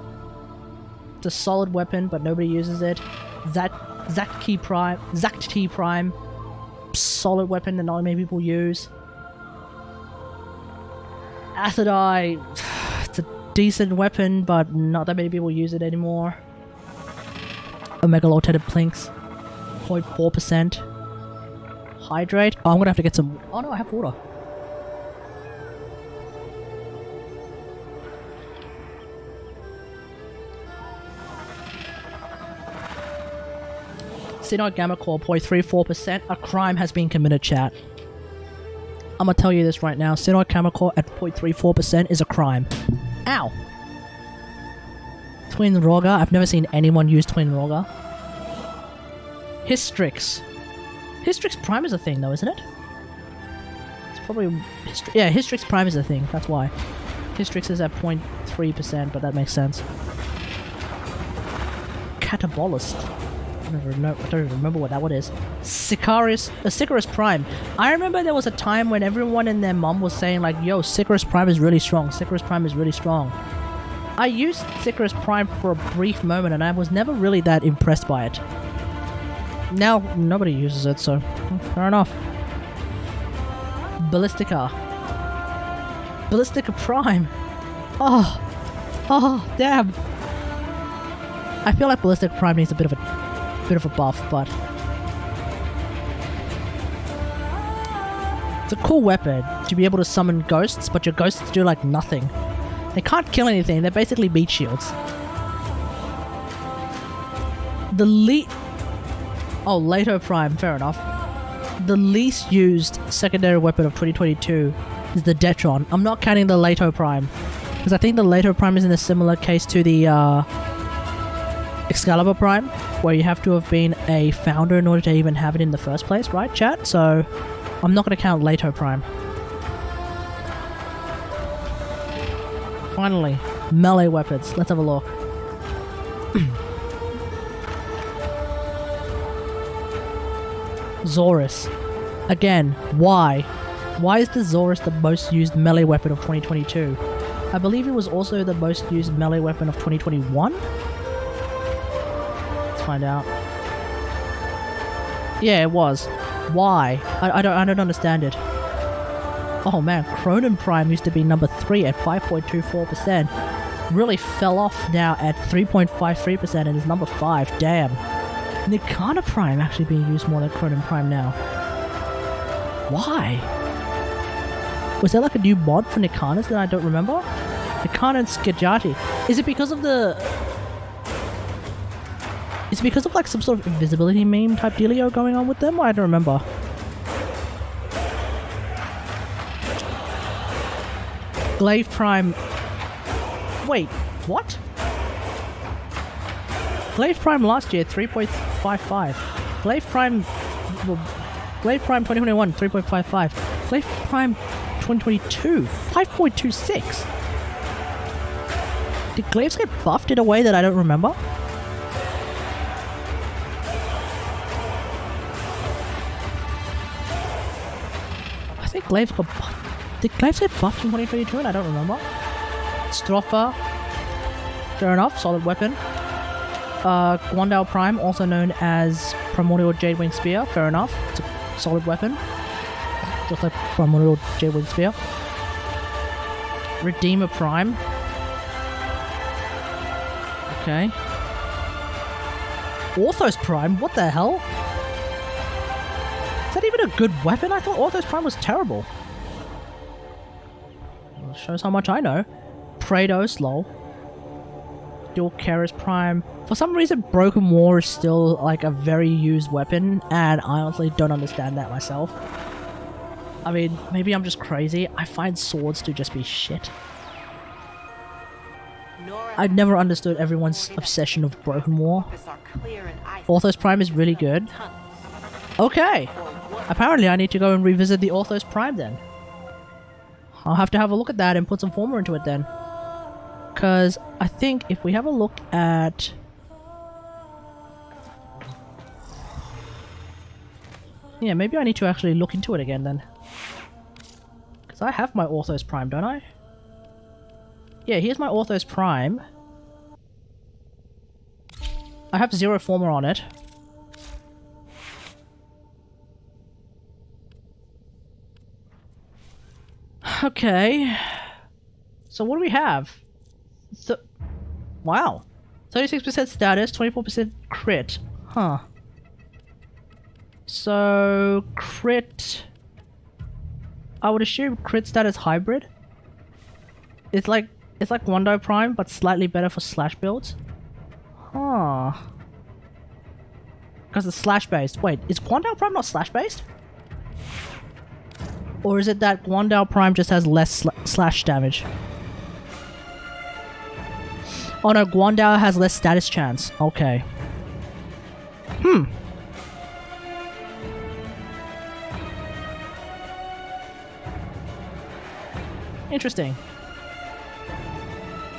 it's a solid weapon, but nobody uses it. Zakti Prime, solid weapon that not many people use. Acid Eye, it's a decent weapon, but not that many people use it anymore. Omega Lord-Headed Plinks, 0.4%. Hydrate. Oh, I'm gonna have to get some. Oh no, I have water. Synoid Gamma Core, 0.34%. A crime has been committed, chat. I'm gonna tell you this right now. Synoid Gamma Core at 0.34% is a crime. Ow! Twin Roga. I've never seen anyone use Twin Roga. Hystrix. Hystrix Prime is a thing though, isn't it? It's probably... yeah, Hystrix Prime is a thing. That's why. Hystrix is at 0.3%, but that makes sense. Catabolist. I don't even remember what that one is. Sicarus Prime. I remember there was a time when everyone and their mom was saying like, yo, Sicarus Prime is really strong. Sicarus Prime is really strong. I used Sicarus Prime for a brief moment and I was never really that impressed by it. Now nobody uses it, so fair enough. Ballistica Prime. Oh, damn. I feel like Ballistic Prime needs a bit of a buff, but it's a cool weapon to be able to summon ghosts, but your ghosts do like nothing. They can't kill anything. They're basically meat shields. Lato Prime, fair enough. The least used secondary weapon of 2022 is the Detron. I'm not counting the Lato Prime, because I think the Lato Prime is in a similar case to the Excalibur Prime, where you have to have been a founder in order to even have it in the first place, right, chat? So, I'm not going to count Lato Prime. Finally, melee weapons. Let's have a look. Zorus. Again, why? Why is the Zorus the most used melee weapon of 2022? I believe it was also the most used melee weapon of 2021? Let's find out. Yeah, it was. Why? I don't understand it. Oh man, Cronin Prime used to be number 3 at 5.24%. Really fell off now at 3.53% and is number 5. Damn. Nikana Prime actually being used more than Cronin Prime now. Why? Was there like a new mod for Nikanas that I don't remember? Nikana and Skajati. Is it because of the... Is it because of like some sort of invisibility meme type dealio going on with them? I don't remember. Glaive Prime... Wait, what? Glaive Prime last year, 3.55. Glaive Prime 2021, 3.55. Glaive Prime 2022, 5.26. Did Glaives get buffed in a way that I don't remember? I think Glaives got buffed. Did Glaives get buffed in 2022 and I don't remember? Stropha. Fair enough, solid weapon. Gwandao Prime, also known as Primordial Jadewing Spear. Fair enough. It's a solid weapon. Just like Primordial Jadewing Spear. Redeemer Prime. Okay. Orthos Prime? What the hell? Is that even a good weapon? I thought Orthos Prime was terrible. Well, shows how much I know. Praetos, lol. Dual Keras Prime. For some reason, Broken War is still like a very used weapon, and I honestly don't understand that myself. I mean, maybe I'm just crazy. I find swords to just be shit. I've never understood everyone's obsession of Broken War. Orthos Prime is really good. Okay. Apparently I need to go and revisit the Orthos Prime then. I'll have to have a look at that and put some former into it then. Because I think if we have a look at... Yeah, maybe I need to actually look into it again then. Because I have my Orthos Prime, don't I? Yeah, here's my Orthos Prime. I have 0 former on it. Okay. So what do we have? Wow. 36% status, 24% crit. Huh. So crit... I would assume crit status hybrid. It's like Guandao Prime, but slightly better for slash builds. Huh. Because it's slash based. Wait, is Guandao Prime not slash based? Or is it that Guandao Prime just has less slash damage? Oh no, Guandao has less status chance. Okay. Interesting.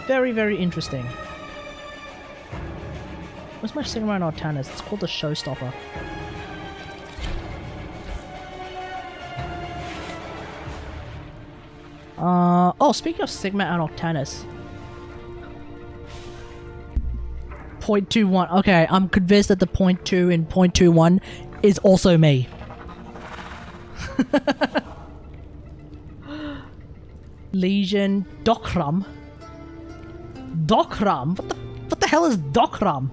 Very, very interesting. Where's my Sigma and Artanis? It's called the Showstopper. Oh, speaking of Sigma and Octanus. 0.21. Okay, I'm convinced that the 0.2 and 0.21 is also me. Legion Dokram. Dokram? What the hell is Dokram?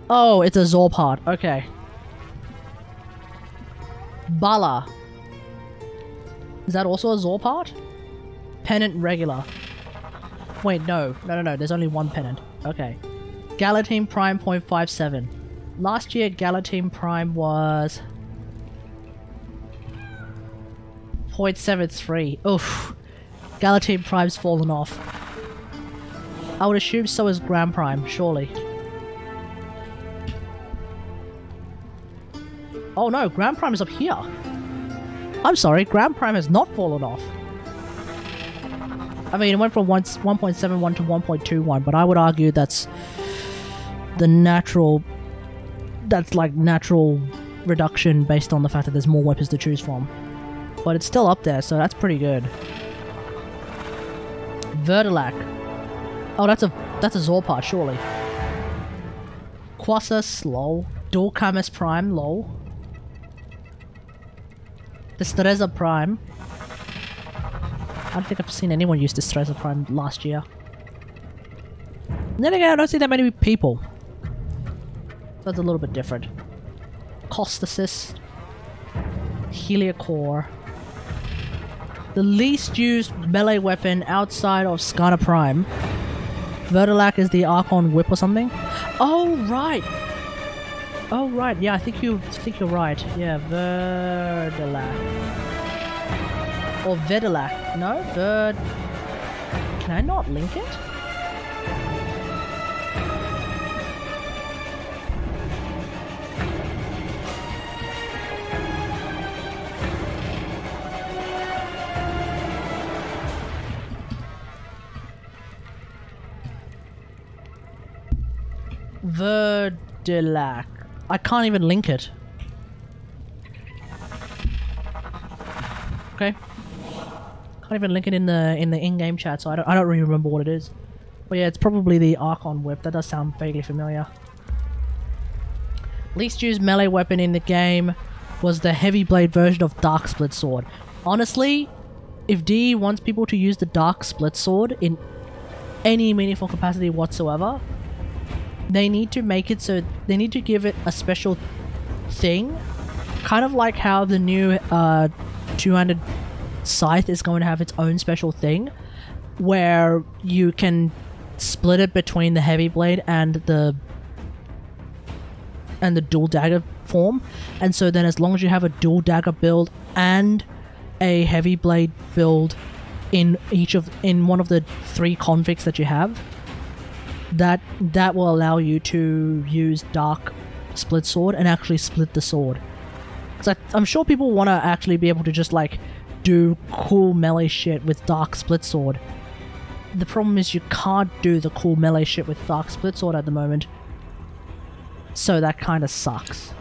Oh, it's a Zorpart. Okay. Bala. Is that also a Zorpart? Pennant regular. Wait, no. No. There's only one pennant. Okay. Galatine Prime 0.57. Last year, Galatine Prime was... 0.73. Oof. Galatine Prime's fallen off. I would assume so is Grand Prime, surely. Oh no, Grand Prime is up here. I'm sorry, Grand Prime has not fallen off. I mean, it went from 1.71 to 1.21, but I would argue that's the natural... That's like natural reduction based on the fact that there's more weapons to choose from. But it's still up there, so that's pretty good. Vertilac. Oh, that's a Zorpart, surely. Quassus, lol. Dorcamus Prime, lol. Destreza Prime. I don't think I've seen anyone use Destreza Prime last year. And then again, I don't see that many people. That's a little bit different. Costasis. Heliocore. The least used melee weapon outside of Skana Prime. Vertilac is the Archon Whip or something. Oh right. Oh right. Yeah, I think you're right. Yeah, Vertilac. Or Vedilac. No, Can I not link it? Verdilac. I can't even link it. Okay. Can't even link it in the in-game chat, so I don't really remember what it is. But yeah, it's probably the Archon Whip. That does sound vaguely familiar. Least used melee weapon in the game was the heavy blade version of Dark Split Sword. Honestly, if DE wants people to use the Dark Split Sword in any meaningful capacity whatsoever, they need to make it so they need to give it a special thing kind of like how the new two-handed scythe is going to have its own special thing, where you can split it between the heavy blade and the dual dagger form. And so then as long as you have a dual dagger build and a heavy blade build in one of the 3 configs that you have, that will allow you to use dark split sword and actually split the sword. So I'm sure people want to actually be able to just like do cool melee shit with dark split sword. The problem is you can't do the cool melee shit with dark split sword at the moment, so that kind of sucks.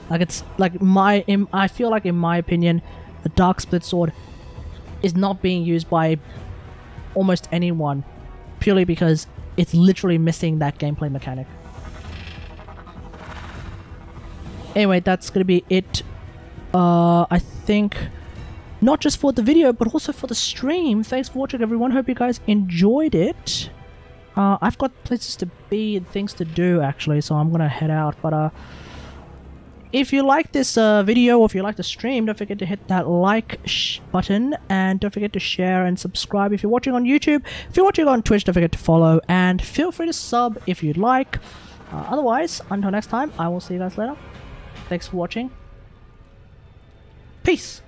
Like it's like I feel like in my opinion, the dark split sword is not being used by almost anyone, purely because it's literally missing that gameplay mechanic. Anyway, that's gonna be it. I think not just for the video, but also for the stream. Thanks for watching, everyone. Hope you guys enjoyed it. I've got places to be and things to do, actually, so I'm gonna head out. But if you like this video, or if you like the stream, don't forget to hit that like button, and don't forget to share and subscribe if you're watching on YouTube. If you're watching on Twitch, don't forget to follow, and feel free to sub if you'd like. Otherwise, until next time, I will see you guys later. Thanks for watching. Peace!